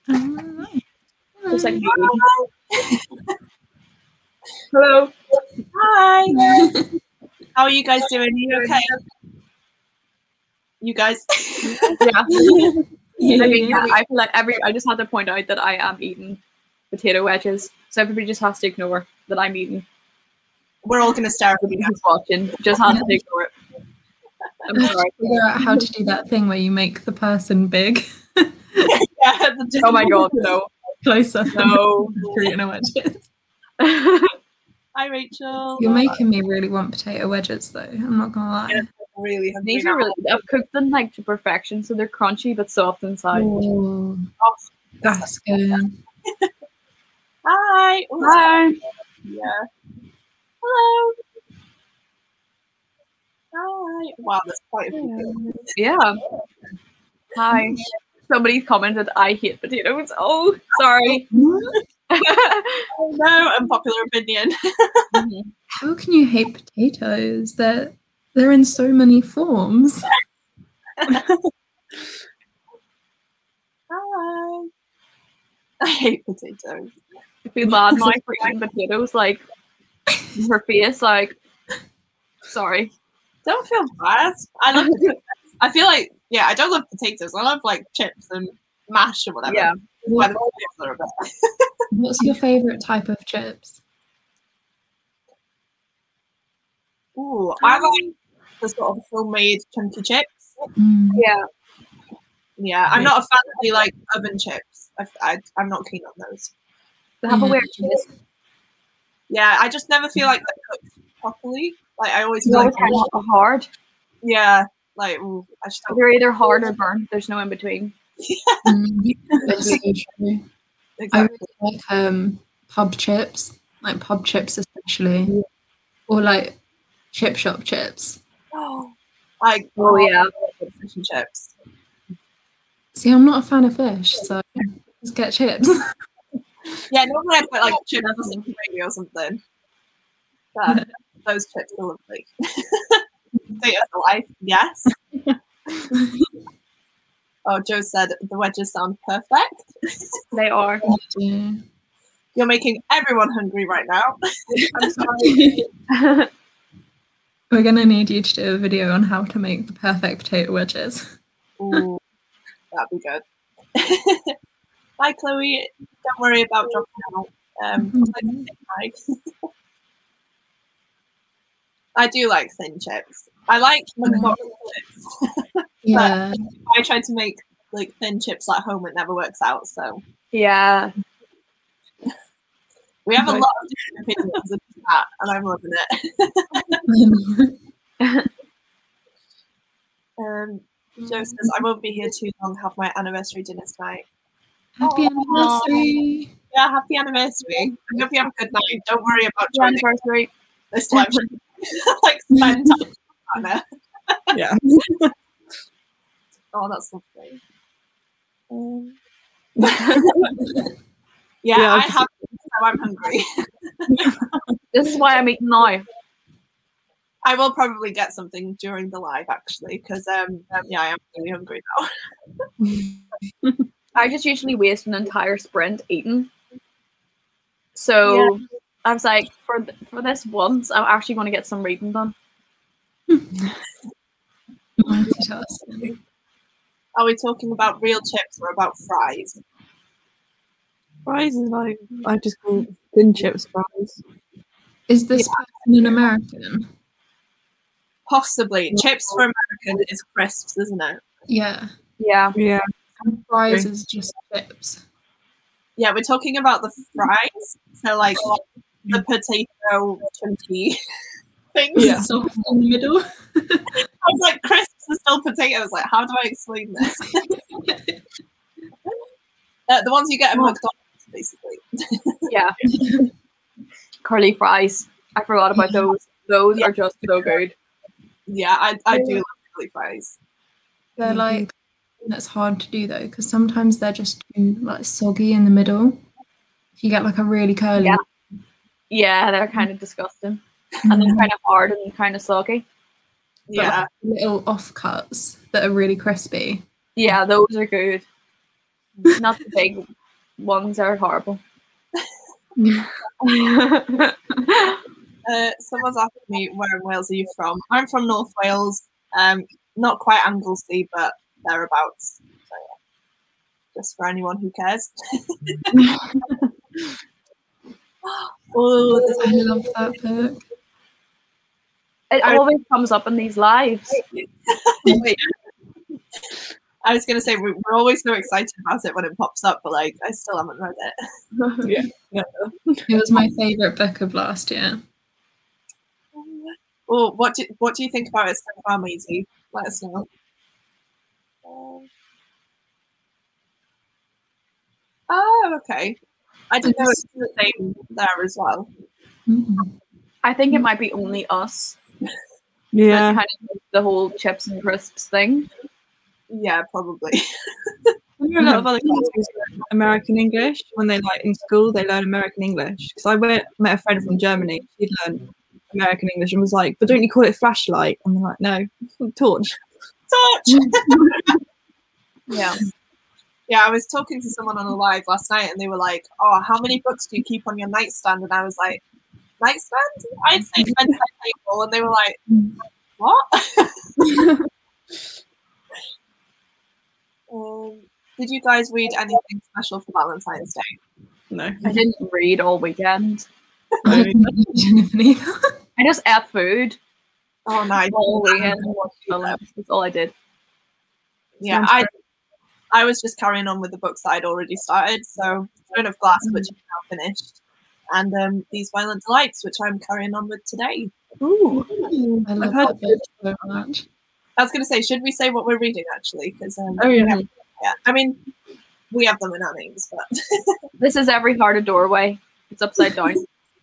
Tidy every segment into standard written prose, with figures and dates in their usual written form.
Just like hello. Hi. How are you guys doing? Are you okay? You guys? Yeah. I mean, I feel like I just have to point out that I am eating potato wedges, so everybody just has to ignore that I'm eating. We're all gonna stare at you Who's watching. Just has to ignore it. I'm sorry. Figure out how to do that thing where you make the person big. Yeah, oh my god, no. Closer. No. Potato wedges. Hi, Rachel. You're making me really want potato wedges, though. I'm not gonna lie. Yeah, really hungry These now. are really. I've cooked them like to perfection, so they're crunchy but soft inside. Ooh, Oh, that's good. Hi. Oh, Hi. yeah. Hello. Hi. Wow, there's quite a few. Yeah. Hi. Somebody commented, I hate potatoes. Oh, sorry. Oh no, unpopular opinion. How can you hate potatoes? They're in so many forms. Hi. I hate potatoes. I feel bad now for eating potatoes, like her face, like sorry. Don't feel bad. I love potatoes. I feel like, yeah, I don't love potatoes. I love like chips and mash or whatever. Yeah. Why the potatoes are a bit. What's your favourite type of chips? Ooh, I like the sort of homemade chunky chips. Yeah. Yeah, I'm not a fan of the like oven chips. I'm not keen on those. They have a weird taste. Yeah, I just never feel like they're cooked properly. Like I always You feel always like kind of hard. yeah, like ooh, I just don't. They're either hard or burnt. There's no in between. That's so true. Exactly. I really like pub chips, like pub chips especially, or like chip shop chips. Like yeah, fish and chips. See, I'm not a fan of fish, so just get chips. Yeah, normally I put like chips in gravy or something. But those chips are lovely. Potatoes for life, yes. Oh, Joe said the wedges sound perfect. they are. Yeah. You're making everyone hungry right now. I'm sorry. We're gonna need you to do a video on how to make the perfect potato wedges. Ooh, that'd be good. Bye, Chloe. Don't worry about dropping out. I do like thin chips. I like McDonald's chips. Yeah. But I try to make like thin chips at home. It never works out. So Yeah. we have a lot of different opinions of that, and I'm loving it. Joe says, I won't be here too long, have my anniversary dinner tonight. Happy anniversary. Yeah, happy anniversary. I hope you have a good night. Don't worry about joining Anniversary. this live stream. Like spend time with your partner. Yeah. Oh, that's lovely. Yeah, I have, so I'm hungry. This is why I'm eating now. I will probably get something during the live, actually, because yeah, I am really hungry now. I just usually waste an entire sprint eating. So I was like, for this once, I'm actually going to get some reading done. Multitasking. Are we talking about real chips or about fries? Fries is like, I just call thin chips fries. Is this person an American? Possibly. Chips for American is crisps, isn't it? Yeah. Yeah. Yeah. And fries is just chips. Yeah, we're talking about the fries. So like the potato chunky things. Yeah. Soft in the middle. I was like, crisps are still potatoes. Like, how do I explain this? The ones you get at McDonald's, basically. Yeah. Curly fries. I forgot about those. Those are just so good. Yeah, I do love curly fries. They're like, that's hard to do though, because sometimes they're just too like soggy in the middle. If you get like a really curly, Yeah, they're kind of disgusting. And then kind of hard and kind of soggy. but Yeah. like little offcuts that are really crispy. Yeah, those are good. Not the big ones are horrible. Someone's asking me, where in Wales are you from? I'm from North Wales. Not quite Anglesey, but thereabouts. So, yeah. Just for anyone who cares. Oh, I love that book. It always comes up in these lives. I was going to say, we're always so excited about it when it pops up, but like, I still haven't read it. Yeah. It was my favourite book of last year. Well, what do you think about it so far, Maisie? Let us know. Oh, okay. I didn't know it was the same there as well. I think it might be only us. Yeah. That kind of like the whole chips and crisps thing. Yeah, probably. A lot of other countries learn American English when they like in school. They learn American English because I met a friend from Germany. She'd learned American English and was like, "But don't you call it flashlight?" And I'm like, "No, torch." Torch. Yeah. Yeah, I was talking to someone on a live last night, and they were like, "Oh, how many books do you keep on your nightstand?" And I was like, "Nightstand? I'd say bedside table." And they were like, "What?" Did you guys read anything special for Valentine's Day? No, I didn't read all weekend. I didn't either. I just ate food Oh, nice. all weekend and watched films. That's all I did. Yeah, I was just carrying on with the books that I'd already started. So, Throne of Glass, which is now finished, and These Violent Delights, which I'm carrying on with today. Ooh. I love that book so much. I was going to say, should we say what we're reading actually? Because yeah. I mean, we have them in our names, but This is Every Heart a Doorway. It's upside down.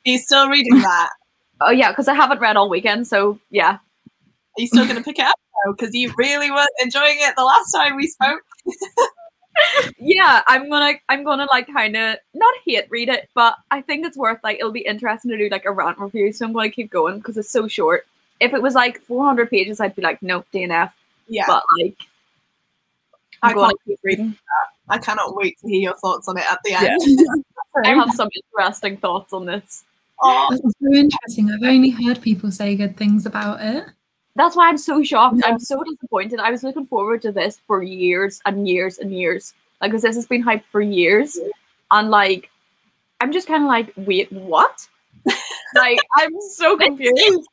He's still reading that. Oh yeah, because I haven't read all weekend, so yeah. Are you still going to pick it up though? Because you really were enjoying it the last time we spoke. Yeah, I'm gonna like kind of not hate read it, but I think it's worth like it'll be interesting to do like a rant review, so I'm gonna keep going because it's so short. If it was like 400 pages, I'd be like, no, DNF. Yeah, but like I'm gonna keep reading. I cannot wait to hear your thoughts on it at the end. Yeah. I have some interesting thoughts on this. Oh, that's so interesting. I've only heard people say good things about it. That's why I'm so shocked. Yeah. I'm so disappointed. I was looking forward to this for years and years and years. Like, because this has been hyped for years. And, like, I'm just kind of like, wait, what? Like, I'm so confused.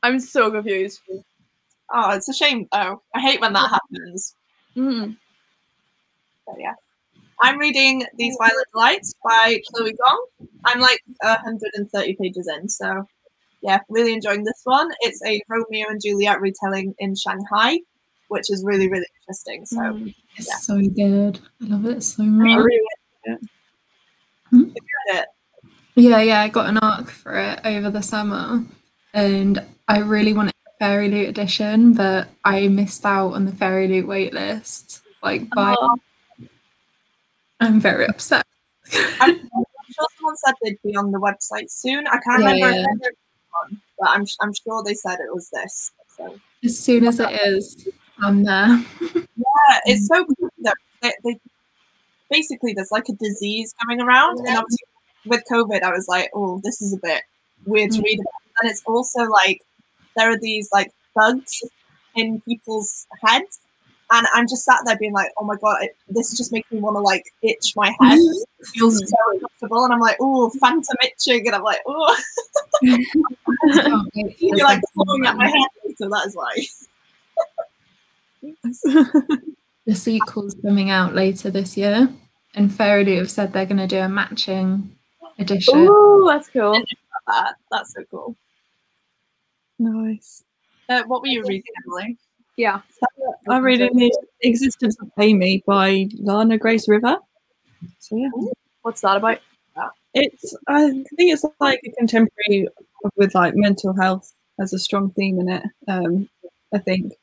I'm so confused. Oh, it's a shame, though. I hate when that happens. Mm. But, yeah. I'm reading These Violent Delights by Chloe Gong. I'm, like, 130 pages in, so... Yeah, really enjoying this one. It's a Romeo and Juliet retelling in Shanghai, which is really, really interesting. So it's so good. I love it so much. I really like it. You read it? Yeah, I got an arc for it over the summer, and I really wanted a Fairy Loot edition, but I missed out on the Fairy Loot waitlist. Like, I'm very upset. I'm sure someone said they'd be on the website soon. I can't remember. Yeah. But I'm sure they said it was this. So as soon as it is, I'm there. Yeah, it's so cool that they basically there's like a disease coming around, and obviously with COVID, I was like, oh, this is a bit weird to read about. And it's also like there are these like bugs in people's heads, and I'm just sat there being like, oh my god, this just makes me want to like itch my head. It feels so uncomfortable, and I'm like, oh, phantom itching, and I'm like, oh. You're like pulling at my head later, that is why. The sequel's coming out later this year, and Fairy Loot have said they're going to do a matching edition. Oh, that's cool. That's so cool. Nice. What were you reading, Emily? Yeah. I'm reading The Existence of Amy by Lana Grace River. So yeah. What's that about? I think it's like a contemporary with like mental health as a strong theme in it. I think.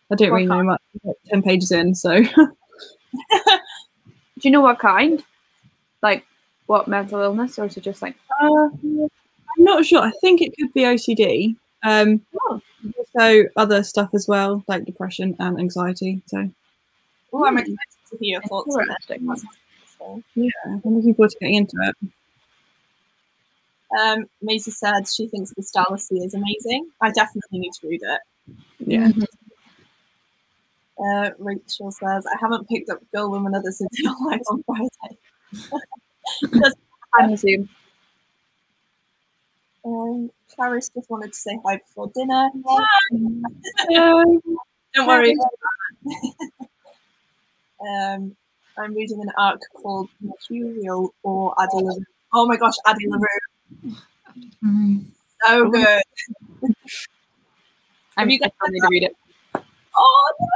I don't really know much. 10 pages in, so. Do you know what kind? Like, what mental illness, or is it just like? I'm not sure. I think it could be OCD. So other stuff as well, like depression and anxiety. So. Oh, I'm excited to hear your thoughts on it. Interesting. So, Yeah, I'm looking forward to getting into it. Maisie said she thinks the Starlessy is amazing. I definitely need to read it. Yeah. Rachel says, I haven't picked up Girl, Woman, Other since your live on Friday. I'm the same. Clarice just wanted to say hi before dinner. Don't worry. I'm reading an arc called Mercurial or Addie LaRue. Oh my gosh, Addie LaRue. So good. I you got need to read it. Oh, no.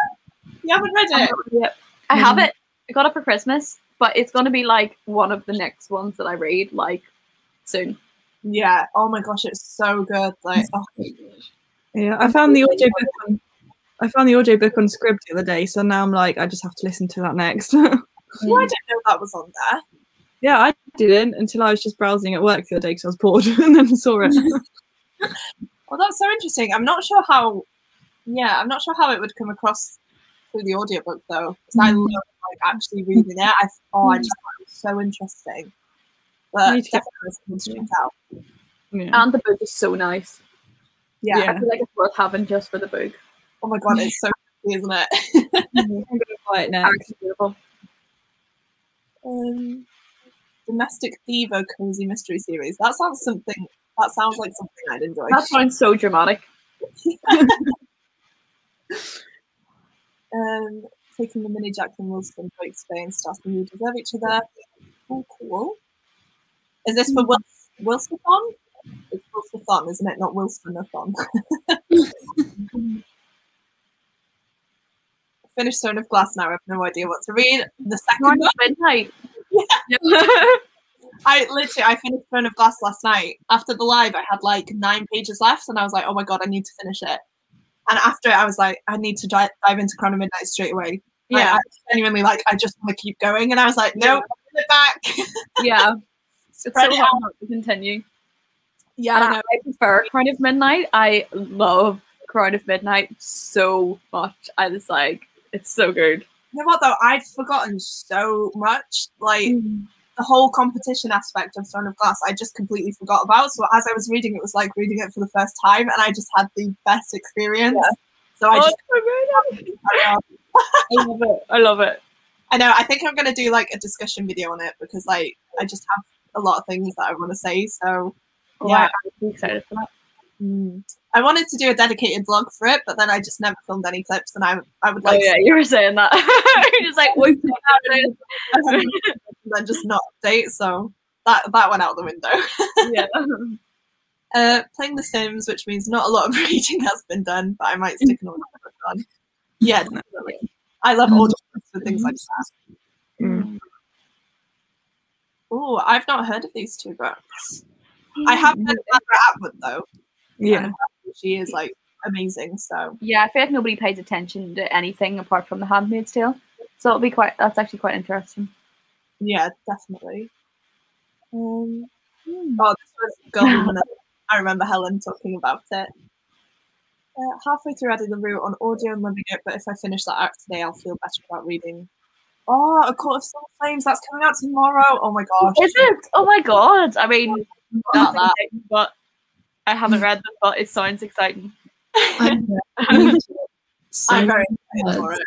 You haven't read it? Yep. I have it. I got it for Christmas, but it's going to be like one of the next ones that I read like soon. Yeah. Oh my gosh, it's so good. Like, oh. Yeah, I found the audiobook on Scribd the other day, so now I'm like, I just have to listen to that next. Well, I didn't know that was on there. Yeah, I didn't until I was just browsing at work the other day because I was bored and then saw it. Well, that's so interesting. I'm not sure how it would come across through the audiobook though, because I love like actually reading it. I just thought it was so interesting. But definitely something to check out. Yeah. And the book is so nice. Yeah. I feel like it's worth having just for the book. Oh my god, it's so pretty, isn't it? I'm gonna buy it next. Beautiful. Domestic Diva cozy mystery series. That sounds like something I'd enjoy. That sounds so dramatic. Taking the mini Jacqueline Wilson break Spain, starting you deserve each other. Oh, cool. Is this for Wilson-a-thon? It's Wilson-a-thon, isn't it? Not Wilson-a-thon. Finished Stone of Glass now. I have no idea what to read. The second one. Midnight. I finished Stone of Glass last night. After the live, I had like 9 pages left, and I was like, oh my god, I need to finish it. And after it, I was like, I need to dive into Crown of Midnight straight away. Yeah. Like, I genuinely I just want to keep going. And I was like, no, put it back. Yeah. It's so hard not to continue. Yeah, I prefer Crown of Midnight. I love Crown of Midnight so much. I was like, it's so good. You know what though? I'd forgotten so much. Like the whole competition aspect of Stone of Glass, I just completely forgot about. So as I was reading, it was like reading it for the first time, and I just had the best experience. Yeah. So I love it. I love it. I know. I think I'm gonna do like a discussion video on it because like I just have a lot of things that I want to say. So yeah, I'm excited for that. I wanted to do a dedicated vlog for it, but then I just never filmed any clips, and I would like. Oh yeah, you were saying that. You're just like, wait, and then just not update. So that went out the window. Yeah. Playing The Sims, which means not a lot of reading has been done, but I might stick an audio book on. Yeah, definitely. I love audio books for things like that. Oh, I've not heard of these 2 books. I have heard of Margaret Atwood though. Yeah, she is like amazing. So yeah, I feel like nobody pays attention to anything apart from The Handmaid's Tale. So that's actually quite interesting. Yeah, definitely. Oh, this was Girl. I remember Helen talking about it. Halfway through Addie LaRue on audio and loving it, but if I finish that arc today, I'll feel better about reading. Oh, A Court of Summer Flames, that's coming out tomorrow. Oh my gosh. Is it? Oh my god. I mean, not that, but I haven't read them, but it sounds exciting. I'm very excited for it.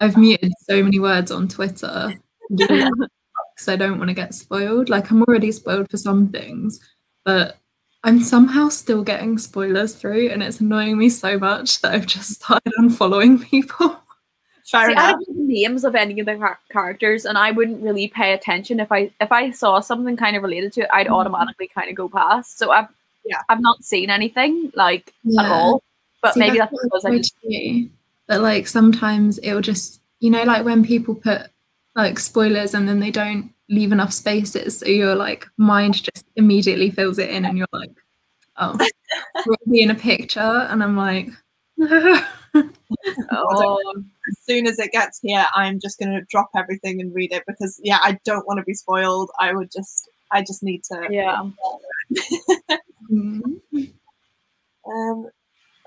I've muted so many words on Twitter because I don't want to get spoiled. Like, I'm already spoiled for some things, but I'm somehow still getting spoilers through, and it's annoying me so much that I've just started unfollowing people. Fair enough. I don't know the names of any of the characters, and I wouldn't really pay attention if I saw something kind of related to it. I'd automatically kind of go past. So I've not seen anything like at all. But maybe that's because I just. But like sometimes it'll just, you know, like when people put like spoilers and then they don't leave enough spaces, so your like mind just immediately fills it in, and you're like, oh, we'll be in a picture, and I'm like, oh. As soon as it gets here, I'm just gonna drop everything and read it because I don't want to be spoiled. I just need to. Yeah.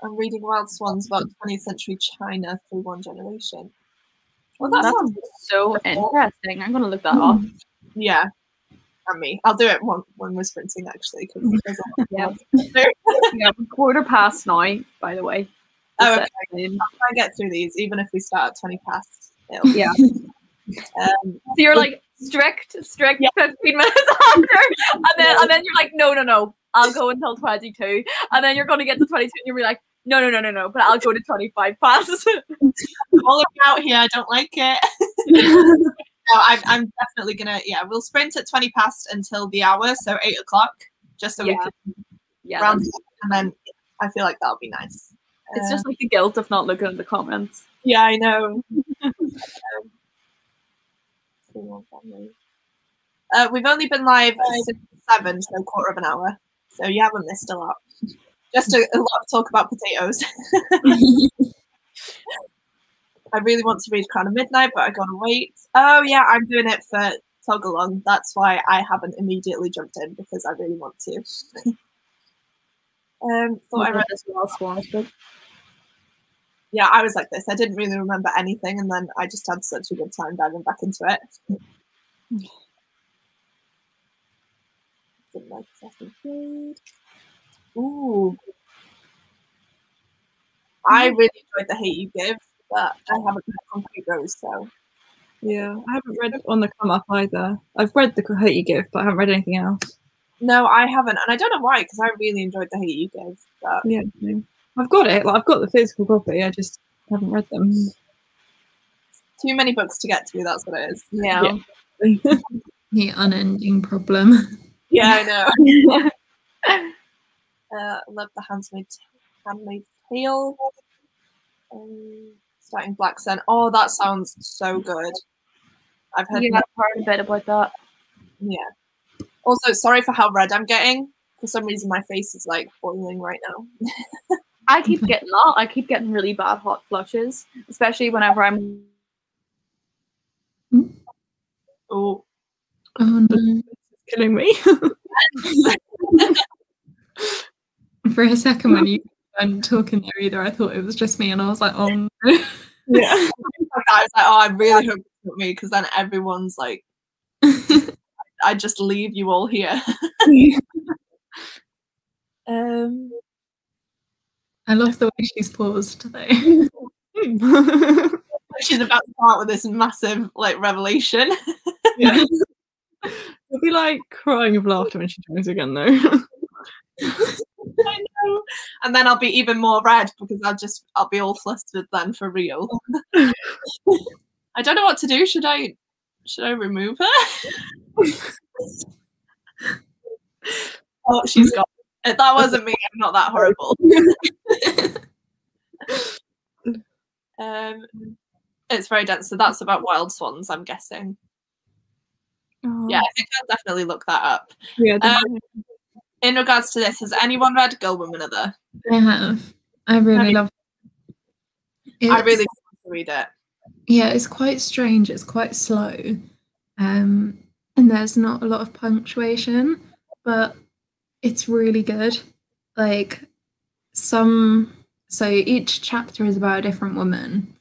I'm reading Wild Swans about 20th century China through one generation. Well, that sounds so interesting. I'm gonna look that up. yeah. And me, I'll do it when we're sprinting actually, because there's a lot Yeah. to do. Yeah, 1:15 now, by the way. Oh, Just okay. saying. I'll try and get through these, even if we start at 20 past. Yeah. So you're like strict Yeah. 15 minutes after, and then you're like, no, I'll go until 22, and then you're gonna get to 22, and you'll be like, no, but I'll go to 25 past. all about here. I don't like it. No, I'm definitely gonna. Yeah, we'll sprint at 20 past until the hour, so 8 o'clock, just so we can round it up, and then I feel like that'll be nice. It's just like the guilt of not looking at the comments. Yeah, I know. We've only been live since 7, so 1/4 of an hour. So you haven't missed a lot. Just a lot of talk about potatoes. I really want to read Crown of Midnight, but I gotta wait. Oh yeah, I'm doing it for Tog Along. That's why I haven't immediately jumped in, because I really want to. Thought I read this last one, but yeah, I was like this. I didn't really remember anything, and then I just had such a good time diving back into it. Didn't like Assassin's Creed. Ooh. I really enjoyed The Hate You Give, but I haven't read Concrete Rose, so. Yeah, I haven't read On the Come Up either. I've read The Hate You Give, but I haven't read anything else. No, I haven't, and I don't know why, because I really enjoyed The Hate You Give. But Yeah, no. I've got it. Like, I've got the physical copy. I just haven't read them. too many books to get through, that's what it is. yeah. The unending problem. Yeah, I know. Love The Handmaid's Tale. Starting Black Sun. Oh, that sounds so good. I've heard a bit about that. Yeah. Also, sorry for how red I'm getting. For some reason, my face is like boiling right now. I keep getting that. I keep getting really bad hot flushes, especially whenever I'm. Oh. Oh no. It's killing me. For a second when you weren't talking there either, I thought it was just me and I was like, oh no. Yeah. I was like, oh, I really hope it's not me, because then everyone's like, I just leave you all here. I love the way she's paused though. She's about to start with this massive like revelation. Yeah. I'll be like crying of laughter when she joins again though. I know. And then I'll be even more red, because I'll be all flustered then for real. I don't know what to do. Should I remove her? Oh, she's gone. That wasn't me. I'm not that horrible. It's very dense. So that's about wild swans, I'm guessing. Oh. Yeah, I think I'll definitely look that up. Yeah. In regards to this, has anyone read Girl, Woman, Other? I have. I really love it. I really want to read it. Yeah, it's quite strange. It's quite slow. And there's not a lot of punctuation, but it's really good. Like so each chapter is about a different woman,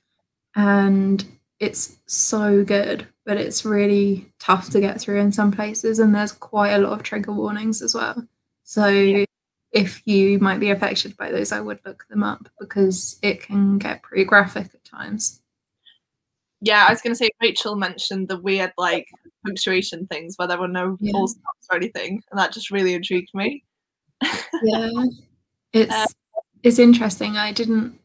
and it's so good, but it's really tough to get through in some places, and there's quite a lot of trigger warnings as well. So if you might be affected by those, I would look them up, because it can get pretty graphic at times. Yeah, I was going to say, Rachel mentioned the weird like punctuation things where there were no full stops or anything, and that just really intrigued me. Yeah, it's interesting. I didn't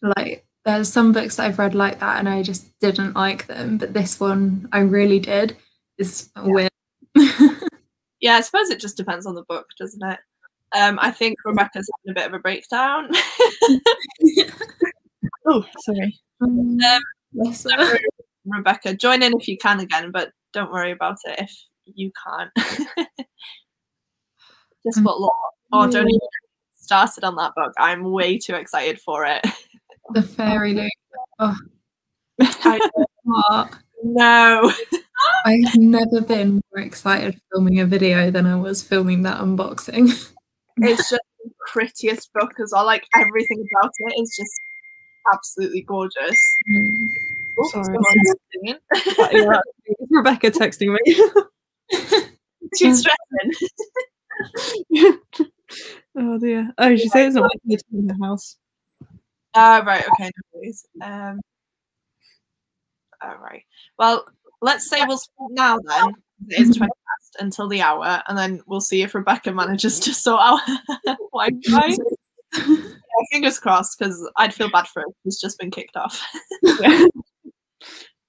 like. There's some books that I've read like that, and I just didn't like them. But this one, I really did. It's weird. Yeah, I suppose it just depends on the book, doesn't it? I think Rebecca's having a bit of a breakdown. Oh, sorry. Yes, Rebecca, join in if you can again, but don't worry about it if you can't. Just what law? Oh, don't even get started on that book. I'm way too excited for it. The Fairy Loop. Oh, No. I've never been more excited filming a video than I was filming that unboxing. It's just the prettiest book as well. Like everything about it is just absolutely gorgeous. Sorry. Singing. Yeah, it's Rebecca texting me. She's stressing. Oh dear. Oh, she said it's not working in the house. Right, okay, no worries. All right. Well, let's say we'll start now then. It is 20 past until the hour, and then we'll see if Rebecca manages to sort out Wi-Fi. Yeah, fingers crossed, because I'd feel bad for her. She's just been kicked off. Yeah.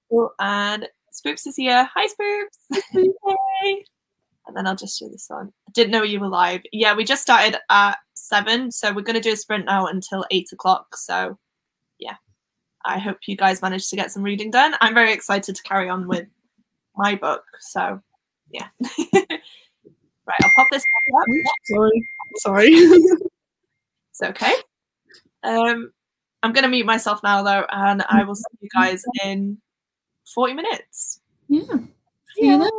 Cool, and Spoops is here. Hi, Spoops. Hey. And then I'll just do this one. I didn't know you were live. Yeah, we just started at 7, so we're going to do a sprint now until 8 o'clock. So, yeah, I hope you guys managed to get some reading done. I'm very excited to carry on with my book. So, yeah. Right, I'll pop this back up. Sorry. It's okay. I'm going to mute myself now, though, and I will see you guys in 40 minutes. Yeah. See you then.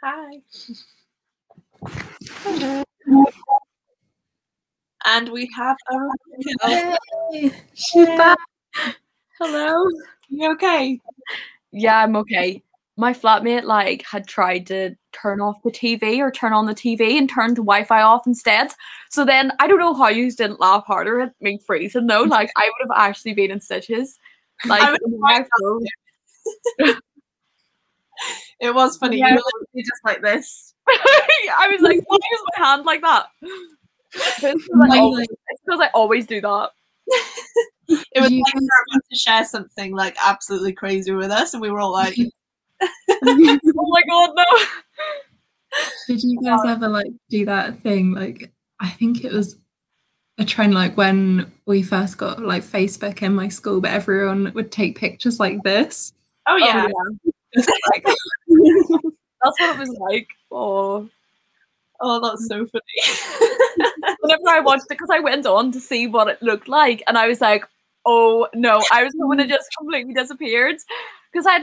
Hi. And we have a Rebecca. Yay, she's back. Hello. You okay? Yeah, I'm okay. My flatmate like had tried to turn off the TV or turn on the TV and turn the Wi-Fi off instead. So then I don't know how you didn't laugh harder at me freezing though. Like I would have actually been in stitches. Like my phone. It was funny. Yeah. You were literally just like this. I was like, why is my hand like that? It's because I always do that. It was like you were about to share something like absolutely crazy with us, and we were all like, oh my god, no. Did you guys ever like do that thing? Like, I think it was a trend like when we first got like Facebook in my school, but everyone would take pictures like this. oh yeah. Just, like, that's what it was like. Oh, that's so funny. whenever I watched it, because I went on to see what it looked like, and I was like, oh no, I was hoping it just completely disappeared, because I'd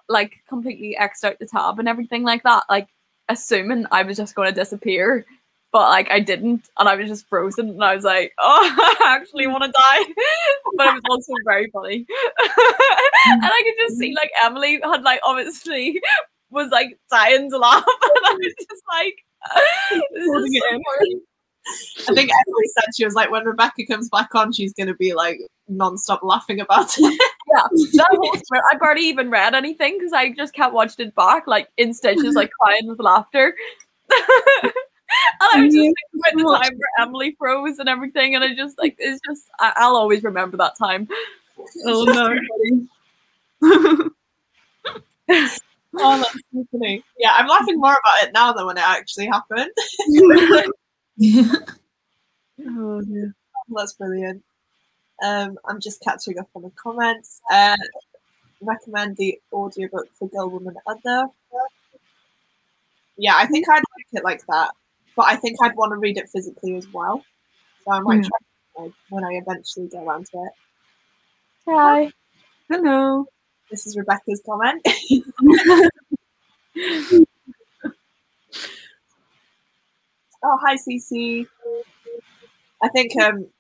like completely X'd out the tab and everything like that, like assuming I was just going to disappear, but like I didn't, and I was just frozen, and I was like, oh, I actually want to die. But it was also very funny. And I could just see like Emily had like obviously was like dying to laugh, and I was just like, this is so funny. I think Emily said she was like, when Rebecca comes back on, she's going to be like non-stop laughing about it. Yeah, that whole script, I barely even read anything because I just kept watching it back, like in stitches, like crying with laughter. And I was just thinking about the time where Emily froze and everything, and I just like, it's just, I'll always remember that time. Oh no. Oh, that's so funny. Yeah, I'm laughing more about it now than when it actually happened. Yeah. Oh, yeah. That's brilliant. I'm just catching up on the comments. Recommend the audiobook for Girl, Woman, Other. Yeah, I think I'd like it like that, but I think I'd want to read it physically as well. So I might try when I eventually get around to it. Hi. Hello. This is Rebecca's comment. Oh, hi, Cece. I think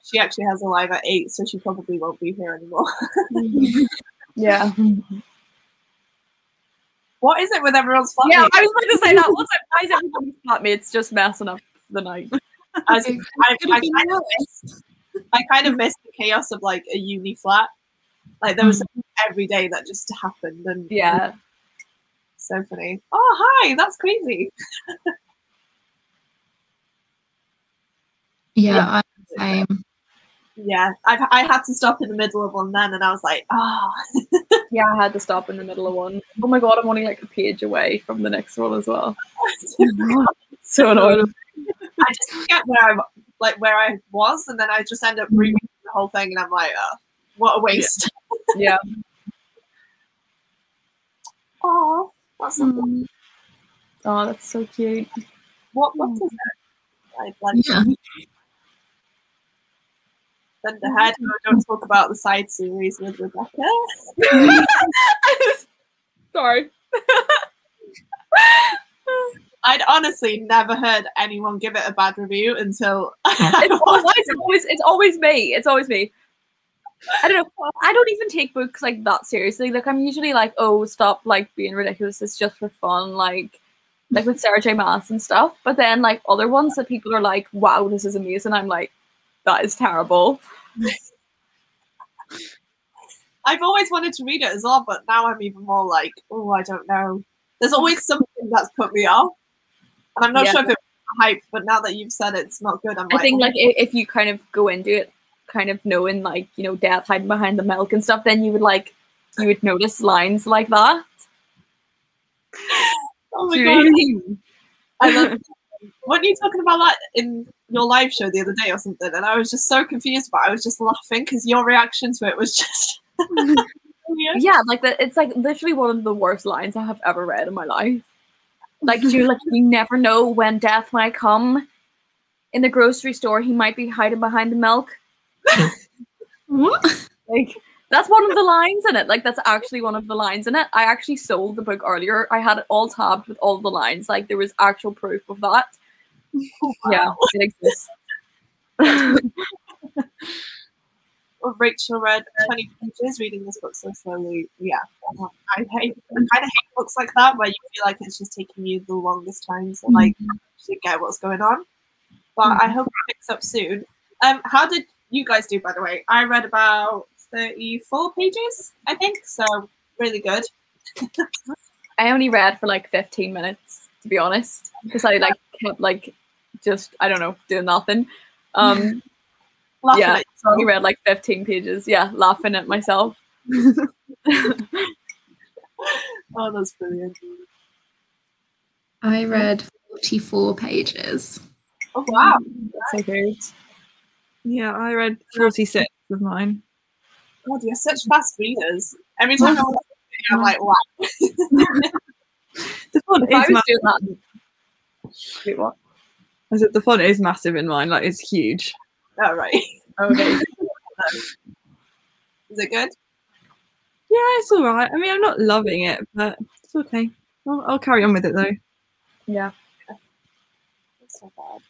she actually has a live at 8, so she probably won't be here anymore. Yeah. What is it with everyone's flatmates? Yeah, I was going to say that. What's it? Why is everybody's flatmates just messing up the night? I kind of missed the chaos of like a uni flat. Like there was every day that just happened, and yeah, so funny. Oh, hi, that's crazy. Yeah, I'm the same. Yeah, I had to stop in the middle of one then, and I was like, oh. Yeah, I had to stop in the middle of one. Oh my god, I'm only like a page away from the next one as well. So annoying. I just forget where I was, and then I just end up reading the whole thing, and I'm like, oh, what a waste. Yeah. Oh, that's so cool. Oh, that's so cute. What is it? Like Yeah. Send ahead. Don't talk about the side series with Rebecca. Sorry. I'd honestly never heard anyone give it a bad review until it's always me. It's always me. I don't know. I don't even take books like that seriously. Like I'm usually like, oh, stop like being ridiculous. It's just for fun. Like with Sarah J. Maas and stuff. But then like other ones that people are like, wow, this is amazing. I'm like, that is terrible. I've always wanted to read it as well, but now I'm even more like, oh, I don't know. There's always something that's put me off. And I'm not sure if it's hype, but now that you've said it's not good, I'm I think like if you kind of go into it kind of knowing like, you know, death hiding behind the milk and stuff, then you would notice lines like that. Oh my god. I love it. Weren't you talking about that in your live show the other day or something? And I was just so confused, but I was just laughing because your reaction to it was just yeah, like that. It's like literally one of the worst lines I have ever read in my life. Like you never know when death might come. In the grocery store, he might be hiding behind the milk. What? Like That's one of the lines in it. Like, that's actually one of the lines in it. I actually sold the book earlier. I had it all tabbed with all the lines. Like, there was actual proof of that. Wow. Yeah, it exists. Well, Rachel read 20 pages reading this book so slowly. Yeah, I kind of hate books like that where you feel like it's just taking you the longest time to like actually get what's going on. But I hope it picks up soon. How did you guys do, by the way? I read about 34 pages, I think, so really good. I only read for like 15 minutes, to be honest, because I like kept like just, I don't know, doing nothing. Yeah, so I only read like 15 pages. Yeah, laughing at myself. Oh, that's brilliant. I read 44 pages. Oh, wow. That's so good. Yeah, I read 46 of mine. God, you're such fast readers. Every time I watch it, I'm like, wow. The font If I is was massive. doing that. Wait, what? I said the font is massive in mine. Like, it's huge. Oh, right. Okay. Is it good? Yeah, it's all right. I mean, I'm not loving it, but it's okay. I'll carry on with it though. Yeah. That's not bad.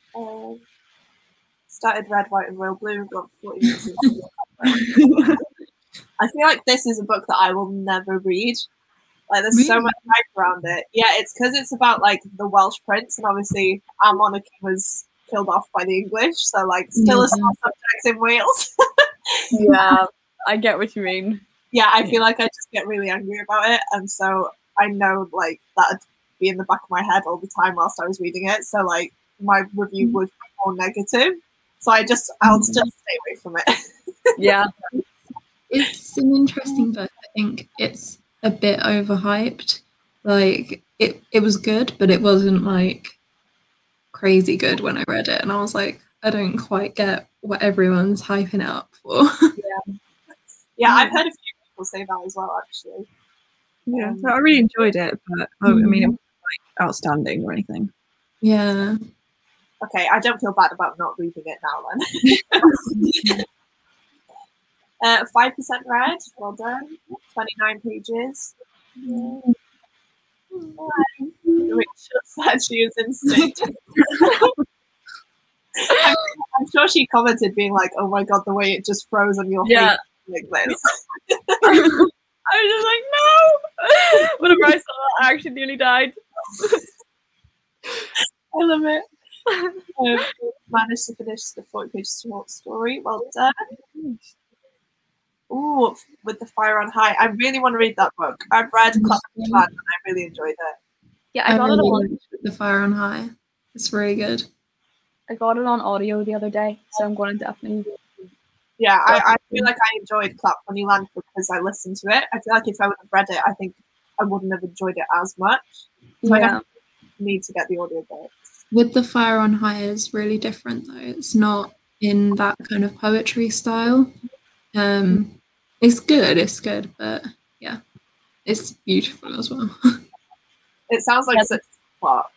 Started Red, White, and Royal Blue. Got 40 minutes into it. I feel like this is a book that I will never read. Like, there's so much hype around it. Yeah, it's because it's about like the Welsh prince, and obviously our monarchy was killed off by the English, so like still a small subject in Wales. Yeah, I get what you mean. Yeah, I feel like I just get really angry about it, and so I know like that'd be in the back of my head all the time whilst I was reading it. So like my review would be more negative. So I'll just stay away from it. Yeah. It's an interesting book. I think it's a bit overhyped. Like it was good, but it wasn't like crazy good when I read it. And I was like, I don't quite get what everyone's hyping it up for. Yeah, I've heard a few people say that as well, actually. Yeah, so I really enjoyed it, but I mean, it wasn't like outstanding or anything. Yeah. Okay, I don't feel bad about not reading it now then. 5% read, well done. 29 pages. Rachel said she was in stage. I'm sure she commented being like, oh my god, the way it just froze on your face like this. I was just like, no! Whenever I saw that, I actually nearly died. I love it. Managed to finish the 40-page short story. Well done. Ooh, With the Fire on High. I really want to read that book. I've read Clap and I really enjoyed it. Yeah, I got it on The Fire on High. It's really good. I got it on audio the other day, so I'm going to definitely. Yeah, I feel like I enjoyed Clap When You Land because I listened to it. I feel like if I would have read it, I think I wouldn't have enjoyed it as much. So I definitely need to get the audiobook. With the Fire on High is really different though. It's not in that kind of poetry style. It's good, but yeah, it's beautiful as well. It sounds like such a plot.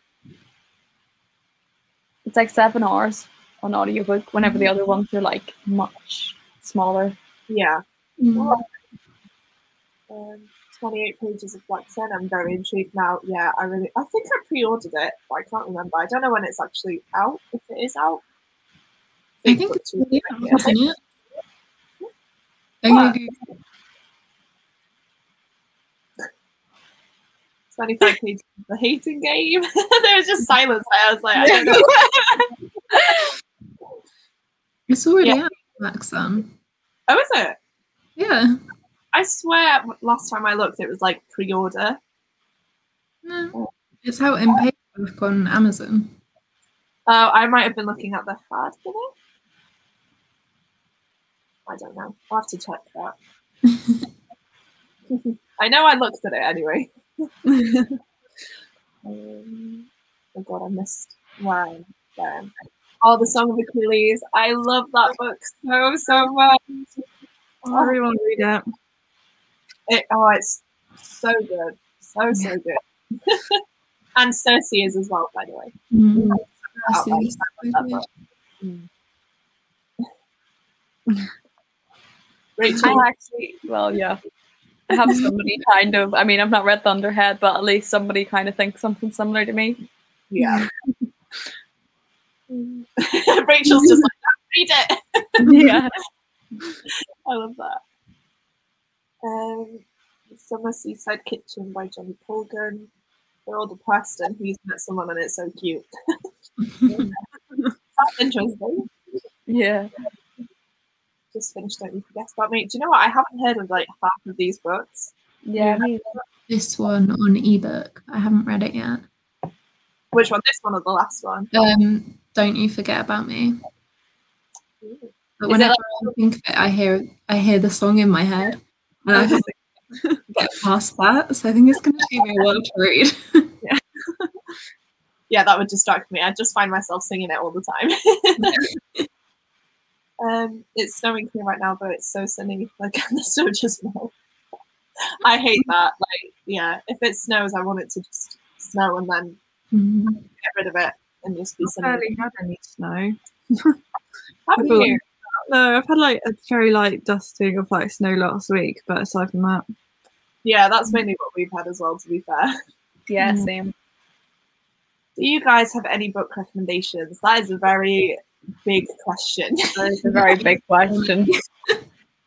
It's like 7 hours on audiobook, whenever the other ones are like much smaller. Yeah. Mm. 28 pages of Blackson. I'm very intrigued now. Yeah, I think I pre-ordered it, but I can't remember. I don't know when it's actually out, if it is out. I think it's really out, isn't it? I'm What? gonna Google. 25 pages of The Hating Game. There was just silence there. I was like, I don't know. It's already out, Blackson. Oh, is it? Yeah. I swear last time I looked, it was like pre-order. No, it's out in paperback on Amazon. I might have been looking at the hardcover. I don't know. I'll have to check that. I know I looked at it anyway. Oh god, I missed one. Oh, The Song of Achilles. I love that book so much. Everyone read it. It's so good. So good. And Circe is as well, by the way. Mm. I love that book. Rachel. I actually, well, yeah. I have somebody kind of, I mean, I've not read Thunderhead, but at least somebody kind of thinks something similar to me. Yeah. Rachel's just like, read it. Yeah. I love that. Summer Seaside Kitchen by Johnny Colgan. They're all depressed and he's met someone and it's so cute. That's interesting. Yeah. Just finished Don't You Forget About Me. Do you know what? I haven't heard of like half of these books. Yeah. This one on ebook. I haven't read it yet. Which one? This one or the last one? Don't You Forget About Me. But Is whenever it I think of it, I hear the song in my head, and I can't get past that. So I think it's going to take me a while to read. Yeah, that would distract me. I just find myself singing it all the time. It's snowing here right now, but it's so sunny. Like the snow just melt. I hate that. Like, yeah, if it snows, I want it to just snow and then get rid of it and just be sunny. I barely had any snow. Haven't you? No, I've had like a very light dusting of like snow last week, but aside from that, Yeah, that's mainly what we've had as well, to be fair. Yeah, same. Do you guys have any book recommendations? That is a very big question. That is a very big question.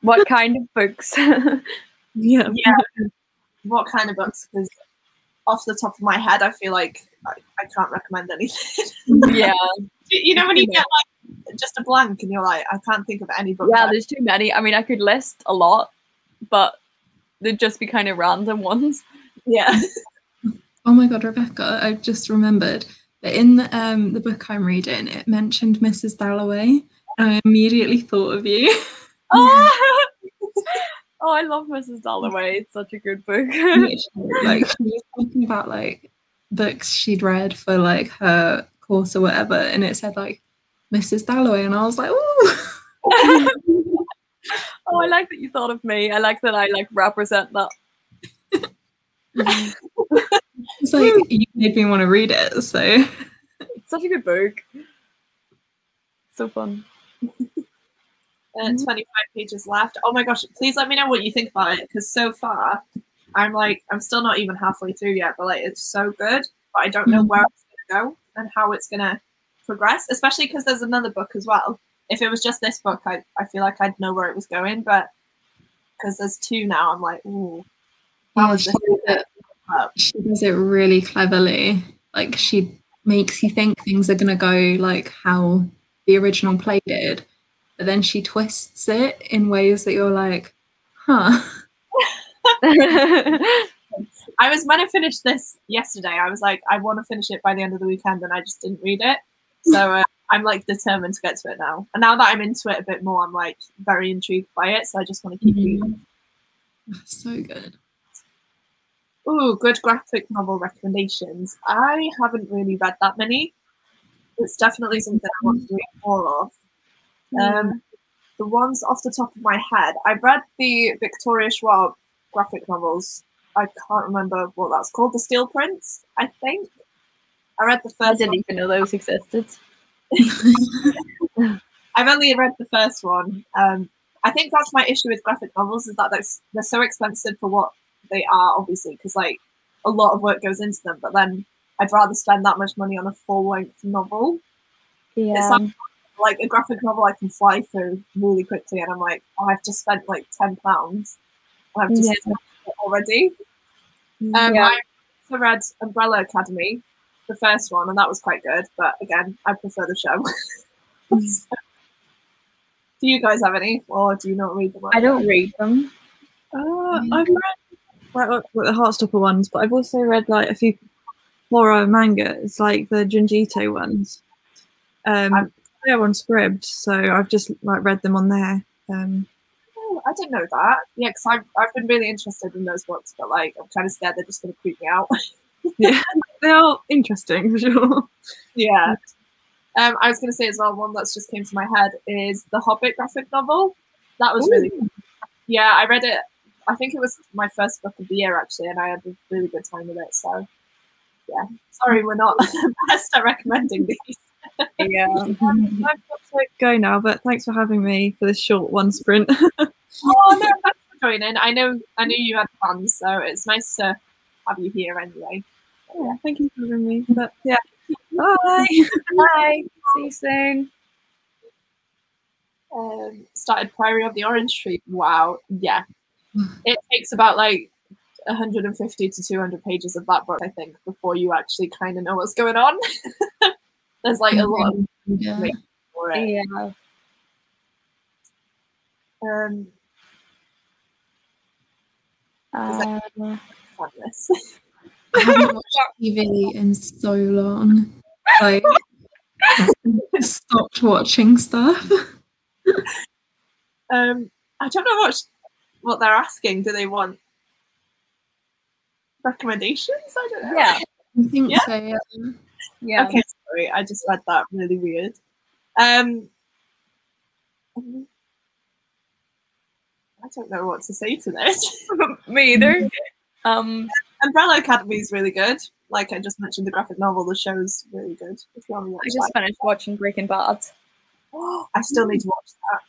What kind of books? yeah, What kind of books? Because off the top of my head, I feel like I can't recommend anything. Yeah. You know when you get like just a blank and you're like, I can't think of any book. Yeah, there's too many. I mean, I could list a lot, but they'd just be kind of random ones. Yeah. Oh my god, Rebecca, I've just remembered that in the book I'm reading, it mentioned Mrs. Dalloway, and I immediately thought of you. Oh, I love Mrs. Dalloway. It's such a good book. Like she was talking about like books she'd read for like her course or whatever, and it said like Mrs. Dalloway, and I was like, ooh. Oh, I like that you thought of me. I like that I like represent that. It's like you made me want to read it, so It's such a good book. So fun. 25 pages left. Oh my gosh, please let me know what you think about it, because so far I'm still not even halfway through yet, but like it's so good, but I don't know where it's gonna go and how it's gonna progress, especially because there's another book as well. If it was just this book, I feel like I'd know where it was going, but because there's two now, I'm like, ooh. yeah, she does it really cleverly. Like she makes you think things are gonna go like how the original play did, but then she twists it in ways that you're like, huh. I was meant to finish this yesterday. I was like, I want to finish it by the end of the weekend, and I just didn't read it. So I'm like determined to get to it now. And now that I'm into it a bit more, I'm like very intrigued by it. So I just want to keep reading. So good. Ooh, good graphic novel recommendations. I haven't really read that many. It's definitely something I want to read more of. The ones off the top of my head, I've read the Victoria Schwab graphic novels. I can't remember what that's called. The Steel Prince, I think. I read the first I didn't even know those existed. I've only read the first one. I think that's my issue with graphic novels, is that they're so expensive for what they are, obviously, because like a lot of work goes into them, but then I'd rather spend that much money on a full-length novel. Yeah. It's like a graphic novel I can fly through really quickly, and I'm like, oh, I've just spent like £10 and I've just spent it already. I also read Umbrella Academy, the first one, and that was quite good, but again, I prefer the show. So, do you guys have any, or do you not read them? I don't read them. I've read like the Heartstopper ones, but I've also read like a few horror mangas, like the Junji Ito ones. They're on Scribd, so I've just like read them on there. Oh, I didn't know that. Yeah, because I've been really interested in those books, but like I'm kind of scared they're just going to creep me out. Yeah, they are interesting for sure. Yeah. I was going to say as well, one that's just came to my head is the Hobbit graphic novel. That was really good. Yeah, I read it. I think it was my first book of the year, actually, and I had a really good time with it. So, yeah. Sorry, we're not the best at recommending these. Yeah. I've got to go now, but thanks for having me for this short one sprint. Oh no, thanks for joining. I knew you had plans, so it's nice to have you here anyway. Yeah, thank you for having me. But yeah, bye. Bye. See you soon. Started Priory of the Orange Tree. Wow, yeah. It takes about like 150 to 200 pages of that book, I think, before you actually kind of know what's going on. There's like a lot of information for it. Yeah. Sadness. I haven't watched TV in so long. Like, I stopped watching stuff. I don't know what they're asking. Do they want recommendations? I don't know. Yeah. I think Yeah? so, yeah. Yeah. Okay, sorry, I just read that really weird. I don't know what to say to this. Me either. Umbrella Academy is really good. Like I just mentioned, the graphic novel, the show's really good. If you want to watch I just finished watching Breaking Bad. that. I still need to watch that.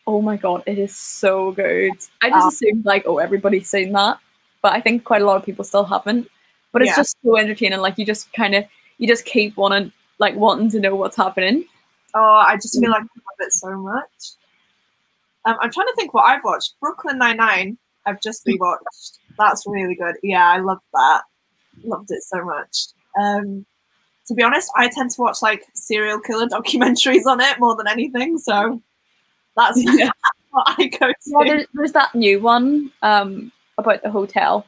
Oh my god, it is so good. I just assumed like, oh, everybody's seen that, but I think quite a lot of people still haven't. But it's just so entertaining. Like you just keep wanting to know what's happening. Oh, I just feel like I love it so much. I'm trying to think what I've watched. Brooklyn Nine-Nine, I've just rewatched. That's really good. Yeah, I love that. Loved it so much. To be honest, I tend to watch like serial killer documentaries on it more than anything. So that's what I go to. Yeah, there's that new one about the hotel.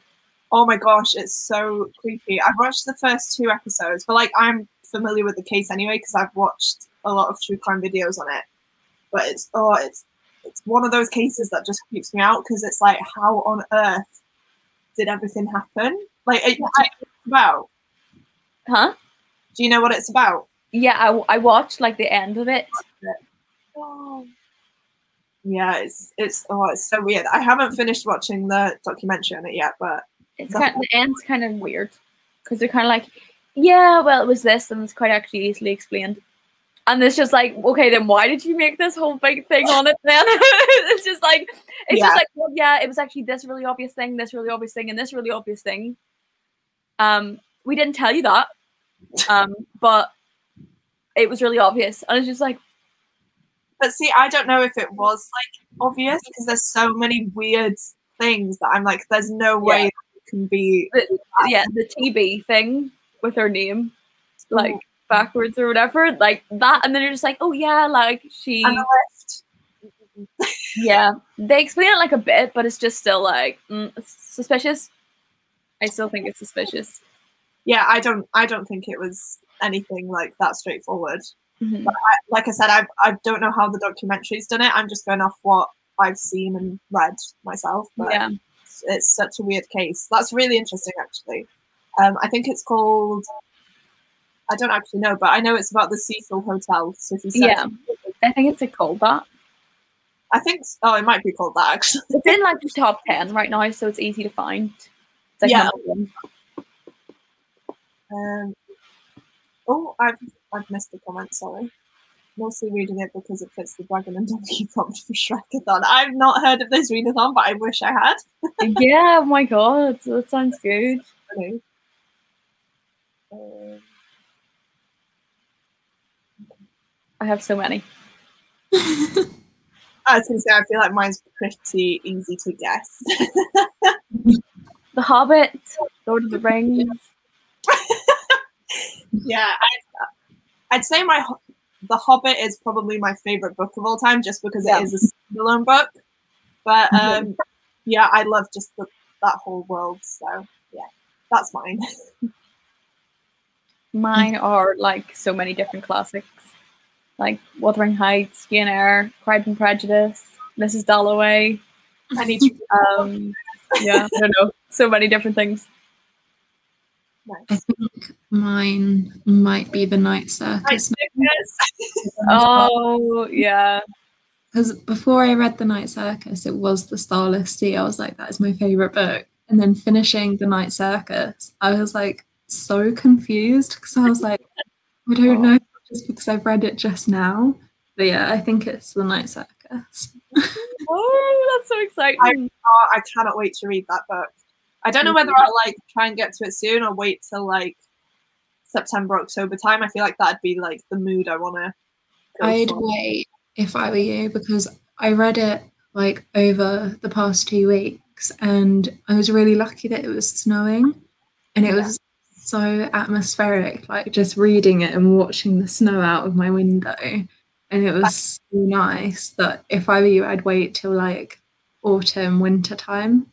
Oh my gosh, it's so creepy. I've watched the first 2 episodes, but like I'm familiar with the case anyway because I've watched a lot of true crime videos on it. But it's one of those cases that just creeps me out because it's like, how on earth did everything happen? Like, do you know what it's about? Huh? Do you know what it's about? Yeah, I watched like the end of it. Oh. Yeah, it's so weird. I haven't finished watching the documentary on it yet, but The end's kind of weird because they're kind of like, yeah, well, it was this, and it's quite actually easily explained. And it's just like, okay, then why did you make this whole big thing on it then? It's just like, well, yeah, it was actually this really obvious thing, this really obvious thing, and this really obvious thing. We didn't tell you that, but it was really obvious. And it's just like, but see, I don't know if it was like obvious because there's so many weird things that I'm like, there's no way that it can be. The TB thing with her name, like backwards or whatever, like that, and then you're just like, oh yeah, like she. And the left. Yeah, they explain it like a bit, but it's just still like it's suspicious. I still think it's suspicious. Yeah, I don't think it was anything like that straightforward. Mm-hmm. But like I said, I don't know how the documentary's done it. I'm just going off what I've seen and read myself. But yeah, it's such a weird case. That's really interesting, actually. I think it's called. I don't actually know, but I know it's about the Cecil Hotel. So if you yeah, I think it's called that. I think. Oh, it might be called that actually. It's in like the top 10 right now, so it's easy to find. It's like Yeah. number 1. Oh, I've missed the comment. Sorry. Mostly reading it because it fits the Dragon and Donkey prompt for Shrekathon. I've not heard of this readathon, but I wish I had. Yeah, oh my god, that sounds good. I have so many. I was going to say, I feel like mine's pretty easy to guess. The Hobbit, Lord of the Rings. Yeah, I'd say The Hobbit is probably my favorite book of all time, just because it is a standalone book. But yeah, I love just that whole world. So yeah, that's mine. Mine are like so many different classics, like Wuthering Heights, Jane Eyre, Pride and Prejudice, Mrs. Dalloway. I need to. Yeah, I don't know, so many different things. Nice. I think mine might be The Night Circus. Oh, yeah. Because before I read The Night Circus, it was The Starless Sea. I was like, that is my favourite book. And then finishing The Night Circus, I was like so confused because I was like, I don't know, just because I've read it just now. But yeah, I think it's The Night Circus. Oh, that's so exciting. I cannot wait to read that book. I don't know whether I'll like try and get to it soon or wait till like September, October time. I feel like that'd be like the mood I want to go I'd for. wait if I were you, because I read it like over the past 2 weeks and I was really lucky that it was snowing and it was so atmospheric, like just reading it and watching the snow out of my window. And it was so nice that if I were you, I'd wait till like autumn, winter time.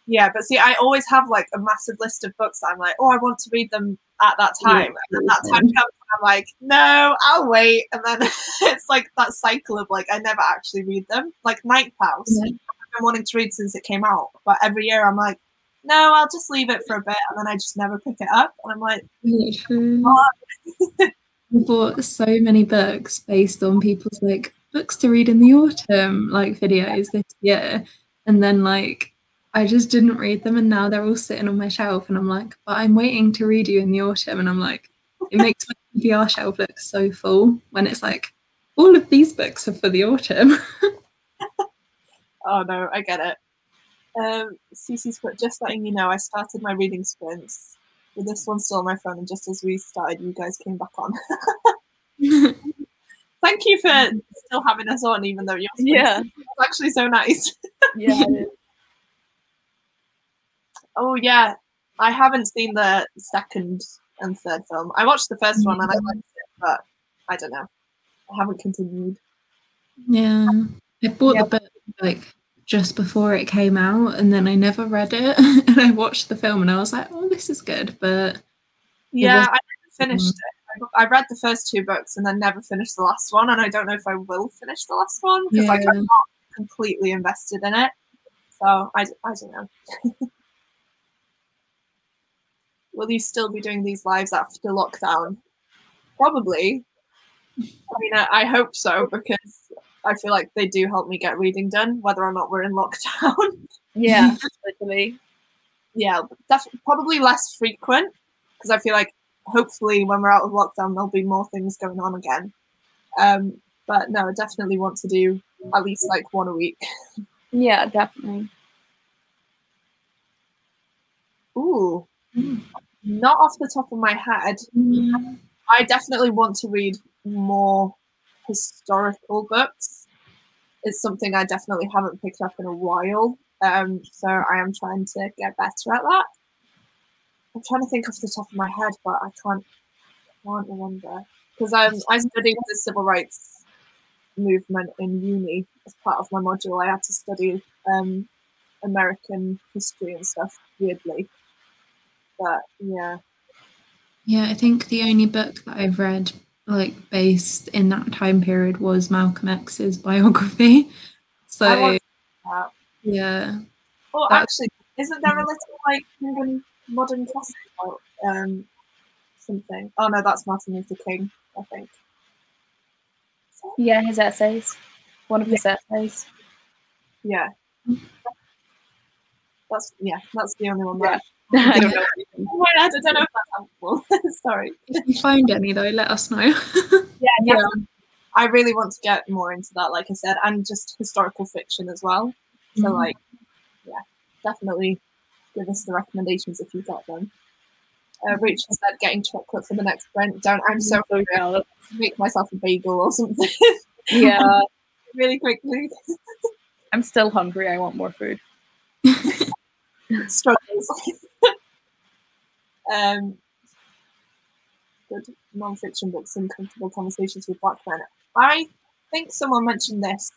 Yeah, but see, I always have like a massive list of books that I'm like, oh, I want to read them at that time. And then that time comes and I'm like, no, I'll wait. And then it's like that cycle of like, I never actually read them. Like Ninth House, I've been wanting to read since it came out. But every year I'm like, no, I'll just leave it for a bit. And then I just never pick it up. And I'm like, I bought so many books based on people's like books to read in the autumn, like videos this year. And then like, I just didn't read them, and now they're all sitting on my shelf, and I'm like, but I'm waiting to read you in the autumn, and I'm like, it makes my TBR shelf look so full when it's like, all of these books are for the autumn. oh no, I get it. Cece's put, just letting you know, I started my reading sprints with this one still on my phone, and just as we started, you guys came back on. Thank you for still having us on, even though you're it's actually so nice. Yeah, it is. Oh yeah, I haven't seen the second and third film. I watched the first one and I liked it, but I don't know. I haven't continued. Yeah, I bought the book like just before it came out, and then I never read it. And I watched the film, and I was like, "Oh, this is good," but yeah, I never finished it. I read the first two books and then never finished the last one, and I don't know if I will finish the last one because like I'm not completely invested in it. So I don't know. Will you still be doing these lives after lockdown? Probably. I mean, I hope so, because I feel like they do help me get reading done, whether or not we're in lockdown. Yeah, literally. Yeah, probably less frequent, because I feel like hopefully when we're out of lockdown, there'll be more things going on again. But no, I definitely want to do at least like one a week. Yeah, definitely. Ooh. Not off the top of my head. I definitely want to read more historical books. It's something I definitely haven't picked up in a while. So I am trying to get better at that. I'm trying to think off the top of my head, but I can't remember. Because I studied the civil rights movement in uni as part of my module. I had to study American history and stuff, weirdly. But yeah. Yeah, I think the only book that I've read like based in that time period was Malcolm X's biography. So yeah. Well, actually, isn't there a little like modern classic about something? Oh no, that's Martin Luther King, I think. Yeah, his essays. One of his essays. Yeah. That's the only one that I don't know. I don't know if that's helpful. Sorry. If you find any though, let us know. Yeah. I really want to get more into that, like I said, and just historical fiction as well. So like, yeah, definitely give us the recommendations if you got them. Rachel said getting chocolate for the next sprint. I'm so hungry. I'll make myself a bagel or something. Yeah. Really quickly. I'm still hungry. I want more food. Struggles. Good non-fiction books and comfortable conversations with Black men. I think someone mentioned this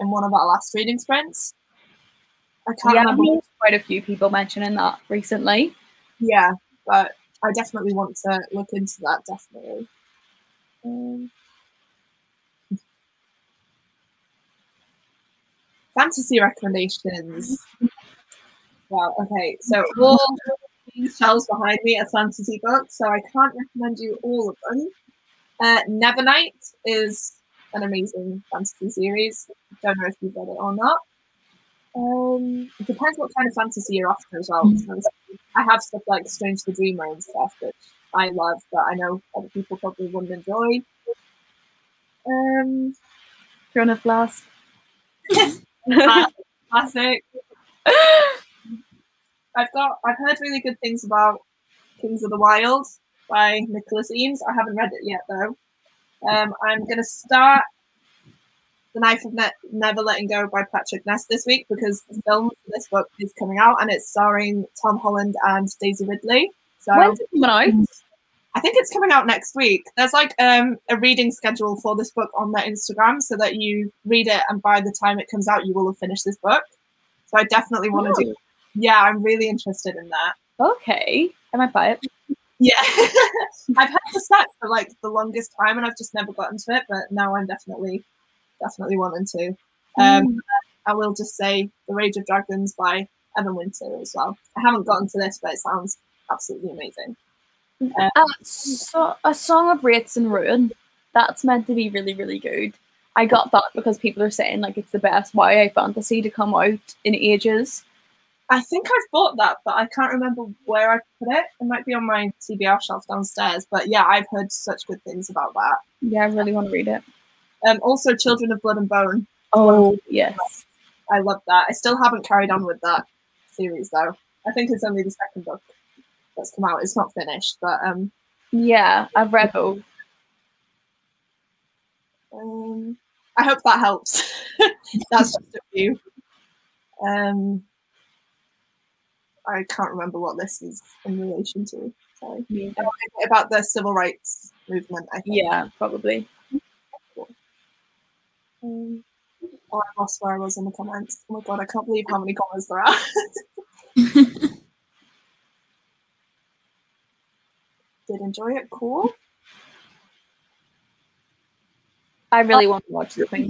in one of our last reading sprints. I can't remember. I've quite a few people mentioning that recently. Yeah, but I definitely want to look into that, definitely. Fantasy recommendations. Well, okay, so all these shelves behind me are fantasy books, so I can't recommend you all of them. Nevernight is an amazing fantasy series. Don't know if you've read it or not. It depends what kind of fantasy you're after as well. I have stuff like Strange the Dreamer and stuff, which I love, but I know other people probably wouldn't enjoy. Throne of Glass. Classic. I've heard really good things about Kings of the Wild by Nicholas Eames. I haven't read it yet though. I'm gonna start The Knife of Never Letting Go by Patrick Ness this week because the film for this book is coming out and it's starring Tom Holland and Daisy Ridley. So When's it coming out? I think it's coming out next week. There's like a reading schedule for this book on their Instagram so that you read it and by the time it comes out you will have finished this book. So I definitely want to do. Yeah, I'm really interested in that. Okay, I might buy it. Yeah, I've had the set for like the longest time and I've just never gotten to it, but now I'm definitely wanting to. I will just say The Rage of Dragons by Evan Winter as well. I haven't gotten to this, but it sounds absolutely amazing. So A Song of Wraiths and Ruin. That's meant to be really, really good. I got that because people are saying like it's the best YA fantasy to come out in ages. I think I've bought that, but I can't remember where I put it. It might be on my TBR shelf downstairs. But yeah, I've heard such good things about that. Yeah, I really want to read it. Also, Children of Blood and Bone. Oh, yes. I love that. I still haven't carried on with that series, though. I think it's only the second book that's come out. It's not finished, but... yeah, I've read both. I hope that helps. That's just a few. I can't remember what this is in relation to. Sorry. Yeah. About the civil rights movement, I think. Yeah, probably. Oh, I lost where I was in the comments. Oh my god, I can't believe how many comments there are. Did enjoy it. Cool. I really want to watch the thing.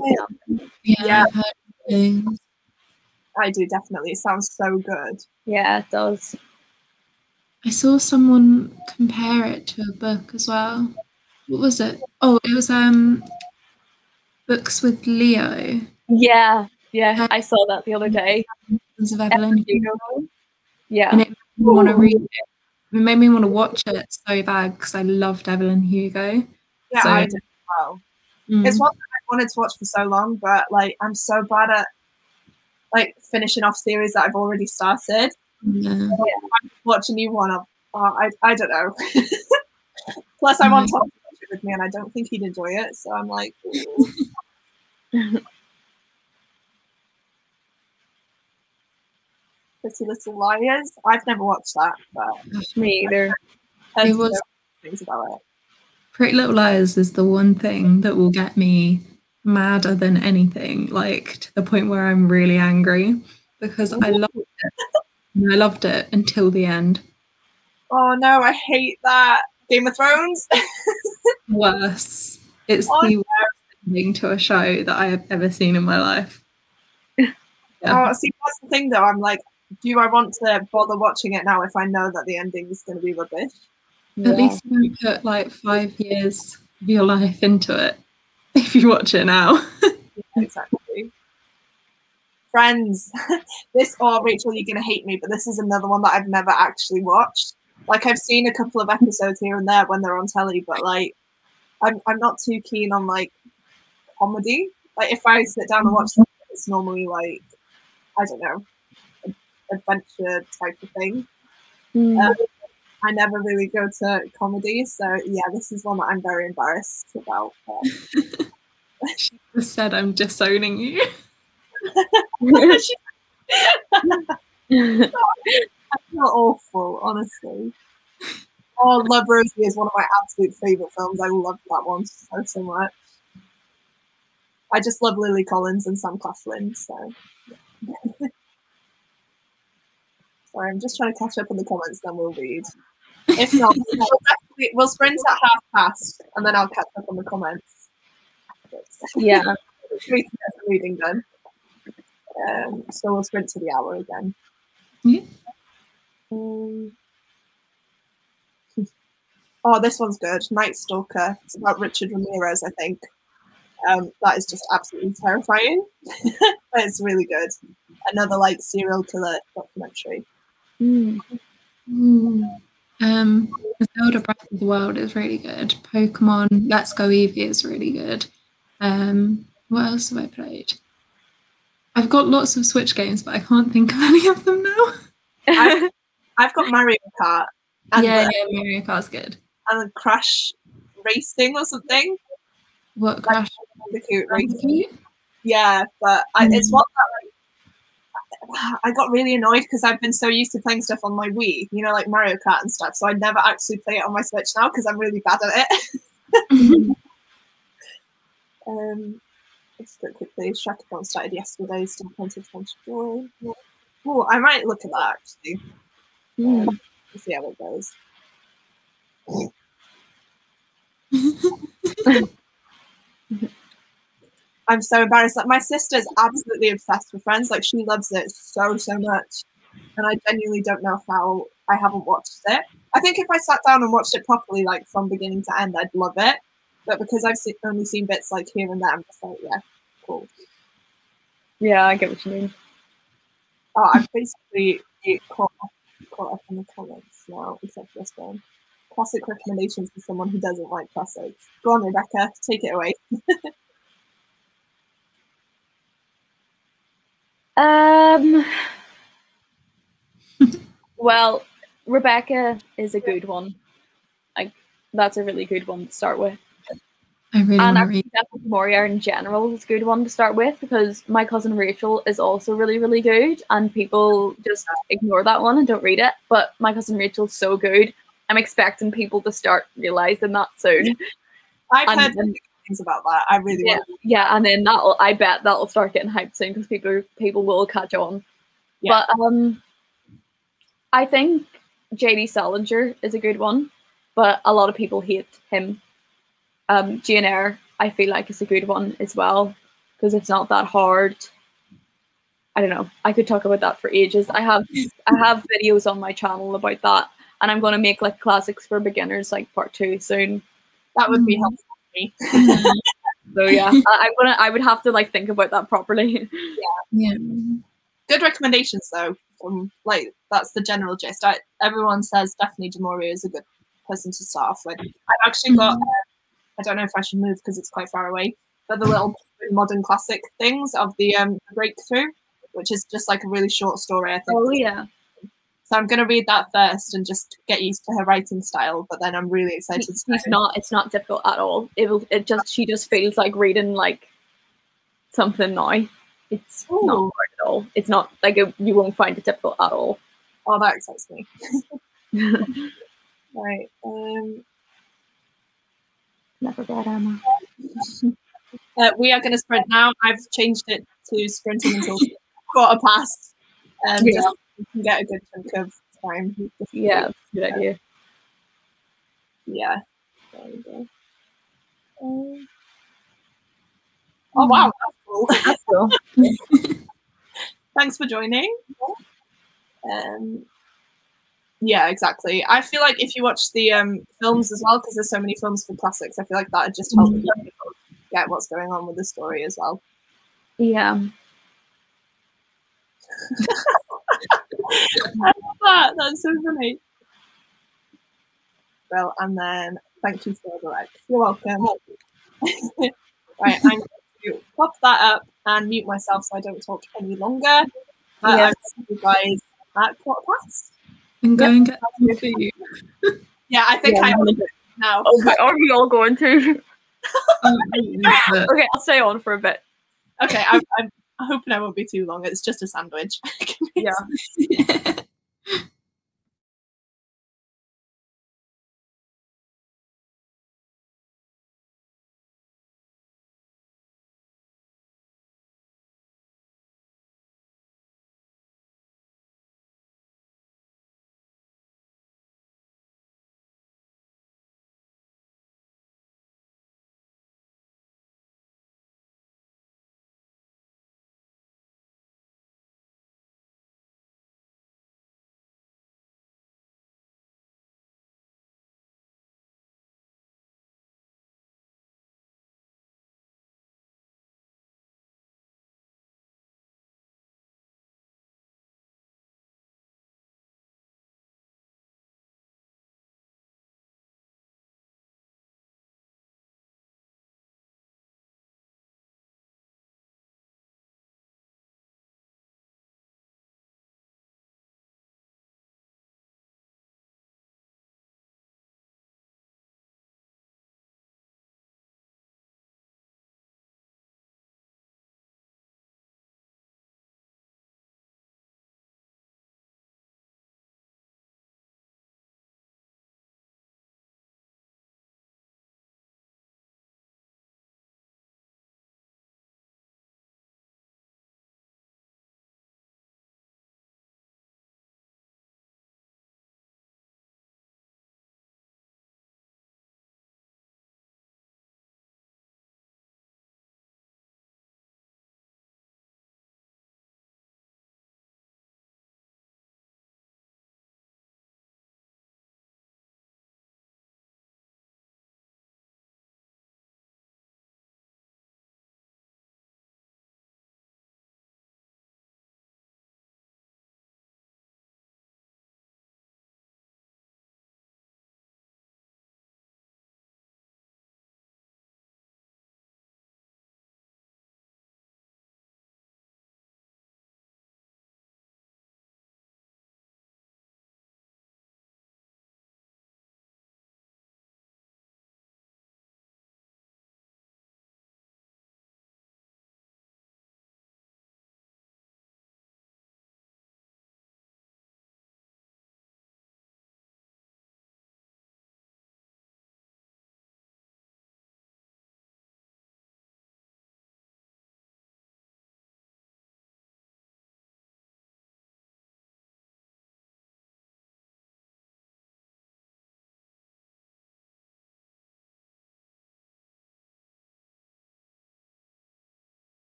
Yeah. I do definitely. It sounds so good. Yeah, it does. I saw someone compare it to a book as well. What was it? Oh, it was Books with Leo. Yeah, I saw that the other day. Of Evelyn Hugo. Yeah. And it made me want to read it. It made me want to watch it so bad because I loved Evelyn Hugo. Yeah, so, I did as well. It's one that I wanted to watch for so long, but like I'm so bad at like finishing off series that I've already started. Yeah. Watch a new one. I don't know. Plus, I want Tom to watch it with me, and I don't think he'd enjoy it. So I'm like, Pretty Little Liars. I've never watched that, but me either. It was things about it. Pretty Little Liars is the one thing that will get me madder than anything, like to the point where I'm really angry because I loved it. And I loved it until the end. Oh no, I hate that. Game of Thrones. Worse. It's the worst ending to a show that I have ever seen in my life. Yeah. Oh, see, that's the thing though. I'm like, do I want to bother watching it now if I know that the ending is going to be rubbish? At least you don't put like 5 years of your life into it if you watch it now. Yeah, exactly. Friends. Rachel, you're going to hate me, but this is another one that I've never actually watched. Like, I've seen a couple of episodes here and there when they're on telly, but like, I'm not too keen on like comedy. Like, if I sit down and watch something, it's normally like, I don't know, adventure type of thing. I never really go to comedy, so yeah, this is one that I'm very embarrassed about. She just said, I'm disowning you. I feel awful, honestly. Oh, Love Rosie is one of my absolute favourite films. I love that one so much. I just love Lily Collins and Sam Claflin, so yeah. Sorry, I'm just trying to catch up on the comments, then we'll read. If not, we'll sprint at past, and then I'll catch up on the comments. Yeah. We can get some reading done. So we'll sprint to the hour again. Yeah. Oh, this one's good. Night Stalker. It's about Richard Ramirez, I think. That is just absolutely terrifying. But it's really good. Another like serial killer documentary. Zelda Breath of the Wild is really good. Pokemon Let's Go Eevee is really good. What else have I played? I've got lots of Switch games, but I can't think of any of them now. I've got Mario Kart. And Yeah, Mario Kart's good. And Crash Racing or something. What, Crash? Racing? Yeah, but it's one that I got really annoyed because I've been so used to playing stuff on my Wii, you know, like Mario Kart and stuff. So I never actually play it on my Switch now because I'm really bad at it. Let's go quickly. Shrekathon started yesterday. Still plenty of time to join. Oh, I might look at that actually. We'll see how it goes. I'm so embarrassed. Like, my sister's absolutely obsessed with Friends. Like, she loves it so much, and I genuinely don't know how I haven't watched it. I think if I sat down and watched it properly, like from beginning to end, I'd love it. But because I've only seen bits like here and there, I'm just like, yeah, cool. Yeah, I get what you mean. Oh, I'm basically caught up in the comments now, except for this one. Classic recommendations for someone who doesn't like classics. Go on, Rebecca, take it away. Well, Rebecca is a good one. Like, that's a really good one to start with. I really want to read. Moria in general is a good one to start with because My Cousin Rachel is also really, really good, and people just ignore that one and don't read it. But My Cousin Rachel is so good. I'm expecting people to start realizing that soon. I've heard things about that. I really want. Yeah, and then I bet that'll start getting hyped soon because people will catch on. Yeah. But I think J.D. Salinger is a good one, but a lot of people hate him. Jane Eyre, I feel like, is a good one as well because it's not that hard. I don't know. I could talk about that for ages. I have videos on my channel about that, and I'm gonna make like classics for beginners, like part 2 soon. That would be helpful for me. So yeah, I would have to like think about that properly. Yeah. Good recommendations though. Like that's the general gist. Everyone says Daphne du Maurier is a good person to start off with. I've actually got. I don't know if I should move because it's quite far away. But the little modern classic things of the Breakthrough, which is just like a really short story, I think. Oh yeah. So I'm gonna read that first and just get used to her writing style. But then I'm really excited. It's not difficult at all. She just feels like reading like something now. It's not hard at all. It's not like you won't find it difficult at all. Oh, that excites me. Right. Never read Emma. We are going to sprint now. I've changed it to sprinting until 1:15. Just so you can get a good chunk of time. Yeah, that's a good idea. Yeah. There we go. Oh wow, that's cool. That's cool. Thanks for joining. Yeah, exactly. I feel like if you watch the films as well, because there's so many films for classics, I feel like that would just help you get what's going on with the story as well. Yeah. I love that. That's so funny. Well, and then thank you for the likes. You're welcome. Right, I'm going to pop that up and mute myself so I don't talk any longer. But I'll see you guys at 1:15. And go and get some food. Yeah, I think I'm on it now. Okay, are we all going to? Okay, Okay, I'll stay on for a bit. Okay, I'm hoping I won't be too long. It's just a sandwich. Yeah.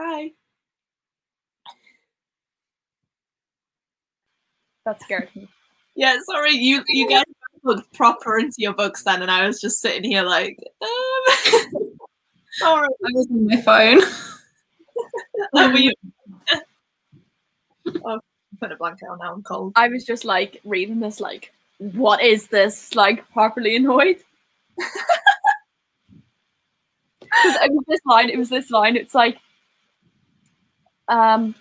Hi. That scared me. Yeah, sorry, you guys looked proper into your books then, and I was just sitting here like, sorry. I was on my phone. Oh, were you? Oh, I'm putting a blanket on now. I'm cold. I was just like reading this, like, what is this? Like, properly annoyed. Because it was this line. It was this line. It's like, it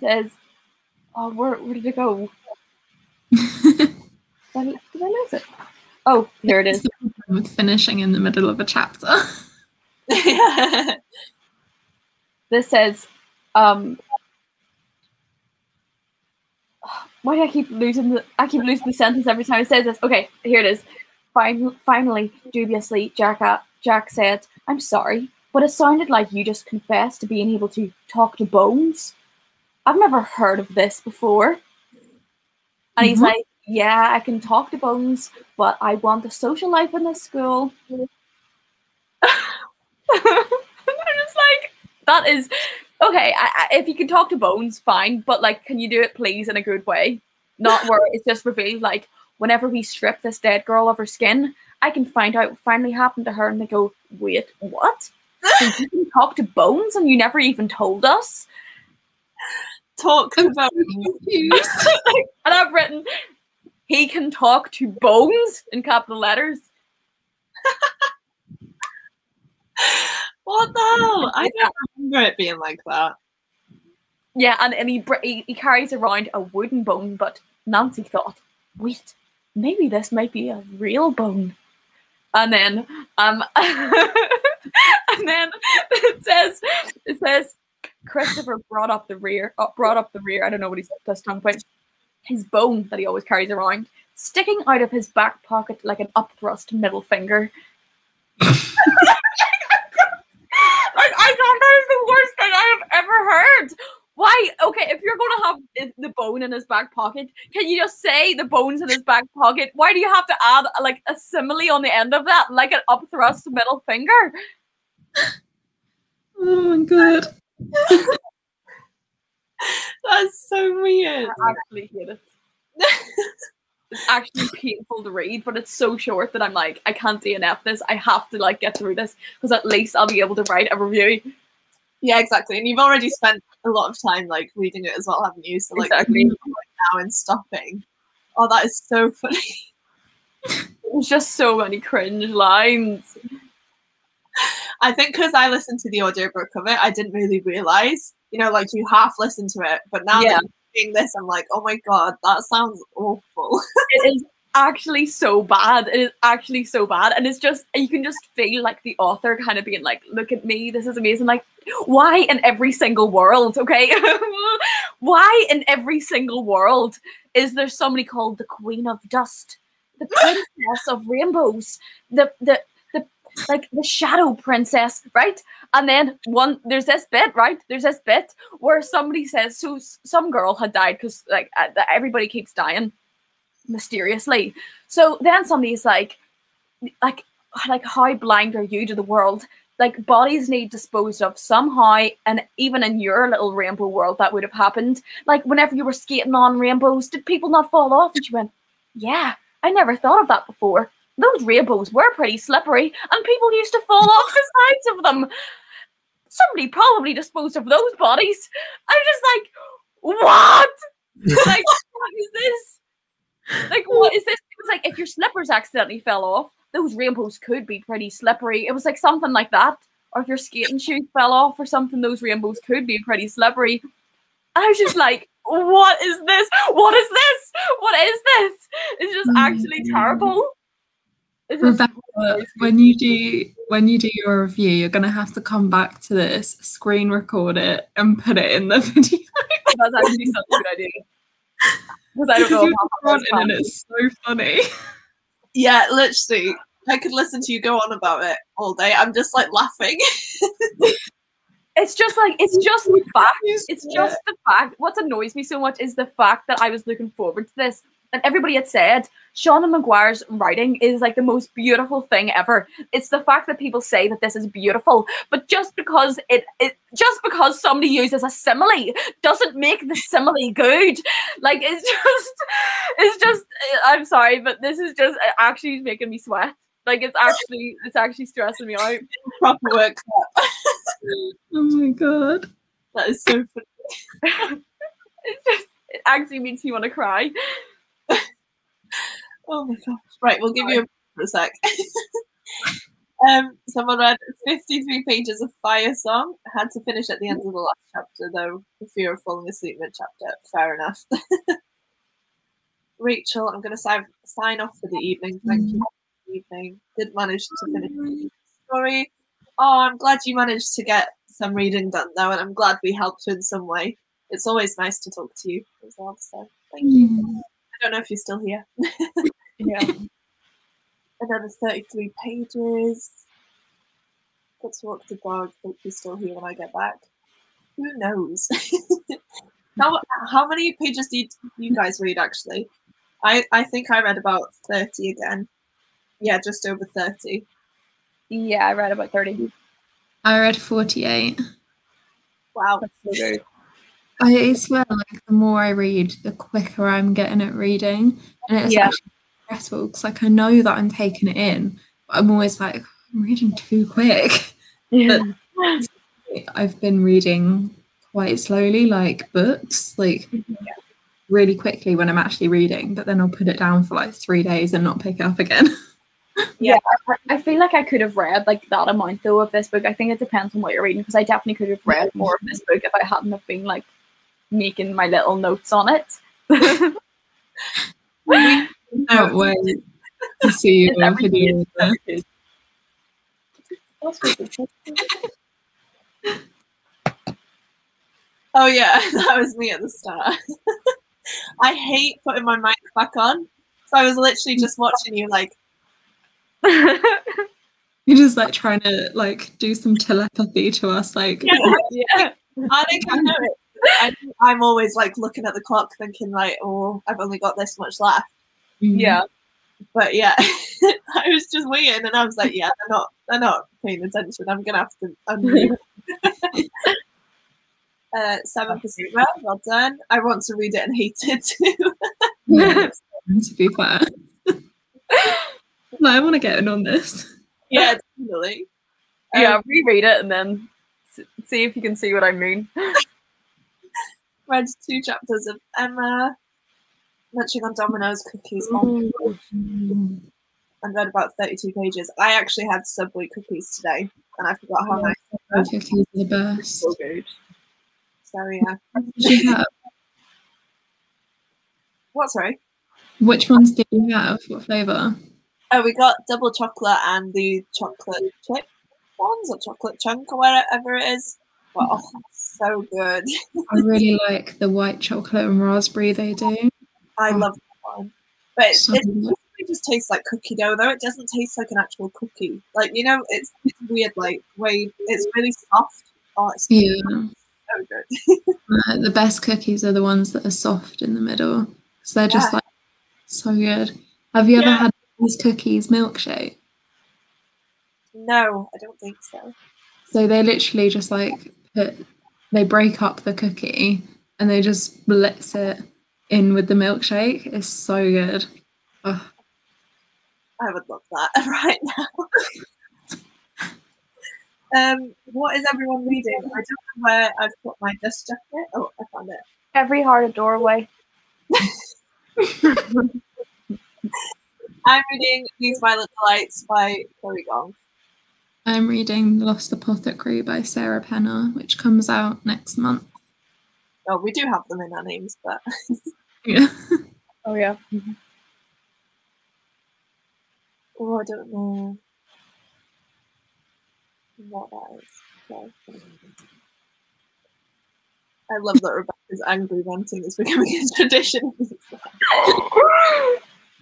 says, oh, where did it go? Did I lose it? Oh, here it is. With finishing in the middle of a chapter. Yeah. This says, why do I keep losing the sentence every time it says this? Okay, here it is. Finally, dubiously, Jack said, "I'm sorry, but it sounded like you just confessed to being able to talk to bones. I've never heard of this before." And he's like, "Yeah, I can talk to bones, but I want a social life in this school." I'm just like, that is okay. If you can talk to bones, fine, but like, can you do it, please, in a good way? Not where it's just revealed like, whenever we strip this dead girl of her skin, I can find out what finally happened to her, and they go, "Wait, what? So you can talk to bones, and you never even told us?" Talk about. And I've written, "He can talk to bones" in capital letters. What the hell? I don't remember it being like that. Yeah, and he carries around a wooden bone, but Nancy thought, wait, maybe this might be a real bone. And then and then it says Christopher brought up the rear. I don't know what he's talking about. His bone that he always carries around, sticking out of his back pocket like an upthrust middle finger. Like, I thought that is the worst thing I have ever heard. Why? Okay, if you're going to have the bone in his back pocket, can you just say the bone's in his back pocket? Why do you have to add like a simile on the end of that, like an upthrust middle finger? Oh my god. That's so weird. I actually hate it. It's actually painful to read, but it's so short that I'm like, I can't DNF this. I have to like get through this because at least I'll be able to write a review. Yeah, exactly. And you've already spent a lot of time like reading it as well, haven't you? So like exactly. Now and stopping. Oh, that is so funny. There's just so many cringe lines. I think because I listened to the audiobook of it, I didn't really realize. You know, like you half listened to it, but now that you're reading this, I'm like, oh my god, that sounds awful. It is actually so bad. It is actually so bad, and it's just, you can just feel like the author kind of being like, look at me, this is amazing. Like, why in every single world, okay? Why in every single world is there somebody called the Queen of Dust, the Princess of Rainbows, the like the Shadow Princess, right? And then there's this bit, right? There's this bit where somebody says, so some girl had died because like everybody keeps dying mysteriously. So then somebody's like how blind are you to the world? Like, bodies need disposed of somehow, and even in your little rainbow world that would have happened. Like, whenever you were skating on rainbows, did people not fall off? And she went, yeah, I never thought of that before. Those rainbows were pretty slippery, and people used to fall off the sides of them. Somebody probably disposed of those bodies. I'm just like, what? Like, what is this? Like, what is this? It was like, if your slippers accidentally fell off, those rainbows could be pretty slippery. It was like something like that. Or if your skating shoes fell off or something, those rainbows could be pretty slippery. I was just like, what is this? What is this? What is this? It's just actually terrible. Rebecca, when you do your review, you're gonna have to come back to this, screen record it, and put it in the video. That's actually such a good idea. Because I don't know how and it's so funny. Yeah, literally, I could listen to you go on about it all day. I'm just like laughing. It's just the fact. It's just the fact. What annoys me so much is the fact that I was looking forward to this. and everybody had said Shauna Maguire's writing is like the most beautiful thing ever. It's the fact that people say that this is beautiful, but just because just because somebody uses a simile doesn't make the simile good. Like it's just I'm sorry, but this is just actually making me sweat. Like it's actually stressing me out. Proper work. Oh my god. That is so funny. It actually makes me want to cry. Oh my gosh. Right, we'll give you a for a sec. Someone read 53 pages of Fire Song. Had to finish at the end of the last chapter, though, for fear of falling asleep mid-chapter. Fair enough. Rachel, I'm going to sign off for the evening. Thank you for the evening. Did manage to finish the story. Oh, I'm glad you managed to get some reading done, though, and I'm glad we helped you in some way. It's always nice to talk to you as well, so thank you. I don't know if you're still here. Yeah. Another 33 pages. Got to walk the dog. Hope you're still here when I get back. Who knows? How many pages did you guys read, actually? I think I read about 30 again. Yeah, just over 30. Yeah, I read about 30. I read 48. Wow. That's so good. I swear, like, the more I read, the quicker I'm getting at reading. And it's actually stressful because, like, I know that I'm taking it in, but I'm always like, I'm reading too quick. Yeah. But I've been reading quite slowly, like books, like really quickly when I'm actually reading, but then I'll put it down for like 3 days and not pick it up again. Yeah, I feel like I could have read like that amount though of this book. I think it depends on what you're reading, because I definitely could have read more of this book if I hadn't have been like making my little notes on it. Can't wait to see you on video. Oh yeah, that was me at the start. I hate putting my mic back on, so I was literally just watching you like. You're just like trying to like do some telepathy to us, like yeah. I think I know it. I'm always like looking at the clock, thinking like, oh, I've only got this much left. Yeah, but yeah, I was just waiting, and I was like, yeah, they're not paying attention. I'm gonna have to unmute. 7% read, well done. I want to read it and hate it too. Yeah, to be fair. No, I want to get in on this. Yeah, definitely. Yeah, reread it and then see if you can see what I mean. Read 2 chapters of Emma, munching on Domino's cookies, and read about 32 pages. I actually had Subway cookies today, and I forgot how nice they were. Cookies are the best. So good. So yeah. What did you have? What, sorry? Which ones did you have? What flavour? Oh, we got double chocolate and the chocolate chip ones, or chocolate chunk, or whatever it is. But, oh, so good. I really like the white chocolate and raspberry they do. I love that one. But So it just tastes like cookie dough, though. It doesn't taste like an actual cookie. Like, you know, it's weird, like, way, it's really soft. Oh, it's so good. The best cookies are the ones that are soft in the middle. So they're just like so good. Have you ever had these cookies milkshake? No, I don't think so. So they literally just like they break up the cookie and they just blitz it in with the milkshake. It's so good. Ugh. I would love that right now. What is everyone reading? I don't know where I've put my dust jacket. Oh, I found it. Every Heart a Doorway. I'm reading These Violet Delights by Chloe Gong. I'm reading Lost Apothecary by Sarah Penner, which comes out next month. Oh, we do have them in our names, but Yeah. Oh yeah. oh, I don't know what that is. Okay. I love that Rebecca's angry ranting is becoming a tradition.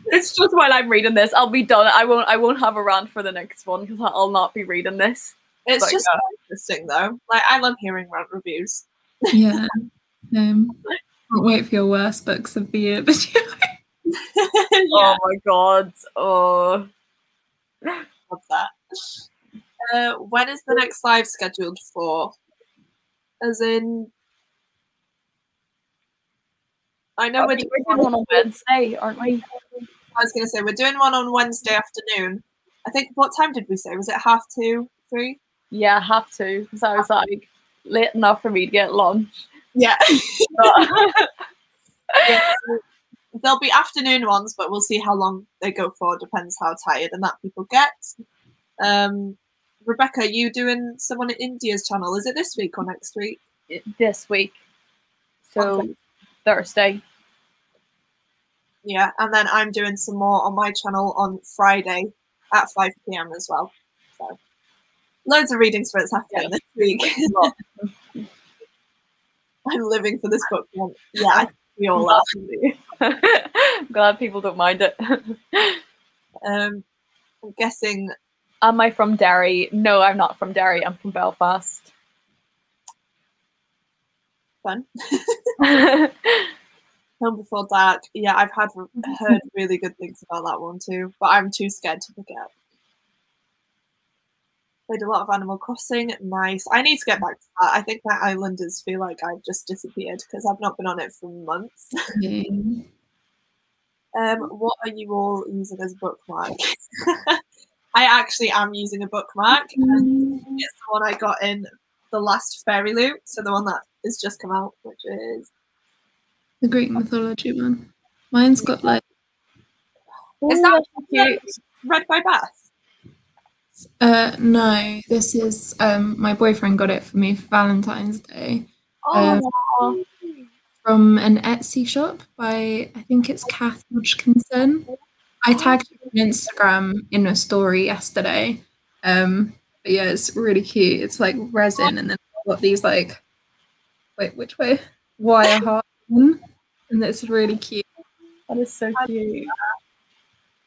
It's just while I'm reading this, I'll be done. I won't have a rant for the next one because I'll not be reading this. It's just interesting though. Like, I love hearing rant reviews. Yeah. Can't wait for your worst books of the year video. Yeah, Oh my god. Oh. love that. When is the next live scheduled for? As in, I know We're doing one on Wednesday, aren't we? I was going to say we're doing one on Wednesday afternoon. I think, what time did we say? Was it 2:30, 3? Yeah, have to. Because I was like, late enough for me to get lunch. Yeah. But Yeah. There'll be afternoon ones, but we'll see how long they go for. Depends how tired and that people get. Rebecca, are you doing someone at India's channel? Is it this week or next week? this week. So Okay. Thursday. Yeah, and then I'm doing some more on my channel on Friday at 5 p.m. as well. So loads of readings for it's happening this week. I'm living for this book month. Yeah, I think we all are. I'm glad people don't mind it. I'm guessing. Am I from Derry? No, I'm not from Derry. I'm from Belfast. Fun. Home Before Dark. Yeah, I've heard really good things about that one too, but I'm too scared to pick it up. Played a lot of Animal Crossing. Nice. I need to get back to that. I think my Islanders feel like I've just disappeared because I've not been on it for months. What are you all using as a bookmark? I actually am using a bookmark. And it's the one I got in the last Fairy Loot, so the one that has just come out, which is The Greek mythology one. Mine's got like. Is that read by Beth? No, this is my boyfriend got it for me for Valentine's Day. Oh, From an Etsy shop by, I think it's Kath Hodgkinson. I tagged her on Instagram in a story yesterday. But yeah, it's really cute. It's like resin, and then I've got these like, wait, which way? Wire heart, and it's really cute. That is so cute.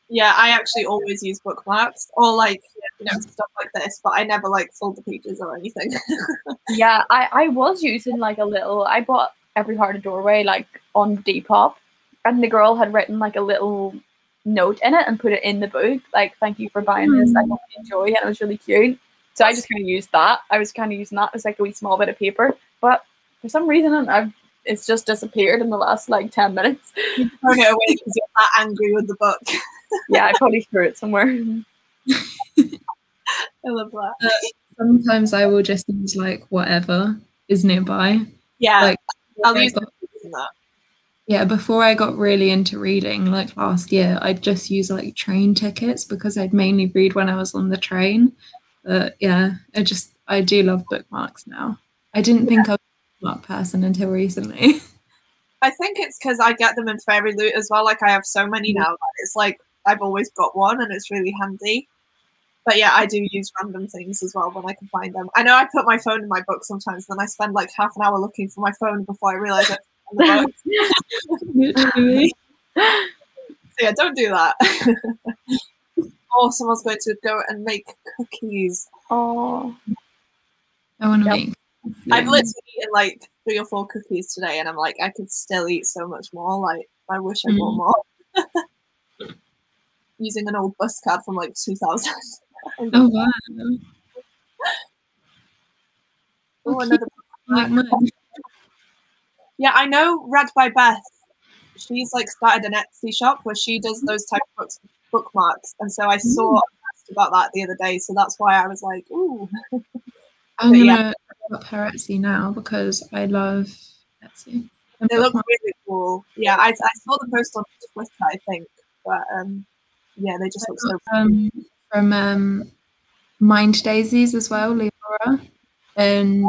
yeah, I actually always use bookmarks or like stuff like this, but I never like fold the pages or anything. Yeah, I was using like a little. I bought Every Heart a Doorway like on Depop, and the girl had written like a little note in it and put it in the book, like "Thank you for buying this. I hope you enjoy it." And it was really cute. So I just kind of used that. I was kind of using that as like a wee small bit of paper, but for some reason it's just disappeared in the last like 10 minutes. You throw it away because you're that angry with the book. Yeah, I probably threw it somewhere. I love that. Sometimes I will just use like whatever is nearby. Yeah, Like I'll use that. Yeah, before I got really into reading, like last year, I'd just use like train tickets because I'd mainly read when I was on the train. But yeah, I do love bookmarks now. I didn't think I was a bookmark person until recently. I think it's because I get them in Fairy Loot as well. Like I have so many now that it's like I've always got one and it's really handy. But yeah, I do use random things as well when I can find them. I know I put my phone in my book sometimes, then I spend like half an hour looking for my phone before I realise it's in the book. Literally. So yeah, don't do that. Or someone's going to go and make cookies. Oh, I want to make. I've literally eaten like 3 or 4 cookies today, and I'm like, I could still eat so much more. Like, I wish I bought more. Using an old bus card from like 2000. Oh wow! Oh, another Like mine. Yeah, I know Read by Beth. She's like started an Etsy shop where she does those type of bookmarks, and so I saw a post about that the other day. So that's why I was like, ooh. I'm gonna look up her Etsy now because I love Etsy. They look really cool. Yeah, I saw the post on Twitter, I think, but yeah, they just look so cool. From Mind Daisies as well, Leora, and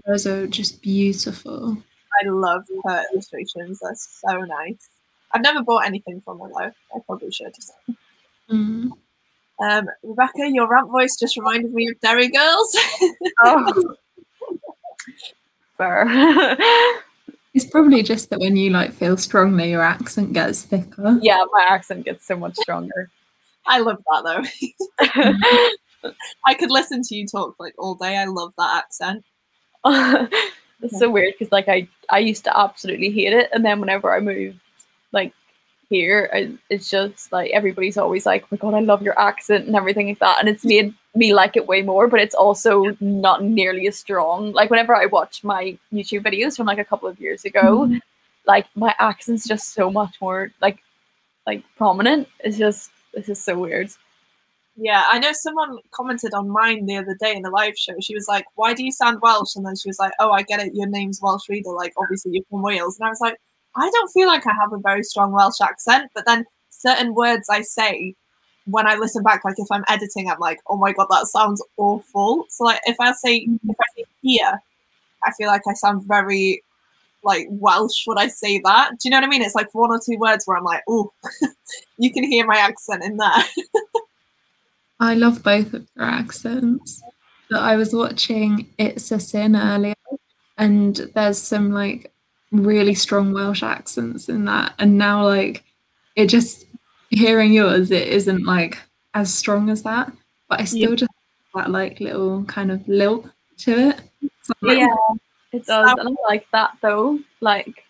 those are just beautiful. I love her illustrations. They're so nice. I've never bought anything from her though. I probably should. Rebecca, your rant voice just reminded me of Derry Girls. oh. Fair. It's probably just that when you like feel strongly, your accent gets thicker. Yeah, my accent gets so much stronger. I love that though. I could listen to you talk like all day. I love that accent. It's so weird because like I used to absolutely hate it, and then whenever I moved like here. It's just like everybody's always like, oh my god, I love your accent and everything like that, and it's made me like it way more. But it's also not nearly as strong. Like whenever I watch my YouTube videos from like a couple of years ago, like my accent's just so much more like prominent. It's just so weird. Yeah, I know someone commented on mine the other day in a live show. She was like, why do you sound Welsh? And then she was like, oh, I get it. Your name's Welsh Reader. Like, obviously you're from Wales. And I was like, I don't feel like I have a very strong Welsh accent. But then certain words I say when I listen back, like if I'm editing, I'm like, oh my God, that sounds awful. So like if I say here, I feel like I sound very like Welsh when I say that. Do you know what I mean? It's like one or two words where I'm like, oh, you can hear my accent in there. I love both of your accents. But I was watching It's a Sin earlier, and there's some like really strong Welsh accents in that. And now like it just hearing yours, it isn't like as strong as that. But I still just have that like little kind of lilt to it. So I'm like, Yeah, it does. And I like that though. Like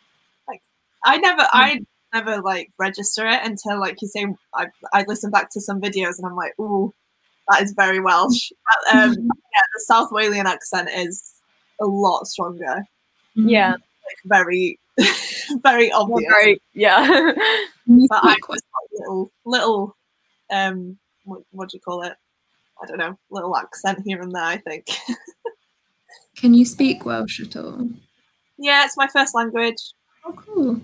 I never like register it until like you say I listen back to some videos and I'm like, ooh, that is very Welsh. Yeah, the South Walian accent is a lot stronger. Yeah, like very, very obvious. very, yeah. But I just got little what do you call it? I don't know, little accent here and there. I think. Can you speak Welsh at all? Yeah, it's my first language. Oh, cool.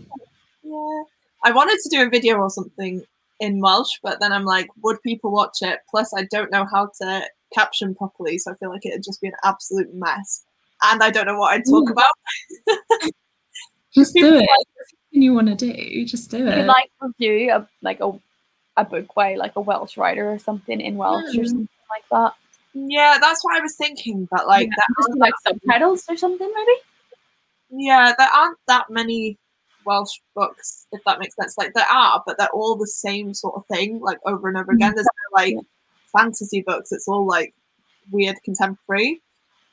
Yeah, I wanted to do a video or something in Welsh, but then I'm like, would people watch it? Plus, I don't know how to caption properly, so I feel like it'd just be an absolute mess. And I don't know what I'd talk about. Just do it. Everything you want to do, just do it. You like review a book by like a Welsh writer or something in Welsh or something like that. Yeah, that's what I was thinking. But like, just like subtitles or something, maybe. Yeah, there aren't that many Welsh books, if that makes sense. Like there are, but they're all the same sort of thing, like over and over again. There's no like fantasy books. It's all like weird contemporary.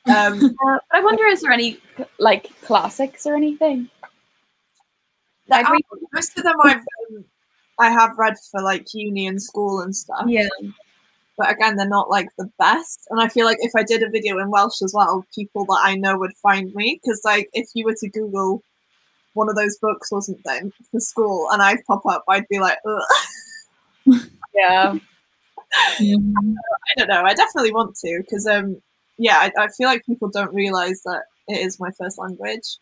I wonder, is there any like classics or anything? Most of them I have read for like uni and school and stuff. Yeah. But again, they're not like the best. And I feel like if I did a video in Welsh as well, people that I know would find me. Because like if you were to Google one of those books or something for school and I'd pop up, I'd be like, ugh. Yeah. I don't know. I definitely want to because yeah, I feel like people don't realize that it is my first language.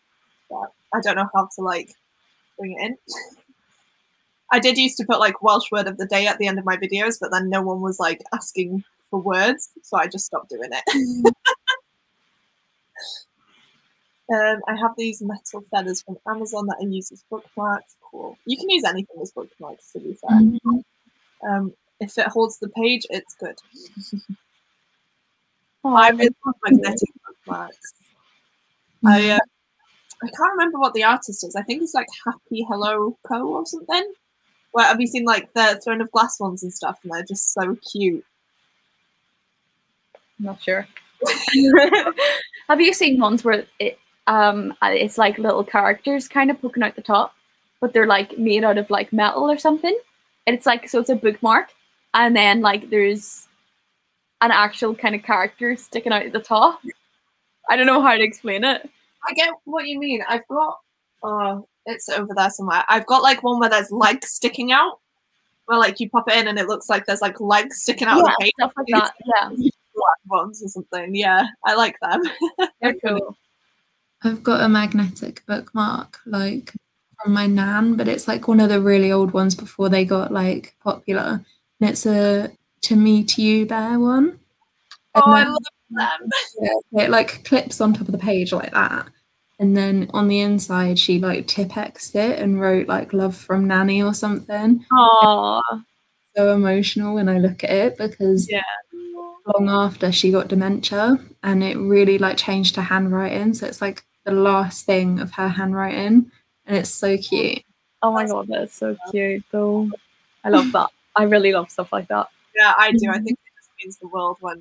But I don't know how to like bring it in. I did used to put like Welsh word of the day at the end of my videos, but then no one was like asking for words, so I just stopped doing it. I have these metal feathers from Amazon that I use as bookmarks. Cool. You can use anything as bookmarks, to be fair. If it holds the page, it's good. I really love magnetic bookmarks. I can't remember what the artist is. I think it's like Happy Hello Co or something. Well, have you seen like the Throne of Glass ones and stuff? And they're just so cute. I'm not sure. Have you seen ones where it's like little characters kind of poking out the top, but they're like made out of like metal or something? And it's like, so it's a bookmark, and then like there's an actual kind of character sticking out at the top. I don't know how to explain it. I get what you mean. I've got it's over there somewhere. I've got like one where there's legs sticking out. Where like you pop it in and it looks like there's like legs sticking out of the page. Stuff like that. Yeah. Black ones or something. Yeah. I like them. They're cool. I've got a magnetic bookmark like from my nan, but it's like one of the really old ones before they got like popular. And it's a To Me To You Bear one. Oh, I love them. Yeah, it like clips on top of the page like that. And then on the inside, she like Tipp-Ex'd it and wrote like "Love from Nanny" or something. Aww. So emotional when I look at it because long after she got dementia, and it really like changed her handwriting. So it's like the last thing of her handwriting, and it's so cute. Oh my god, that's so cute though. I love that. I really love stuff like that. Yeah, I do. I think it just means the world when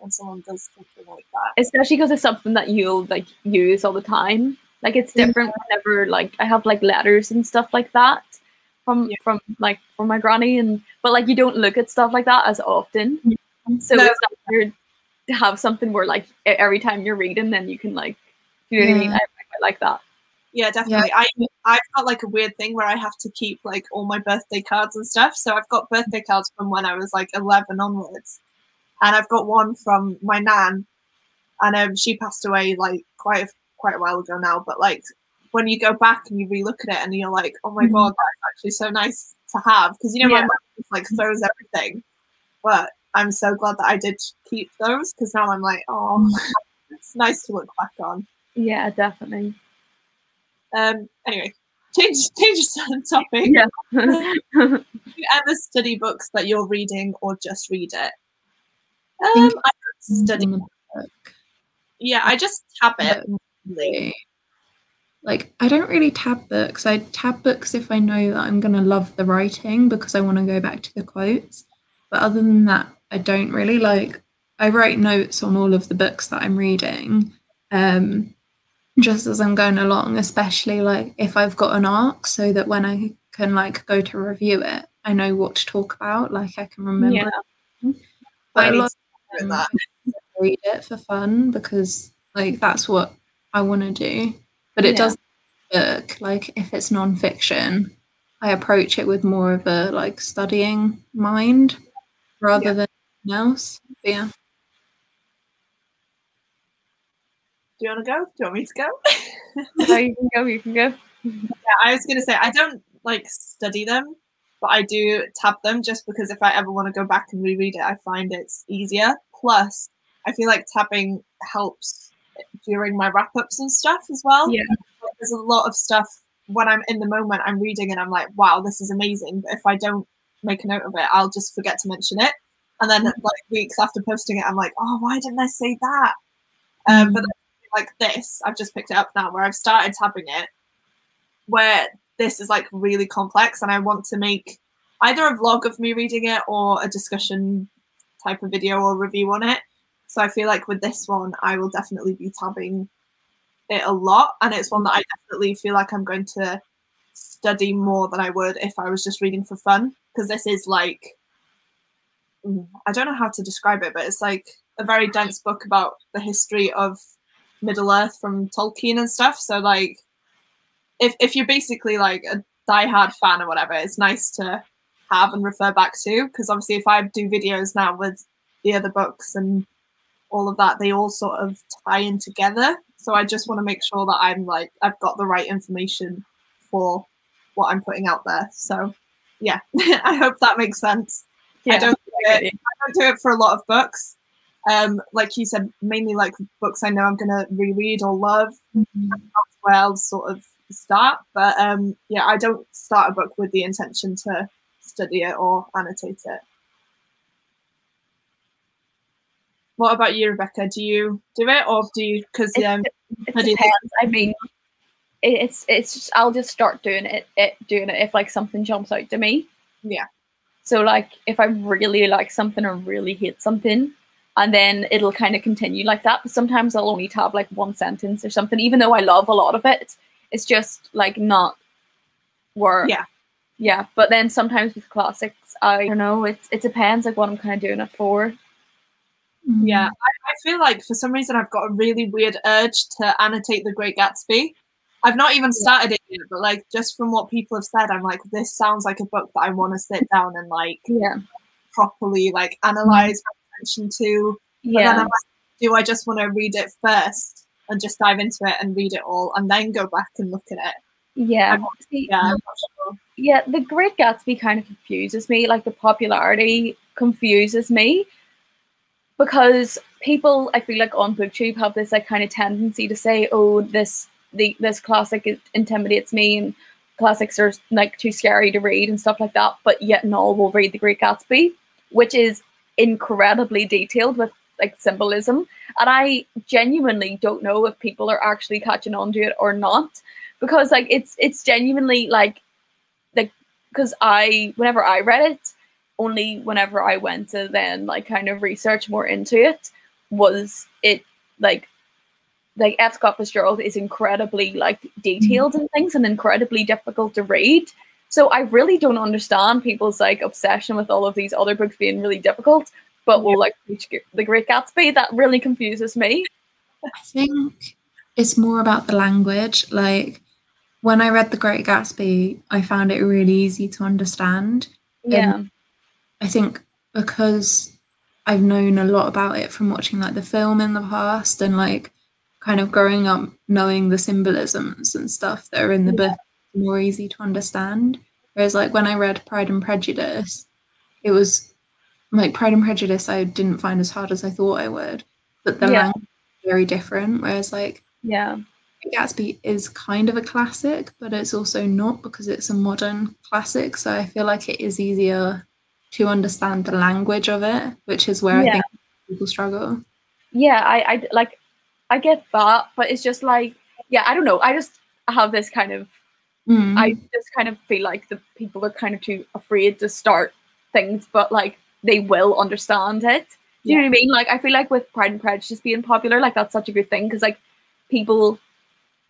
someone does something like that. Especially because it's something that you'll like use all the time. Like it's different whenever like I have like letters and stuff like that from my granny, but like you don't look at stuff like that as often. So it's not weird to have something where like every time you're reading, then you can like, you know what I mean? I quite like that. Yeah, definitely. I've got like a weird thing where I have to keep like all my birthday cards and stuff. So I've got birthday cards from when I was like 11 onwards, and I've got one from my nan, and she passed away like quite a while ago now. But like when you go back and you relook at it, and you're like, oh my god, that's actually so nice to have, because you know my mum just like throws everything, but I'm so glad that I did keep those, because now I'm like, oh, it's nice to look back on. Yeah, definitely. Anyway, change topic. Yeah. Do you ever study books that you're reading or just read it? I don't study. Yeah, I just tab it. Like, I don't really tab books. I tab books if I know that I'm going to love the writing, because I want to go back to the quotes. But other than that, I don't really like, I write notes on all of the books that I'm reading, just as I'm going along, especially like if I've got an arc, so that when I can like go to review it, I know what to talk about, like I can remember it. But a lot of them, I read it for fun, because like that's what I want to do. But it does book, like if it's non-fiction, I approach it with more of a like studying mind rather than anything else. But yeah. Do you want to go? Do you want me to go? No, you can go. Yeah, I was going to say, I don't like study them, but I do tab them, just because if I ever want to go back and reread it, I find it's easier. Plus, I feel like tabbing helps during my wrap-ups and stuff as well. Yeah. There's a lot of stuff when I'm in the moment, I'm reading and I'm like, wow, this is amazing. But if I don't make a note of it, I'll just forget to mention it. And then like weeks after posting it, I'm like, oh, why didn't I say that? But then, like this, I've just picked it up now, where I've started tabbing it, where this is like really complex, and I want to make either a vlog of me reading it or a discussion type of video or review on it. So I feel like with this one, I will definitely be tabbing it a lot, and it's one that I definitely feel like I'm going to study more than I would if I was just reading for fun, because this is like, I don't know how to describe it, but it's like a very dense book about the history of Middle Earth from Tolkien and stuff. So like if you're basically like a diehard fan or whatever, it's nice to have and refer back to, because obviously if I do videos now with the other books and all of that, they all sort of tie in together. So I just want to make sure that I'm like, I've got the right information for what I'm putting out there. So yeah, I hope that makes sense. I don't do it for a lot of books. Like you said, mainly like books I know I'm gonna reread or love. That's where I'll sort of start. But yeah, I don't start a book with the intention to study it or annotate it. What about you, Rebecca? Do you do it, or do you? Because it depends. I mean, it's just, I'll just start doing it if like something jumps out to me. Yeah. So like if I really like something or really hate something, and then it'll kind of continue like that. But sometimes I'll only tab like one sentence or something, even though I love a lot of it. It's just like not where. Yeah. But then sometimes with classics, I don't know. It depends like what I'm kind of doing it for. Yeah, I feel like for some reason I've got a really weird urge to annotate The Great Gatsby. I've not even started it yet, but like just from what people have said, I'm like, this sounds like a book that I want to sit down and like properly like analyze, pay attention to. But then I'm like, do I just want to read it first and just dive into it and read it all and then go back and look at it? Yeah. I'm not sure. Yeah, The Great Gatsby kind of confuses me. Like the popularity confuses me. Because people, I feel like on BookTube have this like kind of tendency to say, oh, this classic intimidates me, and classics are like too scary to read and stuff like that. But yet and all will read The Great Gatsby, which is incredibly detailed with like symbolism. And I genuinely don't know if people are actually catching on to it or not, because like it's genuinely like because whenever I read it, only whenever I went to then like kind of research more into it was it like F. Scott Fitzgerald is incredibly like detailed and things and incredibly difficult to read. So I really don't understand people's like obsession with all of these other books being really difficult, but will like reach The Great Gatsby. That really confuses me. I think it's more about the language. Like when I read The Great Gatsby, I found it really easy to understand. Yeah. I think because I've known a lot about it from watching like the film in the past and like kind of growing up knowing the symbolisms and stuff that are in the book, more easy to understand. Whereas like when I read Pride and Prejudice, it was like Pride and Prejudice I didn't find as hard as I thought I would, but the language is very different. Whereas like Gatsby is kind of a classic, but it's also not because it's a modern classic. So I feel like it is easier to understand the language of it, which is where I think people struggle. Yeah, I get that, but it's just like, I don't know. I just have this kind of, I just kind of feel like the people are kind of too afraid to start things, but like they will understand it. Do you know what I mean? Like I feel like with Pride and Prejudice being popular, like that's such a good thing because like people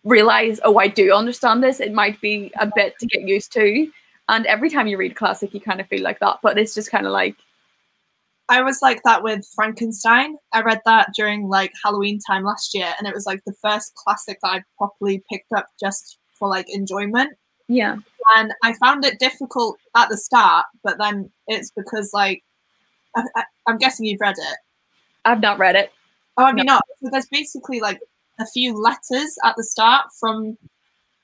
realize, oh, I do understand this. It might be a bit to get used to. And every time you read a classic, you kind of feel like that. But it's just kind of like, I was like that with Frankenstein. I read that during like Halloween time last year, and it was like the first classic that I properly picked up just for like enjoyment. Yeah. And I found it difficult at the start, but then it's because like I'm guessing you've read it. I've not read it. Oh, have you not? So there's basically like a few letters at the start from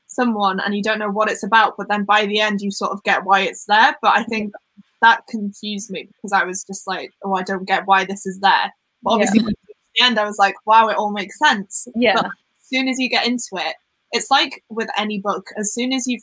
someone, and you don't know what it's about, but then by the end you sort of get why it's there. But I think that confused me because I was just like, oh, I don't get why this is there. But obviously at the end I was like, wow, it all makes sense. Yeah. But as soon as you get into it, it's like with any book, as soon as you've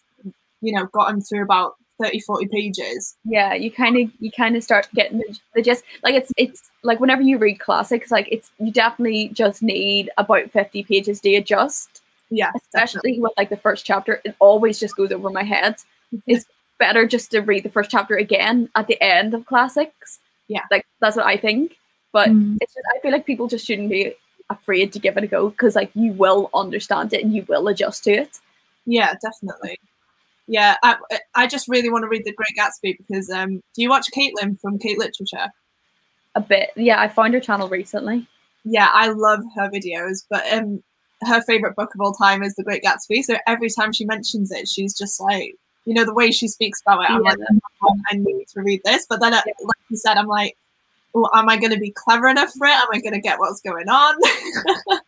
gotten through about 30-40 pages, you kind of start getting the gist. Like it's like whenever you read classics, like you definitely just need about 50 pages to adjust. Yeah, especially definitely. with like the first chapter, it always just goes over my head. It's better just to read the first chapter again at the end of classics. Yeah, like that's what I think. But it's just, I feel like people just shouldn't be afraid to give it a go because like you will understand it and you will adjust to it. Yeah, definitely. Yeah, I just really want to read The Great Gatsby because do you watch Caitlin from Kate Literature? A bit, yeah. I found her channel recently. Yeah, I love her videos, but her favorite book of all time is The Great Gatsby. So every time she mentions it, she's just like, the way she speaks about it, I'm like, oh, I need to read this. But then, like you said, I'm like, oh, am I going to be clever enough for it? Am I going to get what's going on?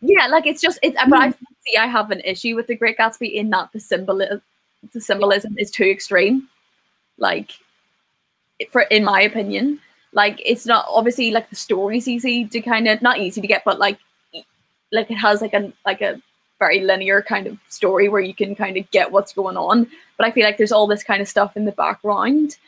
Yeah, like it's just, but I have an issue with The Great Gatsby in that the symbolism is too extreme. Like, in my opinion, like it's not obviously like the story's easy to kind of not easy to get, but like it has like a very linear kind of story where you can kind of get what's going on. But I feel like there's all this kind of stuff in the background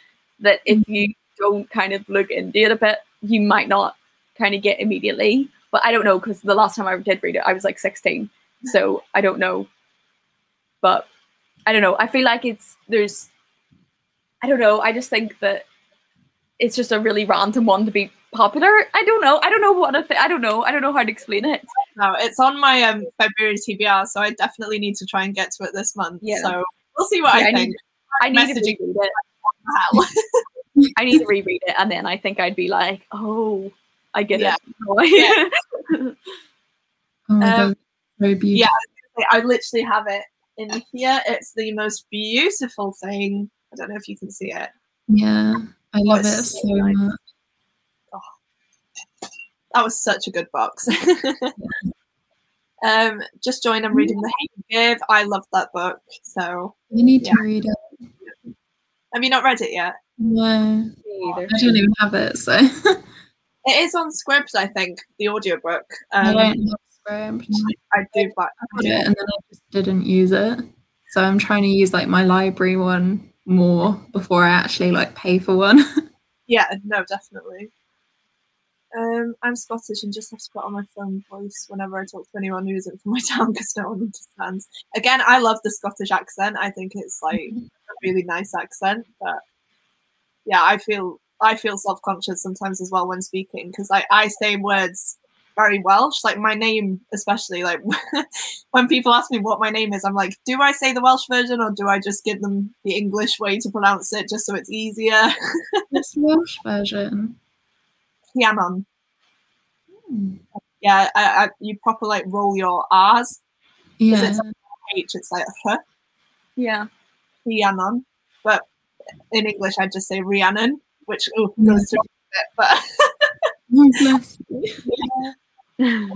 that if you don't kind of look into it a bit, you might not kind of get immediately. But I don't know because the last time I did read it, I was like 16, so I don't know. But I don't know. I feel like I don't know. I just think that it's just a really random one to be popular. I don't know. I don't know how to explain it. No, it's on my February TBR, so I definitely need to try and get to it this month. Yeah. So we'll see what I think. I need to reread it. I need to reread it, and then I think I'd be like, oh, I get it. Oh my God, so beautiful. Yeah, I literally have it in here. It's the most beautiful thing. I don't know if you can see it. Yeah, I love it so much. Oh, that was such a good box. Just join. I'm reading The Hate You Give. I love that book. So you need to read it. Have you not read it yet? No, I don't even have it. So it is on Scribd, I think, the audiobook. I don't have Scribd. I do, but I got it, and then I just didn't use it. So I'm trying to use like my library one more before I actually like pay for one. Yeah, no, definitely. I'm Scottish and just have to put on my phone voice whenever I talk to anyone who isn't from my town because no one understands. Again, I love the Scottish accent. I think it's like a really nice accent. But yeah, I feel self-conscious sometimes as well when speaking because I say words very Welsh. Like my name, especially, like when people ask me what my name is, I'm like, do I say the Welsh version or do I just give them the English way to pronounce it just so it's easier? What's the Welsh version? Rhiannon. Hmm. Yeah, you proper like roll your R's. Yeah. It's H, it's like Yeah. Rhiannon. But in English, I'd just say Rhiannon, which goes through a bit, but Oh, bless you. yeah.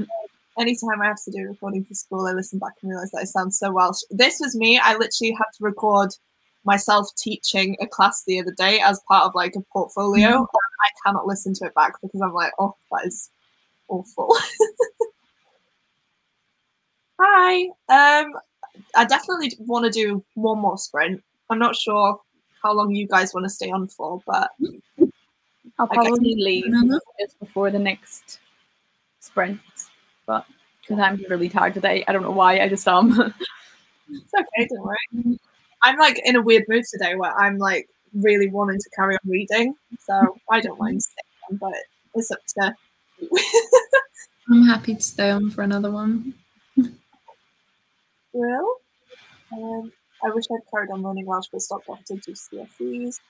Anytime I have to do recording for school, I listen back and realize that I sound so Welsh. This was me. I literally had to record myself teaching a class the other day as part of like a portfolio. And I cannot listen to it back because I'm like, oh, that is awful. Hi. I definitely want to do one more sprint. I'm not sure how long you guys want to stay on for, but I'll probably leave just before the next sprint, but because I'm really tired today. I don't know why. I just It's okay, don't worry. I'm like in a weird mood today where I'm like really wanting to carry on reading, so I don't mind staying on, but it's up to you. I'm happy to stay on for another one. Well, I wish I'd carried on learning Welsh but stopped after GCSEs.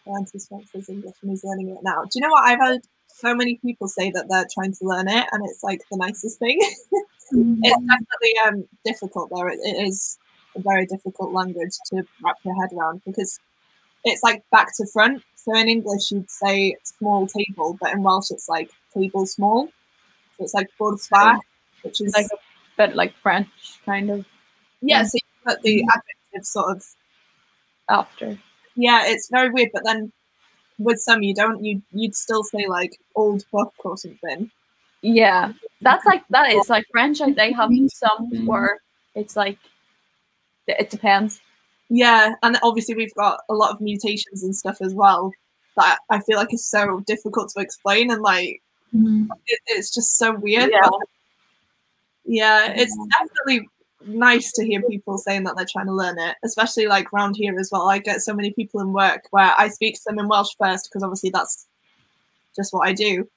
My auntie says English and he's learning it now. Do you know what? I've heard so many people say that they're trying to learn it and it's like the nicest thing. It's definitely difficult though. It is a very difficult language to wrap your head around because it's like back to front. So in English you'd say small table, but in Welsh it's like table small. So it's like bwrdd bach, which is like a bit like French kind of. Yeah, so you put the adjective sort of after. Yeah, it's very weird, but then with some you don't. You'd still say like old book or something. Yeah, that is like French. They have some where it's like it depends. Yeah, and obviously we've got a lot of mutations and stuff as well that I feel like is so difficult to explain and like it's just so weird. Yeah, but yeah, it's definitely nice to hear people saying that they're trying to learn it, especially like around here as well. I get so many people in work where I speak to them in Welsh first because obviously that's just what I do.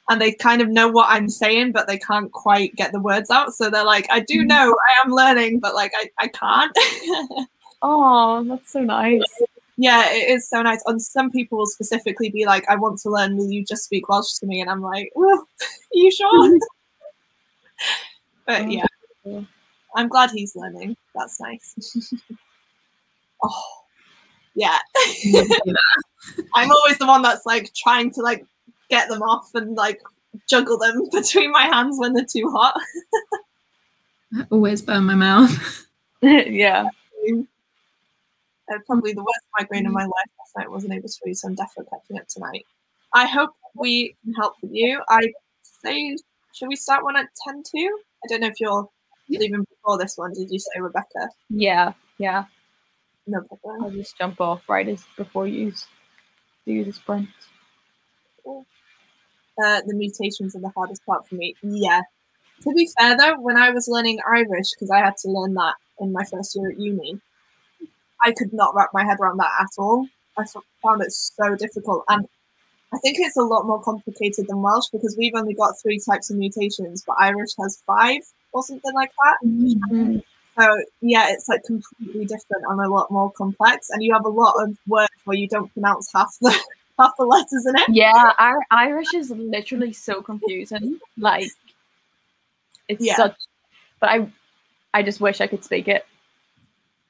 And they kind of know what I'm saying, but they can't quite get the words out. So they're like, I do know I am learning, but like I can't. Oh, that's so nice. Yeah, it is so nice. And some people will specifically be like, I want to learn, will you just speak Welsh to me? And I'm like, well, are you sure? But yeah, I'm glad he's learning. That's nice. Oh, yeah. I'm always the one that's like trying to like get them off and like juggle them between my hands when they're too hot. I always burn my mouth. Yeah. Probably the worst migraine in my life last night. Wasn't able to read, so I'm definitely catching up tonight. I hope we can help with you. I say, should we start one at 10 too? I don't know if you're leaving before this one. Did you say, Rebecca? Yeah. No problem. I'll just jump off right as before you do the sprint. The mutations are the hardest part for me. Yeah. To be fair though, when I was learning Irish, because I had to learn that in my first year at uni, I could not wrap my head around that at all. I found it so difficult. And I think it's a lot more complicated than Welsh because we've only got 3 types of mutations, but Irish has 5 or something like that. So yeah, it's like completely different and a lot more complex. And you have a lot of words where you don't pronounce half the letters in it. Yeah, Irish is literally so confusing. Like it's such, but I just wish I could speak it.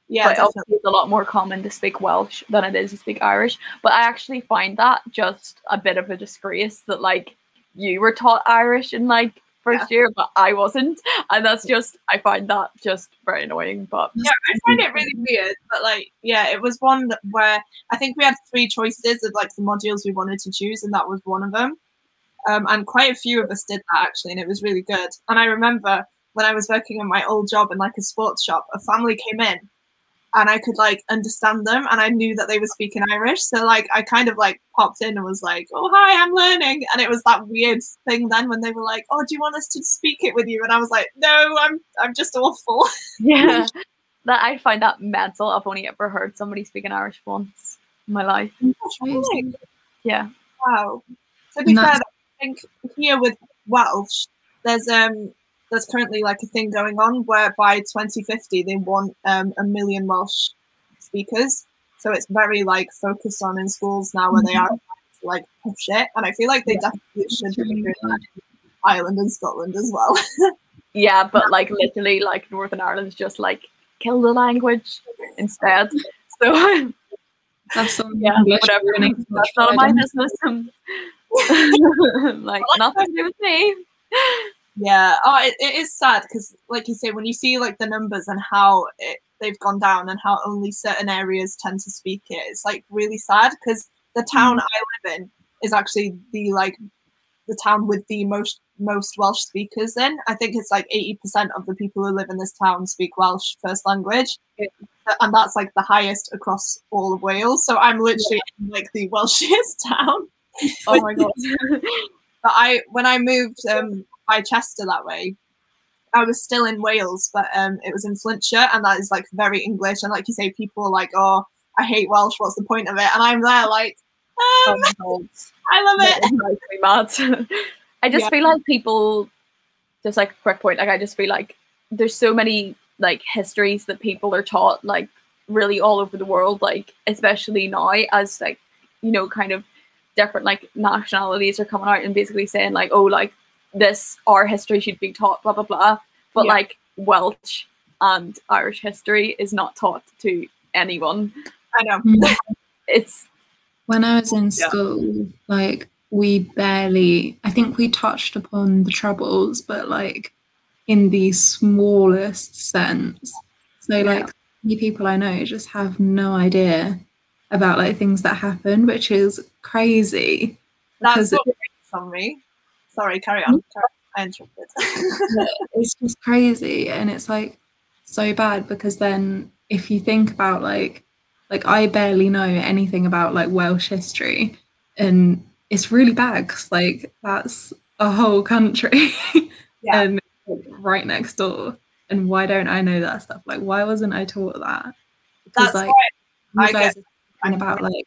Yeah, but obviously it's a lot more common to speak Welsh than it is to speak Irish. But I actually find that just a bit of a disgrace that like you were taught Irish in like first year, but I wasn't, and that's just I find that just very annoying. But yeah, I find it really weird. But like, yeah, it was one where I think we had 3 choices of like the modules we wanted to choose, and that was one of them. And quite a few of us did that actually, and it was really good. And I remember when I was working in my old job in like a sports shop, a family came in. And I could like understand them, and I knew that they were speaking Irish. So like I kind of like popped in and was like, "Oh hi, I'm learning." And it was that weird thing then when they were like, "Oh, do you want us to speak it with you?" And I was like, "No, I'm just awful." Yeah, that I find that mental. I've only ever heard somebody speaking Irish once in my life. Yeah. Wow. To be fair, I think here with Welsh, there's currently like a thing going on where by 2050 they want 1 million Welsh speakers. So it's very like focused on in schools now where they are trying to like push it, and I feel like they definitely should be doing that in Ireland and Scotland as well. Yeah, but like literally, like Northern Ireland's just like kill the language instead. So That's some yeah, English whatever. learning That's culture none of my identity. business. Like nothing to do with me. Yeah. Oh, it is sad because, like you say, when you see like the numbers and how they've gone down and how only certain areas tend to speak it, it's like really sad because the town I live in is actually the town with the most Welsh speakers in. I think it's like 80% of the people who live in this town speak Welsh first language. Yeah. And that's like the highest across all of Wales. So I'm literally in like the Welshiest town. Oh my god. But when I moved by Chester that way, I was still in Wales, but it was in Flintshire, and that is like very English. And like you say, people are like, "Oh, I hate Welsh. What's the point of it?" And I'm there like, Oh my god. I love it. It makes me mad. I just feel like people, just like a quick point, like I just feel like there's so many like histories that people are taught like really all over the world, like especially now as like, you know, kind of different like nationalities are coming out and basically saying like, oh, like this, our history should be taught, blah, blah, blah. But like Welsh and Irish history is not taught to anyone. I know. It's when I was in school, like we barely, I think we touched upon the Troubles, but like in the smallest sense. So like many people I know just have no idea about like things that happened, which is crazy. That's what breaks on me. Sorry, carry on. I interrupted. It's just crazy, and it's like so bad because then if you think about like I barely know anything about like Welsh history, and it's really bad because like that's a whole country and right next door. And why don't I know that stuff? Like, why wasn't I taught that? Because that's like right. you guys are talking about like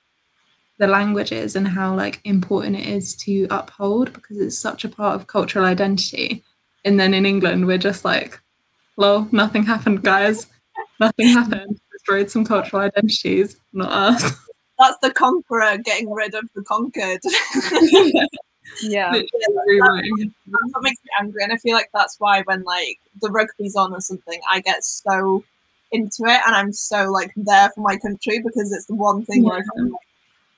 the languages and how like important it is to uphold because it's such a part of cultural identity. And then in England, we're just like, lol, nothing happened, guys. Nothing happened. Destroyed some cultural identities, not us. That's the conqueror getting rid of the conquered. yeah. That's what makes me angry, and I feel like that's why when like the rugby's on or something, I get so into it, and I'm so like there for my country because it's the one thing where I feel like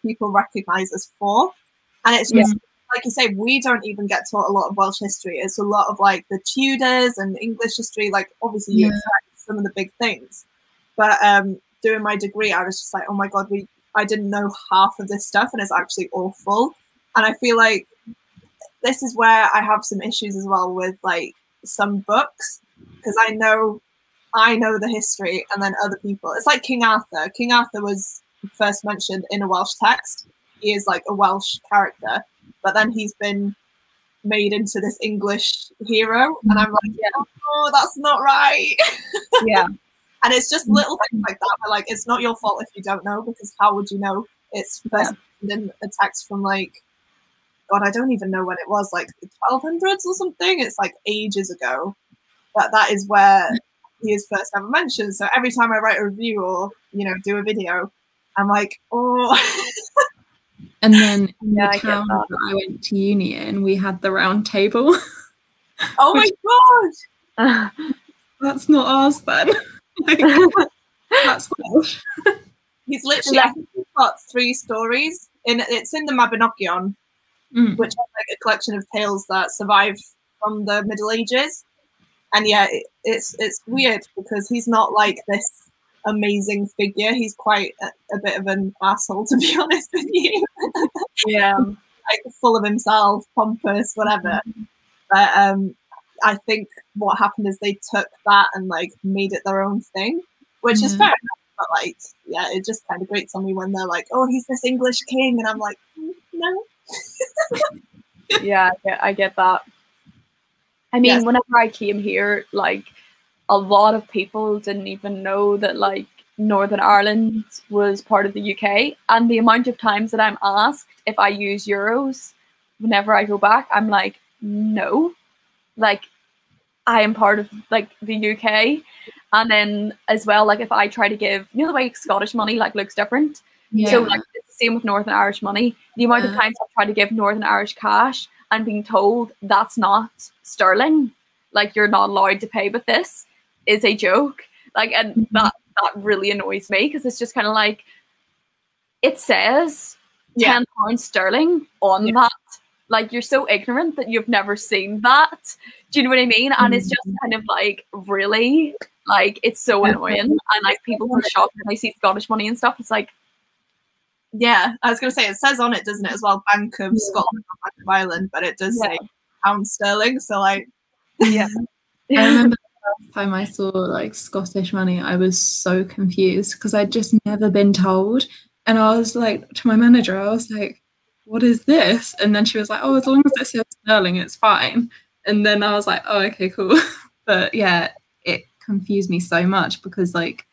people recognise us for, and it's just like you say, we don't even get taught a lot of Welsh history. It's a lot of like the Tudors and English history. Like obviously you expect some of the big things, but doing my degree, I was just like, oh my god, I didn't know half of this stuff, and it's actually awful. And I feel like this is where I have some issues as well with like some books, because I know the history, and then other people. It's like King Arthur. King Arthur was first mentioned in a Welsh text. He is like a Welsh character, but then he's been made into this English hero, and I'm like, oh, that's not right. Yeah. And it's just little things like that, where like it's not your fault if you don't know, because how would you know? It's first in a text from like, God, I don't even know when it was, like the 1200s or something. It's like ages ago. But that is where he is first ever mentioned. So every time I write a review or, you know, do a video, I'm like, oh. And then in the town that I went to uni in, we had the round table. Oh my God. That's not ours then. Like, that's Welsh. He's literally, I think he's got 3 stories. It's in the Mabinogion, which is like a collection of tales that survived from the Middle Ages. And yeah, it's weird because he's not like this amazing figure. He's quite a bit of an asshole, to be honest with you. Yeah. Like full of himself, pompous, whatever. But I think what happened is they took that and like made it their own thing, which is fair enough. But like, yeah, it just kind of grates on me when they're like, "Oh, he's this English king," and I'm like, no. Yeah, I get that. I mean, whenever I came here, like a lot of people didn't even know that like Northern Ireland was part of the UK, and the amount of times that I'm asked if I use euros whenever I go back, I'm like, no. like I am part of like the UK, and then as well, like if I try to give, you know, the way Scottish money like looks different. Yeah. So like it's the same with Northern Irish money. The amount of times I've tried to give Northern Irish cash and being told that's not sterling, like you're not allowed to pay with this, is a joke. Like, and that really annoys me because it's just kind of like it says £10 sterling on that. Like you're so ignorant that you've never seen that. Do you know what I mean? And it's just kind of like really like it's so annoying. And like people are shocked when they see Scottish money and stuff. It's like, yeah, I was gonna say it says on it, doesn't it, as well, Bank of Scotland or Bank of Ireland, but it does say pound sterling. So like, I remember the first time I saw like Scottish money, I was so confused because I'd just never been told, and I was like to my manager, I was like, "What is this?" And then she was like, "Oh, as long as it says sterling, it's fine." And then I was like, "Oh, okay, cool." But yeah, it confused me so much because like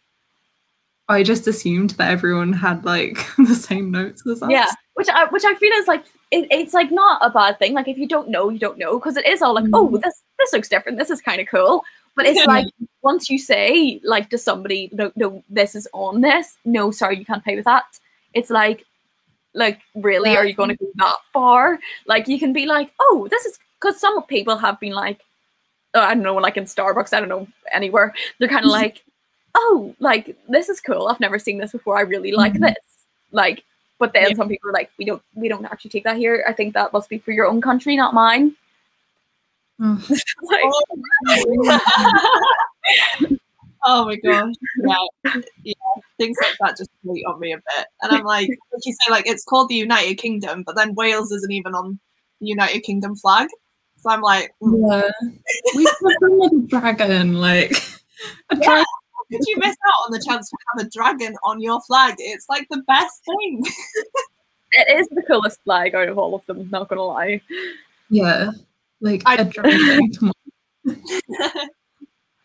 I just assumed that everyone had like the same notes as us. Yeah, which I feel is like it's like not a bad thing. Like if you don't know, you don't know, because it is all like, oh, this looks different. This is kind of cool. But it's like once you say like to somebody, no, this is on this. No, sorry, you can't pay with that. It's like really, are you going to go that far? Like you can be like, oh, this is because some people have been like, I don't know, like in Starbucks, I don't know, anywhere. They're kind of like, oh, like this is cool. I've never seen this before. I really like this. Like, but then some people are like, we don't actually take that here. I think that must be for your own country, not mine. Like, oh my gosh. Yeah, things like that just grate on me a bit. And I'm like, what you say, like it's called the United Kingdom, but then Wales isn't even on the United Kingdom flag. So I'm like, yeah. We put them with a dragon, like a dragon. Did you miss out on the chance to have a dragon on your flag? It's like the best thing. It is the coolest flag out of all of them, not gonna lie. Yeah. Like a dragon. But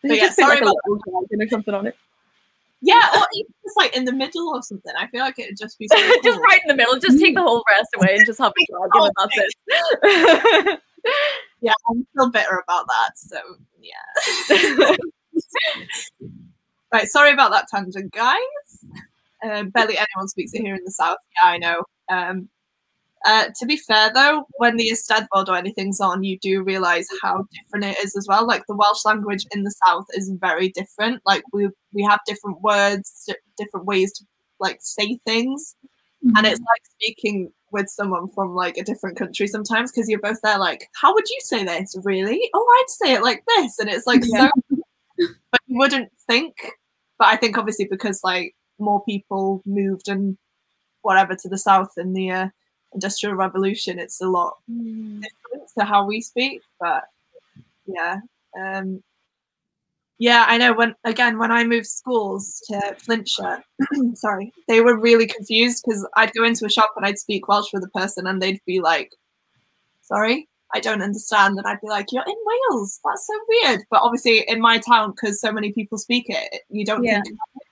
yeah, sorry like about a little dragon or something on it. Yeah, or even just like in the middle or something. I feel like it'd just be so cool. Just right in the middle. Just take the whole rest away and just have a dragon and that's it. Yeah, I'm still bitter about that. So yeah. Right, sorry about that tangent, guys. Barely anyone speaks it here in the South. Yeah, I know. To be fair, though, when the Eisteddfod or anything's on, you do realise how different it is as well. Like, the Welsh language in the South is very different. Like, we have different words, different ways to, like, say things. And it's like speaking with someone from, like, a different country sometimes, because you're both there like, how would you say this, really? Oh, I'd say it like this. And it's, like, so... But you wouldn't think... But I think obviously because like more people moved and whatever to the South in the Industrial Revolution, it's a lot different to how we speak. But yeah, yeah, I know. When I moved schools to Flintshire, sorry, they were really confused because I'd go into a shop and I'd speak Welsh with a person and they'd be like, "Sorry, I don't understand," and I'd be like, "You're in Wales, that's so weird." But obviously in my town, because so many people speak it, you don't think about it.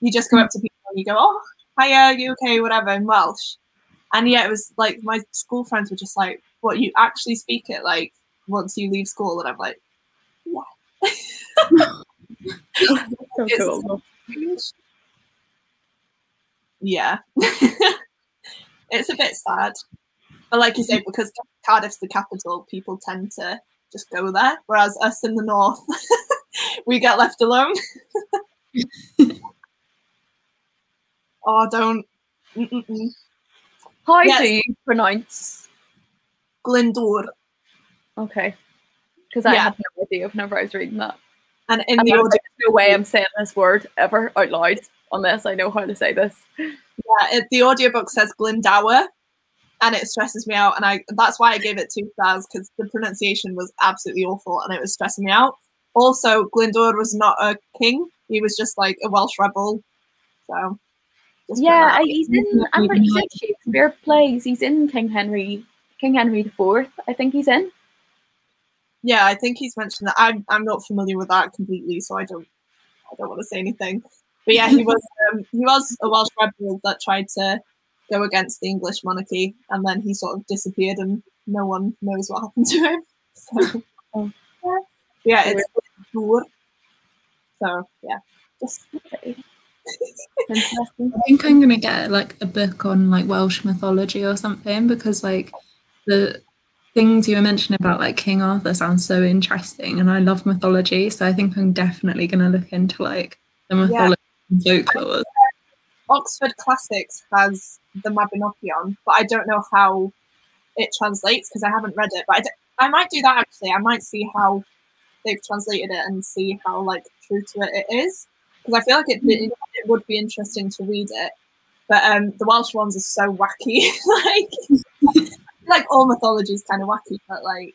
You just go up to people and you go, "Oh, hiya, you okay, whatever," in Welsh. And yeah, it was like my school friends were just like, "What, you actually speak it like once you leave school?" And I'm like, "Yeah." So cool. Yeah. It's a bit sad. But like you say, because Cardiff's the capital, people tend to just go there. Whereas us in the north, we get left alone. Oh, don't. How do you pronounce Glyndŵr? Okay. Because I had no idea whenever I was reading that. And in the audio, there's no way I'm saying this word ever out loud unless I know how to say this. Yeah, the audiobook says Glendower. And it stresses me out, and that's why I gave it 2 stars, because the pronunciation was absolutely awful and it was stressing me out. Also, Glyndŵr was not a king; he was just like a Welsh rebel. So, yeah, he's in. I'm pretty sure Shakespeare plays. He's in King Henry IV. I think he's in. Yeah, I think he's mentioned that. I'm not familiar with that completely, so I don't want to say anything. But yeah, he was a Welsh rebel that tried to go against the English monarchy, and then he sort of disappeared and no one knows what happened to him. So Yeah, it's Dŵr. So yeah, just Interesting. I think I'm gonna get like a book on like Welsh mythology or something, because like the things you were mentioning about like King Arthur sounds so interesting, and I love mythology, so I think I'm definitely gonna look into like the mythology and folklore. Oxford Classics has the Mabinogion, but I don't know how it translates because I haven't read it. But I might do that actually. I might see how they've translated it and see how like true to it is, because I feel like it would be interesting to read it. But the Welsh ones are so wacky. like all mythology is kind of wacky, but like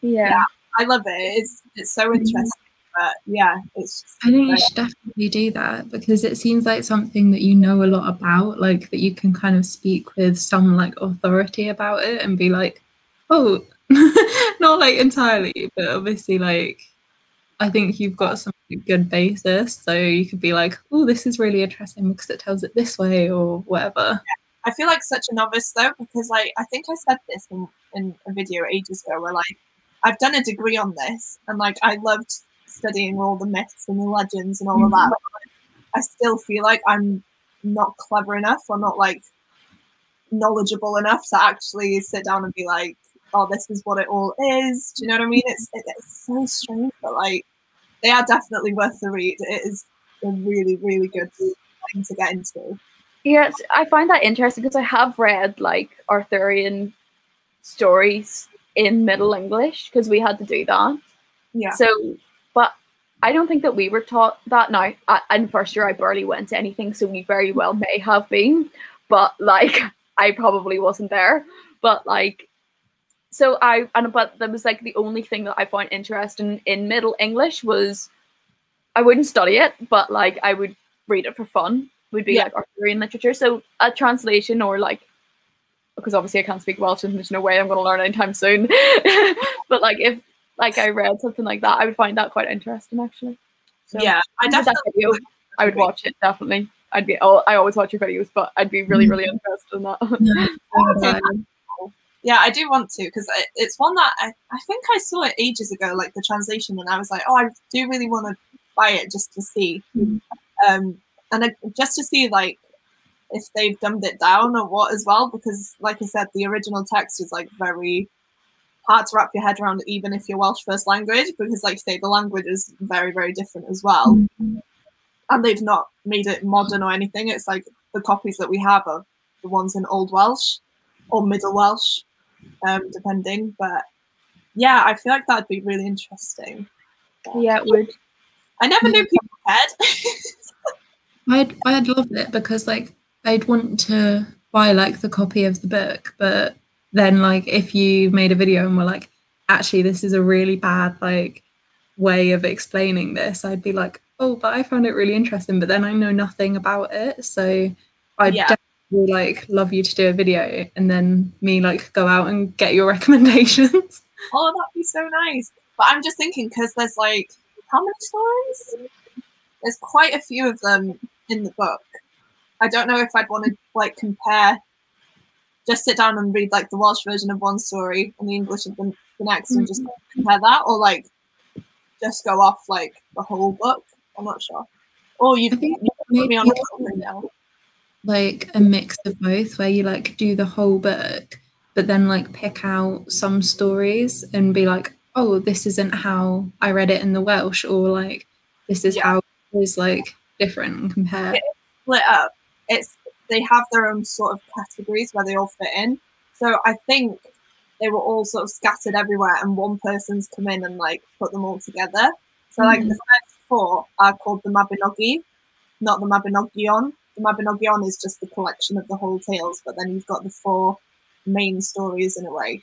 yeah, I love it. It's so interesting. But yeah, it's just, I think you should definitely do that, because it seems like something that you know a lot about, like that you can kind of speak with some like authority about it and be like, oh, not like entirely, but obviously like I think you've got some good basis, so you could be like, oh, this is really interesting because it tells it this way or whatever. I feel like such a novice though, because like I think I said this in a video ages ago where like I've done a degree on this and like I loved studying all the myths and the legends and all of that. I still feel like I'm not clever enough or not like knowledgeable enough to actually sit down and be like, oh, this is what it all is. Do you know what I mean? It's so strange, but like they are definitely worth the read. It is a really, really good thing to get into. Yes, I find that interesting because I have read like Arthurian stories in Middle English because we had to do that. Yeah. So, but I don't think that we were taught that. Now, in first year, I barely went to anything, so we very well may have been, but like I probably wasn't there. But like, so but that was like the only thing that I found interesting in Middle English was I wouldn't study it, but like I would read it for fun. Would be like Arthurian literature. So a translation or like, because obviously I can't speak Welsh and there's no way I'm going to learn anytime soon. But like if like I read something like that, I would find that quite interesting actually. So yeah, I definitely I would watch it definitely. I always watch your videos, but I'd be really interested in that. Yeah, I do want to, because it's one that I think I saw it ages ago, like the translation, and I was like, oh, I do really want to buy it just to see, and just to see like if they've dumbed it down or what as well, because like I said, the original text is like very hard to wrap your head around, even if you're Welsh first language, because like say the language is very, very different as well, and they've not made it modern or anything. It's like the copies that we have are the ones in Old Welsh or Middle Welsh, depending. But yeah, I feel like that'd be really interesting. Yeah, it would. I never knew people cared. I'd love it, because like I'd want to buy like the copy of the book, but then like if you made a video and were like, actually this is a really bad like way of explaining this, I'd be like, oh, but I found it really interesting, but then I know nothing about it, so I'd definitely like love you to do a video and then me like go out and get your recommendations. Oh, that'd be so nice. But I'm just thinking, because there's like how many stories? There's quite a few of them in the book. I don't know if I'd want to like compare, just sit down and read like the Welsh version of one story and the English of the next, and just compare that, or like just go off like the whole book. I'm not sure. Or you put me on a topic now. Like a mix of both, where you like do the whole book, but then like pick out some stories and be like, oh, this isn't how I read it in the Welsh, or like this is how it was like different, and compare. It's split up. They have their own sort of categories where they all fit in. So I think they were all sort of scattered everywhere, and one person's come in and like put them all together. So like the first 4 are called the Mabinogi, not the Mabinogion. The Mabinogion is just the collection of the whole tales, but then you've got the 4 main stories in a way.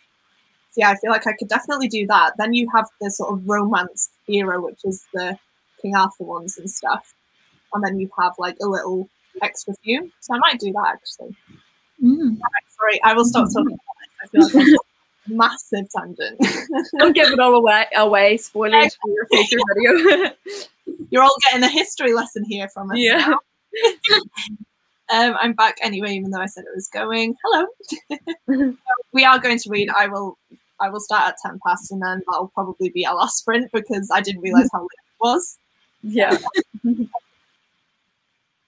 So yeah, I feel like I could definitely do that. Then you have the sort of romance era, which is the King Arthur ones and stuff. And then you have like a little extra few. So I might do that actually. Sorry, I will stop talking about this. I feel like that's a massive tangent. Don't give it all away. Spoilers for your future video. You're all getting a history lesson here from us. Yeah. I'm back anyway, even though I said it was going. Hello. We are going to read. I will I will start at 10 past, and then that'll probably be our last sprint because I didn't realize how late it was. Yeah.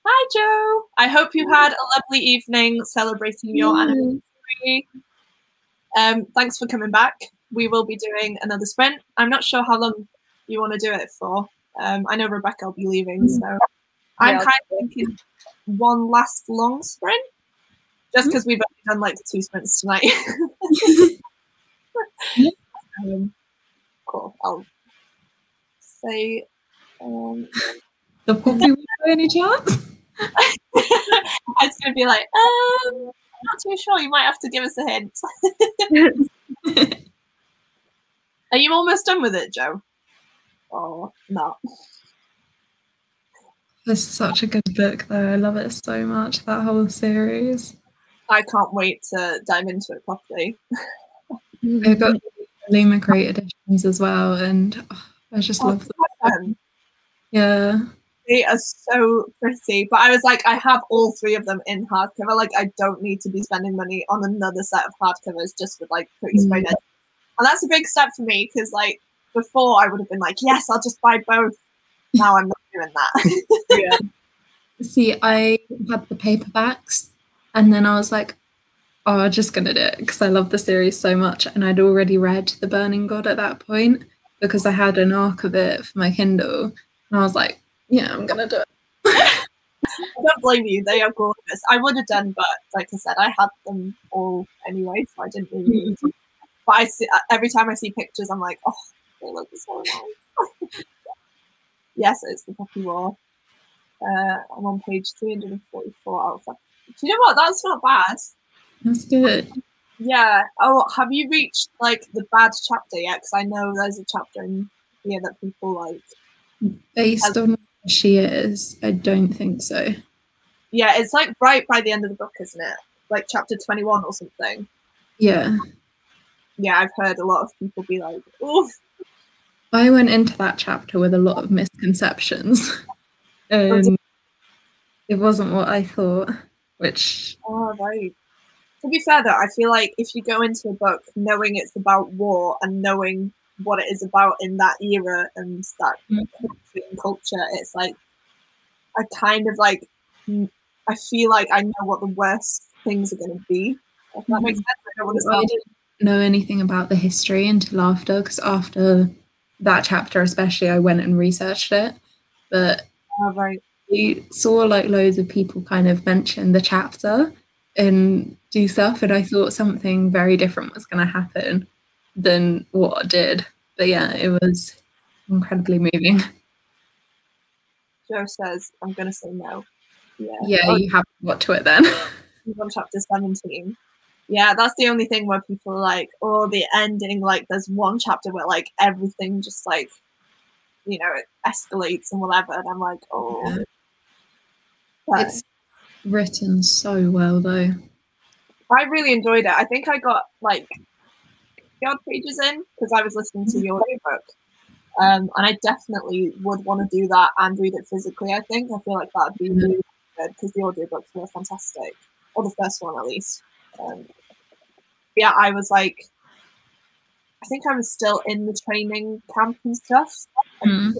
Hi, Joe. I hope you had a lovely evening celebrating your anniversary. Thanks for coming back. We will be doing another sprint. I'm not sure how long you want to do it for. I know Rebecca will be leaving, so I'm kind of thinking one last long sprint, just because we've only done like 2 sprints tonight. Cool. I'll say The puppy by any chance? I was going to be like, I'm not too sure. You might have to give us a hint. Are you almost done with it, Joe? Or not? It's such a good book, though. I love it so much, that whole series. I can't wait to dive into it properly. I've got Lima Crate editions as well, and I just love them. Yeah. They are so pretty. But I was like, I have all 3 of them in hardcover. Like, I don't need to be spending money on another set of hardcovers just with like pretty sprayed edges. And that's a big step for me because, like, before I would have been like, yes, I'll just buy both. Now I'm not doing that. Yeah. See, I had the paperbacks, and then I was like, oh, I'm just going to do it because I love the series so much. And I'd already read The Burning God at that point because I had an arc of it for my Kindle. And I was like, yeah, I'm going to do it. I don't blame you. They are gorgeous. I would have done, but like I said, I had them all anyway, so I didn't really need to. But I see, every time I see pictures, I'm like, oh, they look so nice. Yes, it's the Puppy War. I'm on page 344 out of. Do you know what? That's not bad. That's good. Yeah. Oh, have you reached like the bad chapter yet? Because I know there's a chapter in here that people like. Based on who she is, I don't think so. Yeah, it's like right by the end of the book, isn't it? Like chapter 21 or something. Yeah. Yeah, I've heard a lot of people be like, oh. I went into that chapter with a lot of misconceptions. It wasn't what I thought, which... Oh, right. To be fair, though, I feel like if you go into a book knowing it's about war and knowing what it is about in that era and that country and culture, it's like, I kind of like, I feel like I know what the worst things are going to be. If that makes sense. I didn't know anything about the history until after, because after that chapter especially, I went and researched it. But right. we saw like loads of people kind of mention the chapter and do stuff, and I thought something very different was going to happen than what it did. But yeah, it was incredibly moving. Joe says, I'm going to say no. Yeah, you haven't got to it then. On chapter 17. Yeah, that's the only thing where people are like, oh, the ending, like there's one chapter where like everything just like, you know, it escalates and whatever, and I'm like, oh. Yeah. It's written so well though. I really enjoyed it. I think I got like 50 odd pages in because I was listening to the audiobook. And I definitely would want to do that and read it physically, I think. I feel like that would be really good because the audiobooks were fantastic. Or the first one, at least. Yeah, I was like, I think I was still in the training camp and stuff. I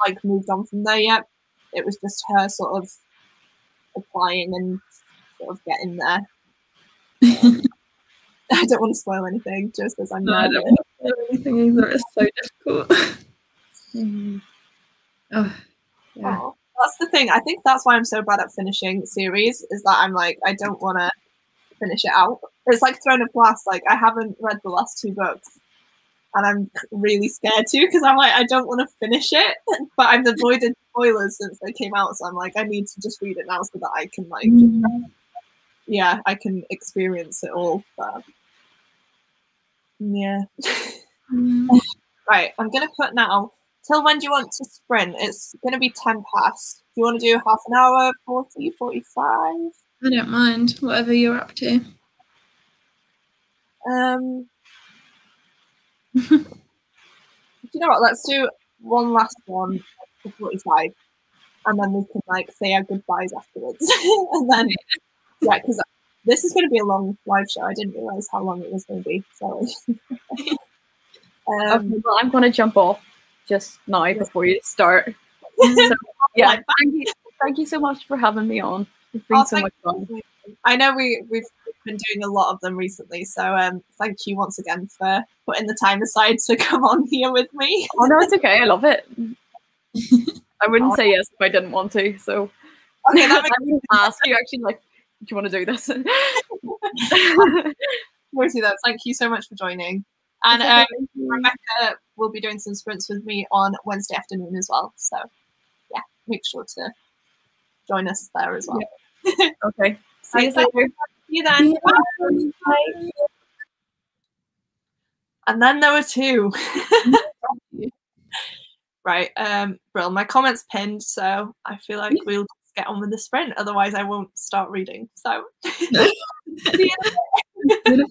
like moved on from there yet. It was just her sort of applying and sort of getting there. I don't want to spoil anything, just as I'm nervous. I don't want to spoil anything either. It's so difficult. Oh, yeah. Oh, that's the thing. I think that's why I'm so bad at finishing series, is that I'm like, I don't want to finish it out. It's like Throne of Glass. Like, I haven't read the last 2 books, and I'm really scared to because I'm like, I don't want to finish it, but I've avoided spoilers since they came out, so I'm like, I need to just read it now so that I can like, yeah, I can experience it all. But yeah. Right, I'm gonna put now. Till when do you want to sprint? It's gonna be 10 past. Do you want to do half an hour, 40, 45? I don't mind, whatever you're up to. Do you know what? Let's do one last one for 45, and then we can like say our goodbyes afterwards. And then, yeah, because this is going to be a long live show. I didn't realize how long it was going to be. Sorry. Okay, well, I'm going to jump off just now before you start. So, yeah, thank you so much for having me on. It's been so much fun. I know we've been doing a lot of them recently, so thank you once again for putting the time aside to come on here with me. Oh no, it's okay. I love it. I wouldn't say yes if I didn't want to. So okay, that I wouldn't ask you actually like, do you want to do this? Mostly that. Thank you so much for joining. And Rebecca will be doing some sprints with me on Wednesday afternoon as well. So yeah, make sure to join us there as well. Yeah. Okay. See you later. See you then. Bye. And then there were two. Right, Brill, my comment's pinned, so I feel like we'll just get on with the sprint, otherwise I won't start reading. So see you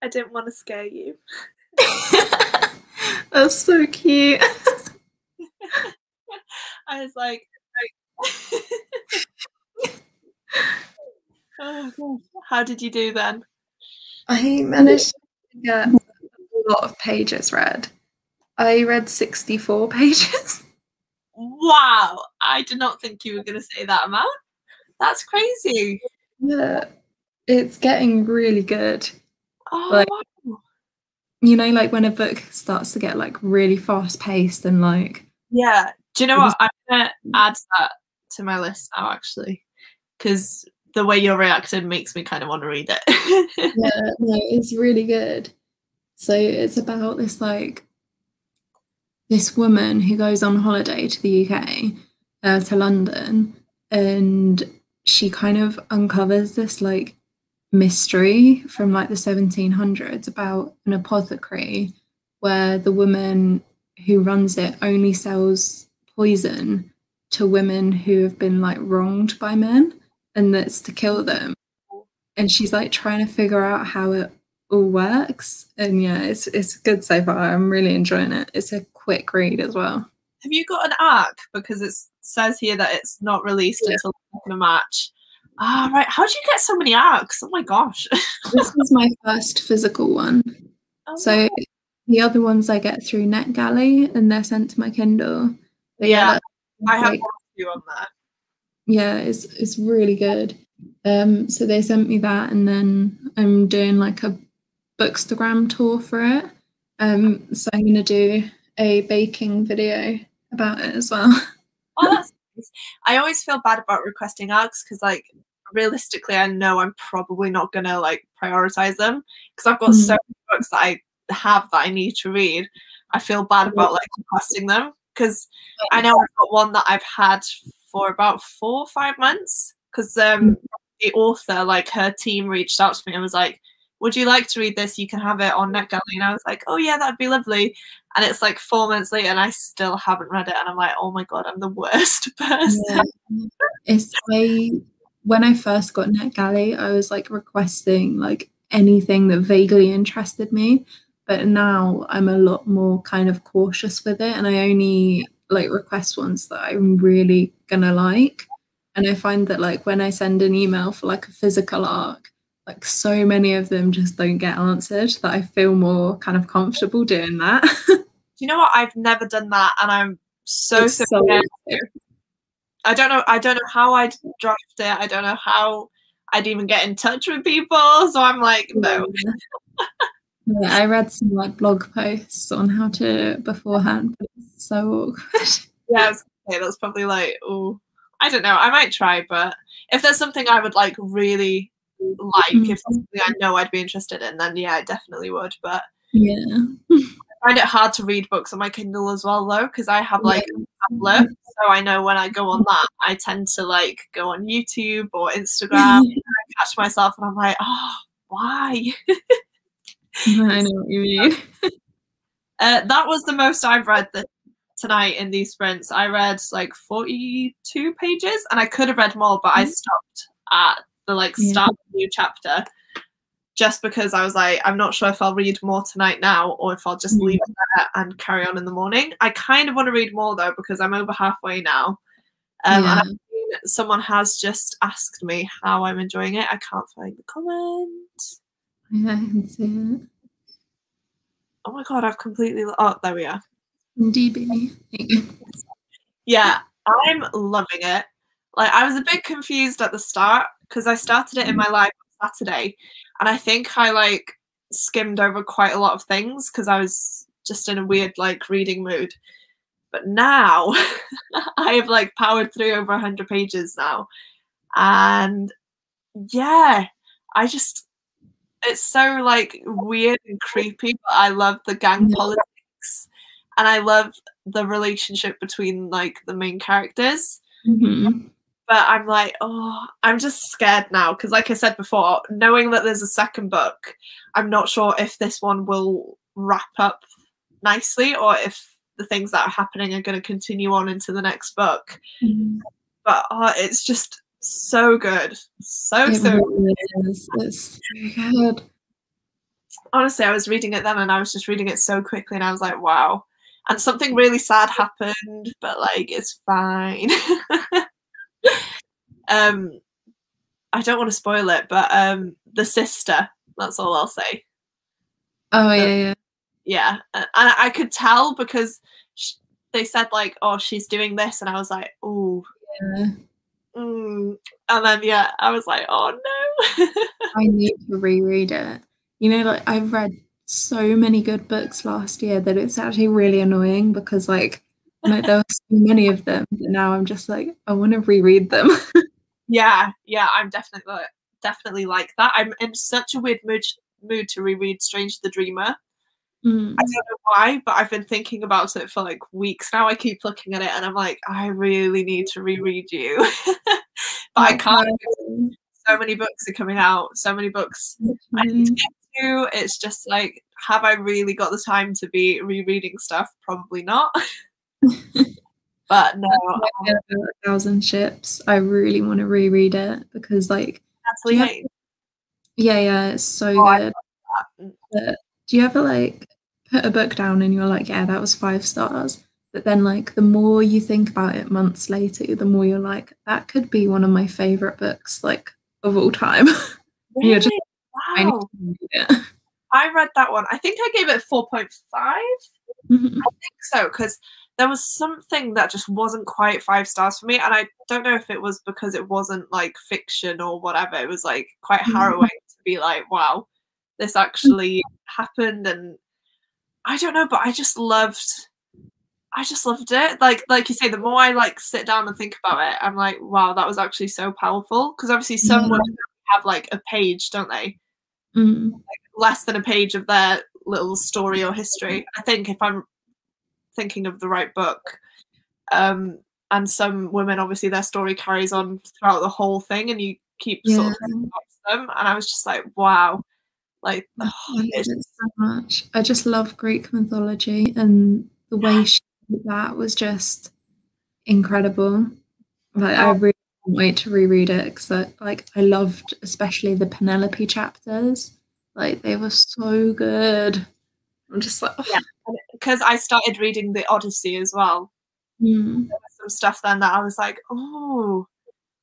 I didn't want to scare you. That's so cute. I was like oh gosh. How did you do then? I managed to get a lot of pages read. I read 64 pages. Wow, I did not think you were going to say that amount. That's crazy. Yeah, it's getting really good. Oh, Like, wow. you know, like when a book starts to get like really fast paced and like. Yeah. Do you know what? I'm going to add that to my list now, actually, because the way you're reacting makes me kind of want to read it. Yeah, no, it's really good. So it's about this woman who goes on holiday to the UK, to London, and she kind of uncovers this like mystery from like the 1700s about an apothecary where the woman who runs it only sells poison to women who have been like wronged by men, and that's to kill them. And she's like trying to figure out how it all works. And yeah, it's good so far. I'm really enjoying it. It's a quick read as well. Have you got an arc? Because it says here that it's not released until the March. Ah, right. How do you get so many arcs? Oh my gosh. This is my first physical one. Oh, So the other ones I get through NetGalley and they're sent to my Kindle. But yeah, I have like, you on there. Yeah, it's really good. So they sent me that, and then I'm doing like a Bookstagram tour for it. So I'm gonna do a baking video about it as well. Oh, that's nice. I always feel bad about requesting arcs because, like, realistically, I know I'm probably not gonna like prioritize them because I've got so many books that I have that I need to read. I feel bad about like requesting them because I know I've got one that I've had for about 4 or 5 months because the author, like her team, reached out to me and was like, would you like to read this? You can have it on NetGalley. And I was like, oh yeah, that'd be lovely. And it's like 4 months later and I still haven't read it. And I'm like, oh my God, I'm the worst person. Yeah. When I first got NetGalley, I was like requesting like anything that vaguely interested me. But now I'm a lot more kind of cautious with it. And I only like request ones that I'm really gonna like. And I find that like when I send an email for like a physical arc, like so many of them just don't get answered that I feel more kind of comfortable doing that. Do you know what? I've never done that and I'm so scared. I don't know how I'd draft it. I don't know how I'd even get in touch with people. So I'm like, no. Yeah, I read some like blog posts on how to beforehand, but it's so awkward. Yeah, that's probably like, oh, I don't know. I might try, but if there's something I would like really like, if there's something I know I'd be interested in, then yeah, I definitely would. But yeah, I find it hard to read books on my Kindle as well, though, because I have like a tablet, so I know when I go on that, I tend to like go on YouTube or Instagram, and I catch myself, and I'm like, oh, why? I know what you mean. That was the most I've read tonight in these sprints. I read like 42 pages, and I could have read more, but I stopped at the like start of the new chapter just because I was like, I'm not sure if I'll read more tonight now or if I'll just leave it there and carry on in the morning. I kind of want to read more though because I'm over halfway now. And I've seen someone has just asked me how I'm enjoying it. I can't find the comment. Yeah, I can see it. Oh my God, I've completely... Oh, there we are. DB. Yeah, I'm loving it. Like, I was a bit confused at the start because I started it in my life on Saturday, and I think I like skimmed over quite a lot of things because I was just in a weird like reading mood. But now I have like powered through over 100 pages now, and yeah, it's so like weird and creepy, but I love the gang politics, and I love the relationship between like the main characters. But I'm like, oh, I'm just scared now because, like I said before, knowing that there's a second book, I'm not sure if this one will wrap up nicely or if the things that are happening are going to continue on into the next book. But it's just so good. So Really is. It's so good. honestly, I was reading it then, and I was just reading it so quickly, and I was like, wow. And something really sad happened, but like it's fine. I don't want to spoil it, but the sister. That's all I'll say. Oh yeah. Yeah, and I could tell because they said like, "Oh, she's doing this," and I was like, "Oh." Yeah. And then yeah, I was like, "Oh no." I need to reread it. You know, like I've read so many good books last year that it's actually really annoying because like there were so many of them that now I'm just like, I want to reread them. Yeah, I'm definitely like that. I'm in such a weird mood to reread Strange the Dreamer. I don't know why, but I've been thinking about it for like weeks now. I keep looking at it and I'm like, I really need to reread you. But I can't. So many books are coming out. So many books I need to get to. It's just like, have I really got the time to be rereading stuff? Probably not. But no. 1,000 Ships. I really want to reread it because like yeah, it's so good. But do you ever like put a book down and you're like, yeah, that was 5 stars, but then like the more you think about it months later, the more you're like, that could be one of my favorite books like of all time. Really? Just, wow. I need to read it. I read that one. I think I gave it 4.5. I think so, because there was something that just wasn't quite 5 stars for me, and I don't know if it was because it wasn't like fiction or whatever. It was like quite harrowing to be like, wow, this actually happened, and I don't know, but I just loved it. Like you say, the more I like sit down and think about it, I'm like, wow, that was actually so powerful. Because obviously some women have like a page, don't they? Like less than a page of their little story or history. I think if I'm thinking of the right book. And some women, obviously, their story carries on throughout the whole thing, and you keep sort of thinking about them. And I was just like, wow, like I love it so much. I just love Greek mythology, and the way she did that was just incredible. Like I really can't wait to reread it because I loved especially the Penelope chapters. Like they were so good. I'm just like, yeah, because I started reading the Odyssey as well. There was some stuff then that I was like, oh,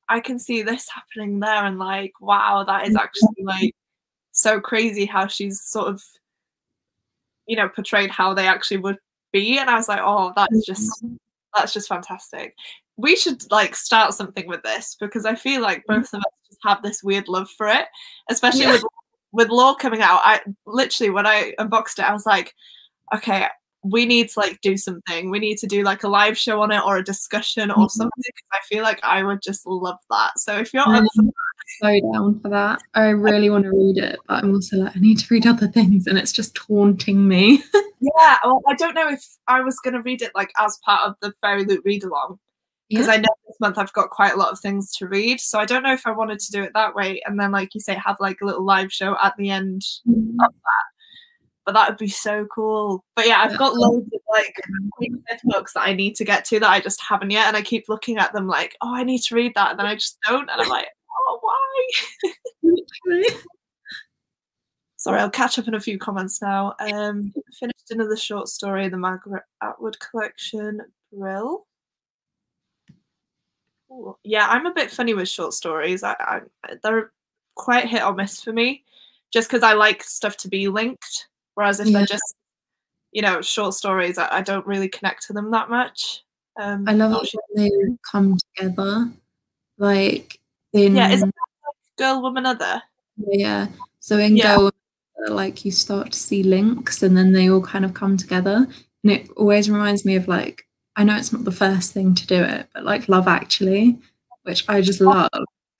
I can see this happening there, and like, wow, that is actually like so crazy how she's sort of, you know, portrayed how they actually would be. And I was like, oh, that's just fantastic. We should like start something with this because I feel like both of us just have this weird love for it, especially with Law coming out. I literally, when I unboxed it, I was like, okay, we need to like do something. We need to do like a live show on it or a discussion or something, because I feel like I would just love that. So if you're up for that, so down for that. I really want to read it, but I'm also like, I need to read other things, and it's just taunting me. Yeah, well, I don't know if I was going to read it like as part of the Fairy Loot read along, because I know this month I've got quite a lot of things to read, so I don't know if I wanted to do it that way, and then like you say, have like a little live show at the end of that. But that would be so cool. But yeah, I've got loads of like books that I need to get to that I just haven't yet, and I keep looking at them like, oh, I need to read that, and then I just don't, and I'm like, oh, why? Sorry, I'll catch up in a few comments now. Finished another short story, the Margaret Atwood collection, Brill. Ooh. Yeah, I'm a bit funny with short stories. They're quite hit or miss for me, just because I like stuff to be linked. Whereas if they're just, you know, short stories, I don't really connect to them that much. I love it when they come together, like in is it like Girl, Woman, Other? Yeah. So in Girl, like you start to see links, and then they all kind of come together, and it always reminds me of like, I know it's not the first thing to do it, but like Love Actually, which I just love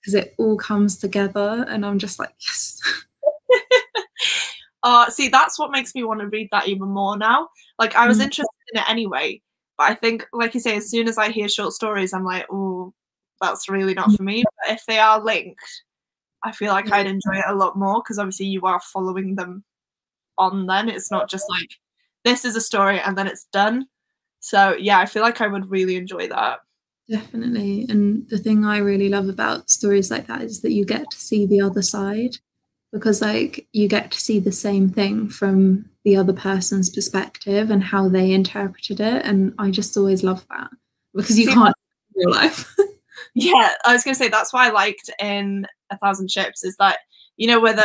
because it all comes together, and I'm just like, yes. See, that's what makes me want to read that even more now. Like, I was interested in it anyway, but I think, like you say, as soon as I hear short stories, I'm like, oh, that's really not for me. But if they are linked, I feel like I'd enjoy it a lot more, because obviously you are following them on then. It's not just like, this is a story and then it's done. So, yeah, I feel like I would really enjoy that. Definitely. And the thing I really love about stories like that is that you get to see the other side. because like you get to see the same thing from the other person's perspective and how they interpreted it, and I just always love that because you can't in real life. Yeah, I was gonna say that's why I liked in A Thousand Ships is that, you know, with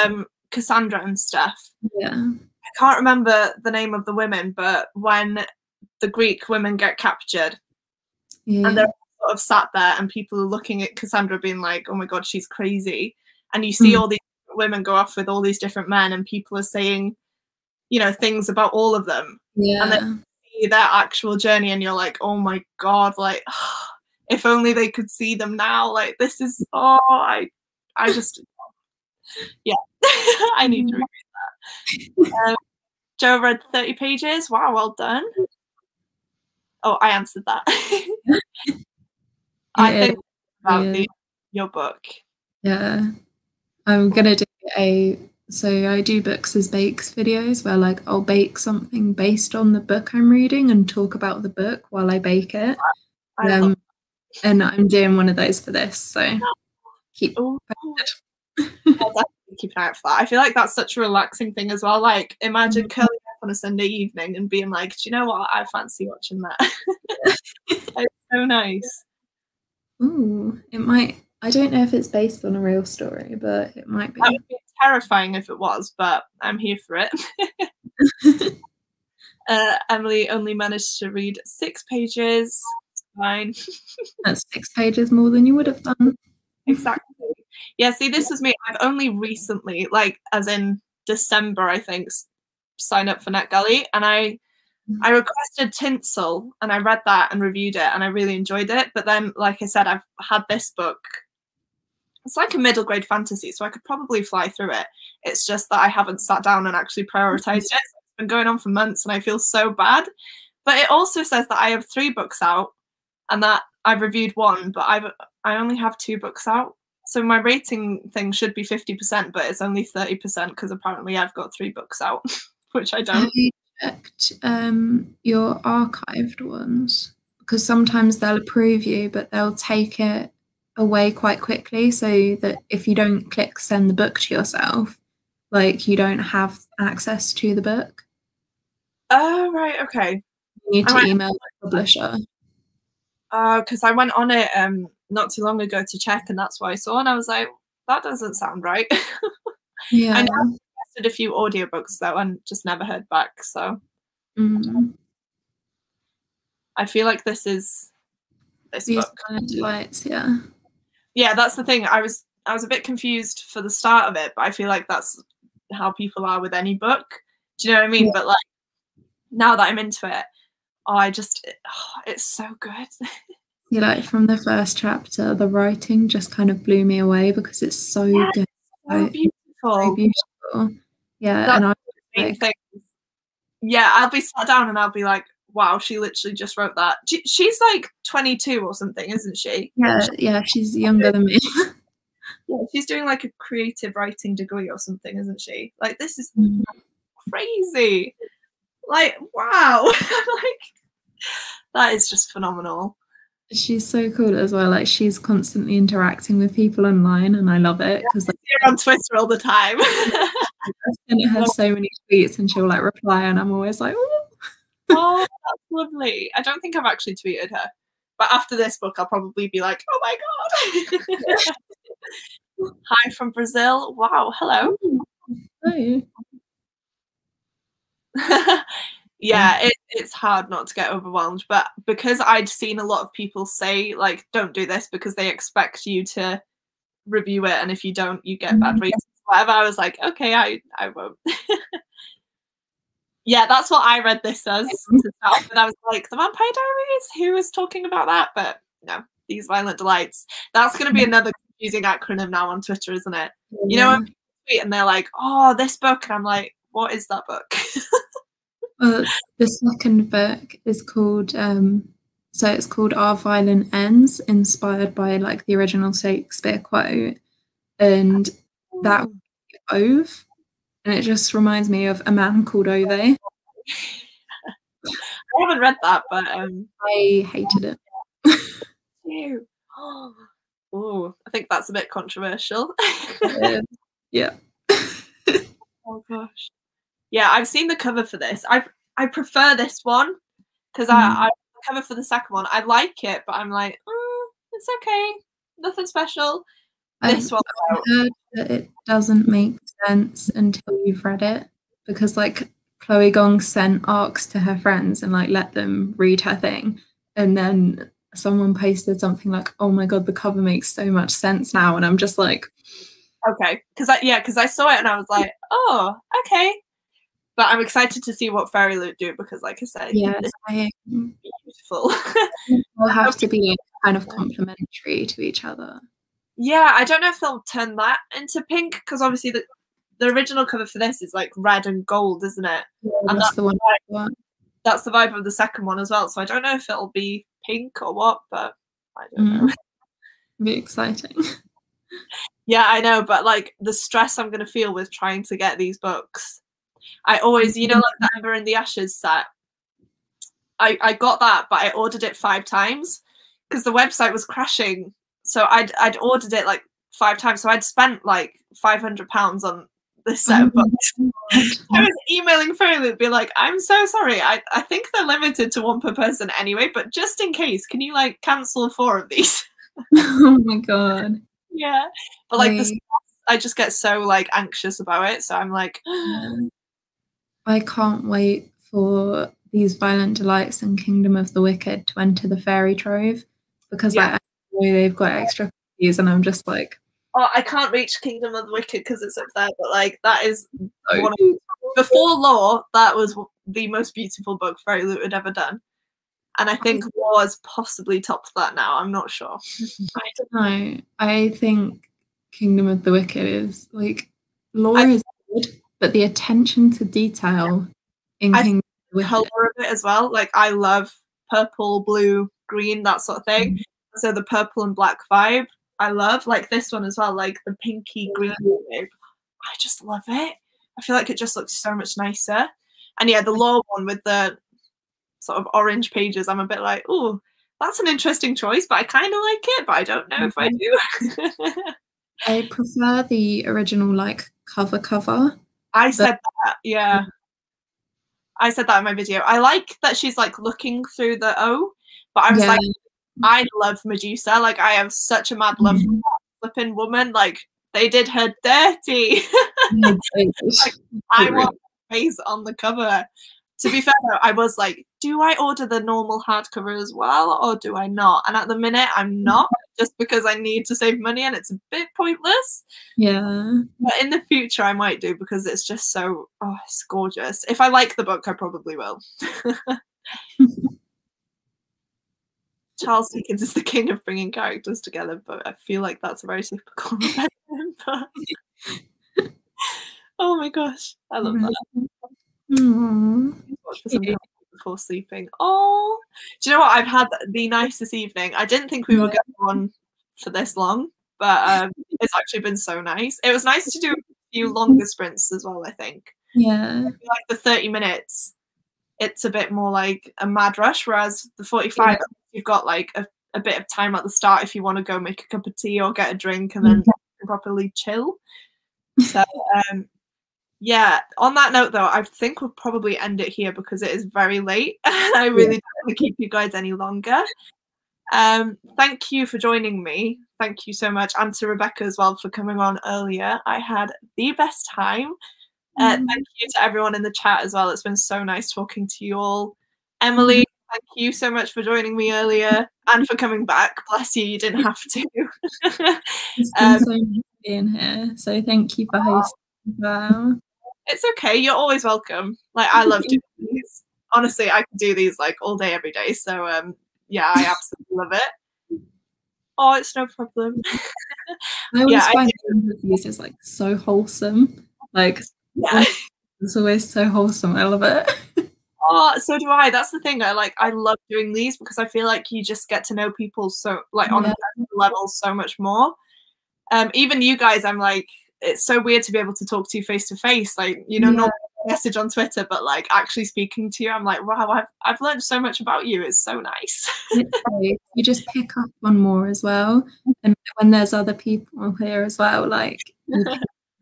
Cassandra and stuff. Yeah. I can't remember the name of the women, but when the Greek women get captured, and they're sort of sat there, and people are looking at Cassandra, being like, "Oh my god, she's crazy," and you see all these women go off with all these different men, and people are saying, you know, things about all of them, and then you see their actual journey, and you're like, "Oh my god, like." If only they could see them now. Like this is I just yeah. I need to reread that. Joe read 30 pages. Wow, well done. Oh, I answered that. I think about your book. Yeah. I'm gonna do so I do books as bakes videos where like I'll bake something based on the book I'm reading and talk about the book while I bake it. And I'm doing one of those for this, so keep I'll definitely keep an eye out for that. I feel like that's such a relaxing thing as well. Like imagine curling up on a Sunday evening and being like, do you know what? I fancy watching that. It's so nice. Ooh, it might. I don't know if it's based on a real story, but it might be. That would be terrifying if it was, but I'm here for it. Emily only managed to read 6 pages. Fine. That's 6 pages more than you would have done. Exactly. Yeah, see, this is me. I've only recently, like as in December, I think, signed up for NetGalley, and I requested Tinsel, and I read that and reviewed it, and I really enjoyed it. But then, like I said, I've had this book. It's like a middle grade fantasy, so I could probably fly through it. It's just that I haven't sat down and actually prioritized it. It's been going on for months, and I feel so bad. But it also says that I have 3 books out, and that I've reviewed 1, but I only have 2 books out. So my rating thing should be 50%, but it's only 30% because apparently I've got 3 books out, which I don't. Have you checked your archived ones? Because sometimes they'll approve you, but they'll take it away quite quickly, so that if you don't click send the book to yourself, like you don't have access to the book. Oh, right, okay. You need to email the publisher. Because I went on it not too long ago to check, and that's what I saw, and I was like, that doesn't sound right. Yeah. I know I've tested a few audiobooks though and just never heard back, so I feel like this book. Delights, yeah. Yeah, that's the thing. I was a bit confused for the start of it, but I feel like that's how people are with any book. Do you know what I mean? Yeah. But like now that I'm into it, it's so good. Yeah, like from the first chapter, the writing just kind of blew me away because it's so good. So beautiful. So beautiful. Yeah, that's and the main thing. Yeah, I'll be sat down and I'll be like, wow, she literally just wrote that. She's like 22 or something, isn't she? Yeah, she's younger than me. Yeah, she's doing like a creative writing degree or something, isn't she? Like, this is crazy. Like, wow. Like, that is just phenomenal. She's so cool as well. Like, she's constantly interacting with people online, and I love it because like, you're on Twitter all the time. And it has so many tweets, and she'll like reply, and I'm always like, oh, that's lovely. I don't think I've actually tweeted her, but after this book, I'll probably be like, oh my god. Hi from Brazil. Wow, hello. Hey. Yeah, it's hard not to get overwhelmed, but because I'd seen a lot of people say like, don't do this because they expect you to review it, and if you don't, you get bad ratings, whatever. I was like, okay, I won't. Yeah, that's what I read this as to start with. I was like, the Vampire Diaries? Who was talking about that? But no, These Violent Delights. That's going to be another confusing acronym now on Twitter, isn't it? Yeah. You know, when people tweet and they're like, oh, this book, and I'm like, what is that book? The second book is called so it's called Our Violent Ends, inspired by like the original Shakespeare quote, and that Ove, and it just reminds me of A Man Called Ove. I haven't read that, but I hated it. Oh, I think that's a bit controversial. Yeah. Oh gosh. Yeah, I've seen the cover for this. I prefer this one because Mm. I the cover for the second one. I like it, but I'm like, it's okay. Nothing special. This one, I've heard that it doesn't make sense until you've read it, because like Chloe Gong sent arcs to her friends and like let them read her thing, and then someone posted something like, "Oh my god, the cover makes so much sense now," and I'm just like, okay, because I saw it and I was like, oh, okay. But I'm excited to see what Fairy Loot do because, like I said, yes, it's beautiful. they'll have to be kind of complementary to each other. Yeah, I don't know if they'll turn that into pink because obviously the original cover for this is like red and gold, isn't it? Yeah, and that's the one. That's the vibe of the second one as well. So I don't know if it'll be pink or what, but I don't know. Be exciting. Yeah, I know, but like the stress I'm gonna feel with trying to get these books. I always, like the Ember in the Ashes set. I got that, but I ordered it 5 times because the website was crashing. So I'd ordered it like 5 times. So I'd spent like £500 on this set of books. I was emailing Fairy Loot, be like, I'm so sorry. I think they're limited to 1 per person anyway, but just in case, can you like cancel 4 of these? Oh my god. Yeah, but like I just get so like anxious about it. So I'm like, I can't wait for these Violent Delights and Kingdom of the Wicked to enter the fairy trove, because like I know they've got extra copies, and I'm just like, oh, I can't reach Kingdom of the Wicked because it's up there, but like that is one of, before Law, that was the most beautiful book Fairy Loot had ever done. And I think Law has possibly topped that now. I'm not sure. I don't know. I think Kingdom of the Wicked is like, Law is good, but the attention to detail in Kingdom of the Wicked, color of it as well. Like I love purple, blue, green, that sort of thing. So the purple and black vibe, I love. Like this one as well, like the pinky green vibe. I just love it. I feel like it just looks so much nicer. And yeah, the Law one with the sort of orange pages, I'm a bit like, oh, that's an interesting choice, but I kind of like it, but I don't know if I do. I prefer the original like cover. I said that, yeah. I said that in my video. I like that she's like looking through the O, but I was like, I love Medusa. Like I have such a mad love for that flipping woman. Like they did her dirty. Like, I want her face on the cover. To be fair though, I was like, do I order the normal hardcover as well or do I not? And at the minute I'm not, just because I need to save money and it's a bit pointless. Yeah. But in the future I might do because it's just so, it's gorgeous. If I like the book, I probably will. Charles Dickens is the king of bringing characters together, but I feel like that's a very typical but... Oh my gosh, I love that. Watch for some time before sleeping. Oh, do you know what? I've had the nicest evening. I didn't think we were going on for this long, but it's actually been so nice. It was nice to do a few longer sprints as well, I think. Yeah. I feel like the 30 minutes, it's a bit more like a mad rush, whereas the 45, you've got like a bit of time at the start if you want to go make a cup of tea or get a drink and then properly chill. So, yeah, on that note though, I think we'll probably end it here because it is very late and I really don't want to keep you guys any longer. Thank you for joining me. Thank you so much. And to Rebecca as well for coming on earlier. I had the best time. Thank you to everyone in the chat as well. It's been so nice talking to you all. Emily, thank you so much for joining me earlier and for coming back. Bless you, you didn't have to. It's been so nice being here. So thank you for hosting as well. It's okay. You're always welcome. Like I love doing these. Honestly, I could do these like all day, every day. So yeah, I absolutely love it. Oh, it's no problem. I always find these is like so wholesome. Like it's always so wholesome. I love it. Oh, so do I. That's the thing. I love doing these because I feel like you just get to know people so like on a personal level so much more. Even you guys, I'm like, it's so weird to be able to talk to you face to face, like not message on Twitter, but like actually speaking to you, I'm like, wow, I've learned so much about you. It's so nice. You just pick up on more as well, and when there's other people here as well, like you pick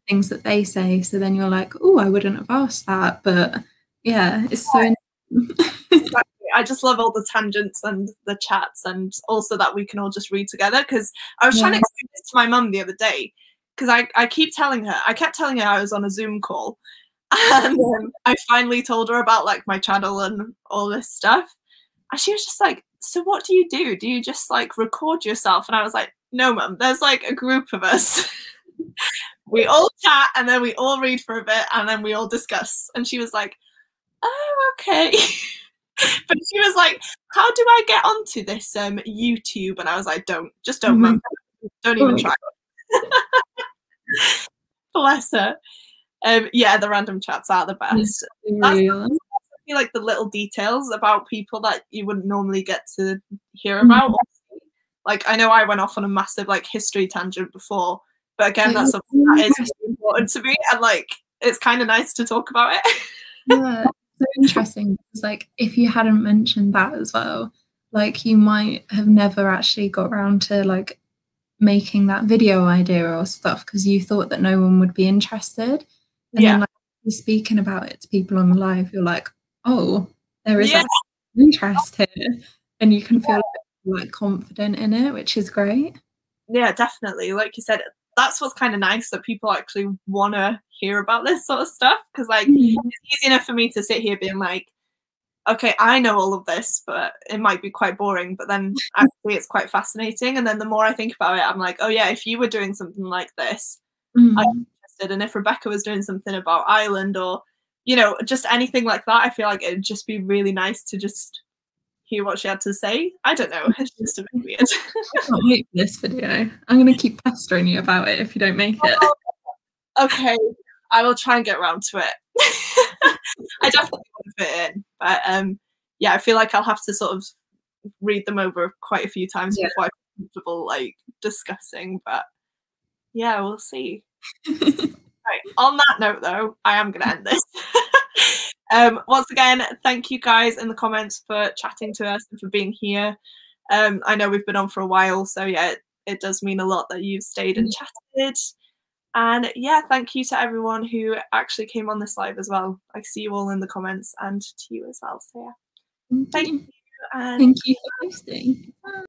things that they say. So then you're like, oh, I wouldn't have asked that. But yeah, it's so Exactly. I just love all the tangents and the chats, and also that we can all just read together. Because I was trying to explain this to my mum the other day, because I kept telling her I was on a Zoom call, and I finally told her about like my channel and all this stuff, and she was just like, so what do? Do you just like record yourself? And I was like, no, mum, there's like a group of us. We all chat, and then we all read for a bit, and then we all discuss. And she was like, oh, okay. But she was like, how do I get onto this YouTube? And I was like, don't mum. Don't even try. Bless her. Yeah, the random chats are the best. I feel like the little details about people that you wouldn't normally get to hear about. Like, I know I went off on a massive like history tangent before, but again, that's something that is really important to me, and like it's kind of nice to talk about it. Yeah, so interesting, because like if you hadn't mentioned that as well, like you might have never actually got around to like making that video idea or stuff, because you thought that no one would be interested, and then like you're speaking about it to people on the live, you're like, oh, there is like interest here, and you can feel like confident in it, which is great. Yeah, definitely. Like you said, that's what's kind of nice, that people actually want to hear about this sort of stuff, because like it's easy enough for me to sit here being like, okay, I know all of this, but it might be quite boring, but then actually it's quite fascinating. And then the more I think about it, I'm like, oh yeah, if you were doing something like this, I'm interested. And if Rebecca was doing something about Ireland, or you know, just anything like that, I feel like it'd just be really nice to just hear what she had to say. I don't know, it's just a bit weird. I can't wait for this video. I'm going to keep pestering you about it if you don't make it. Okay, I will try and get around to it. I definitely want to fit in, but yeah, I feel like I'll have to sort of read them over quite a few times before I'm comfortable like discussing, but yeah, we'll see. Right, on that note though, I am going to end this. Once again, thank you guys in the comments for chatting to us and for being here. I know we've been on for a while, so yeah, it does mean a lot that you've stayed and chatted. And yeah, thank you to everyone who actually came on this live as well. I see you all in the comments, and to you as well. So yeah, thank you. And thank you for hosting.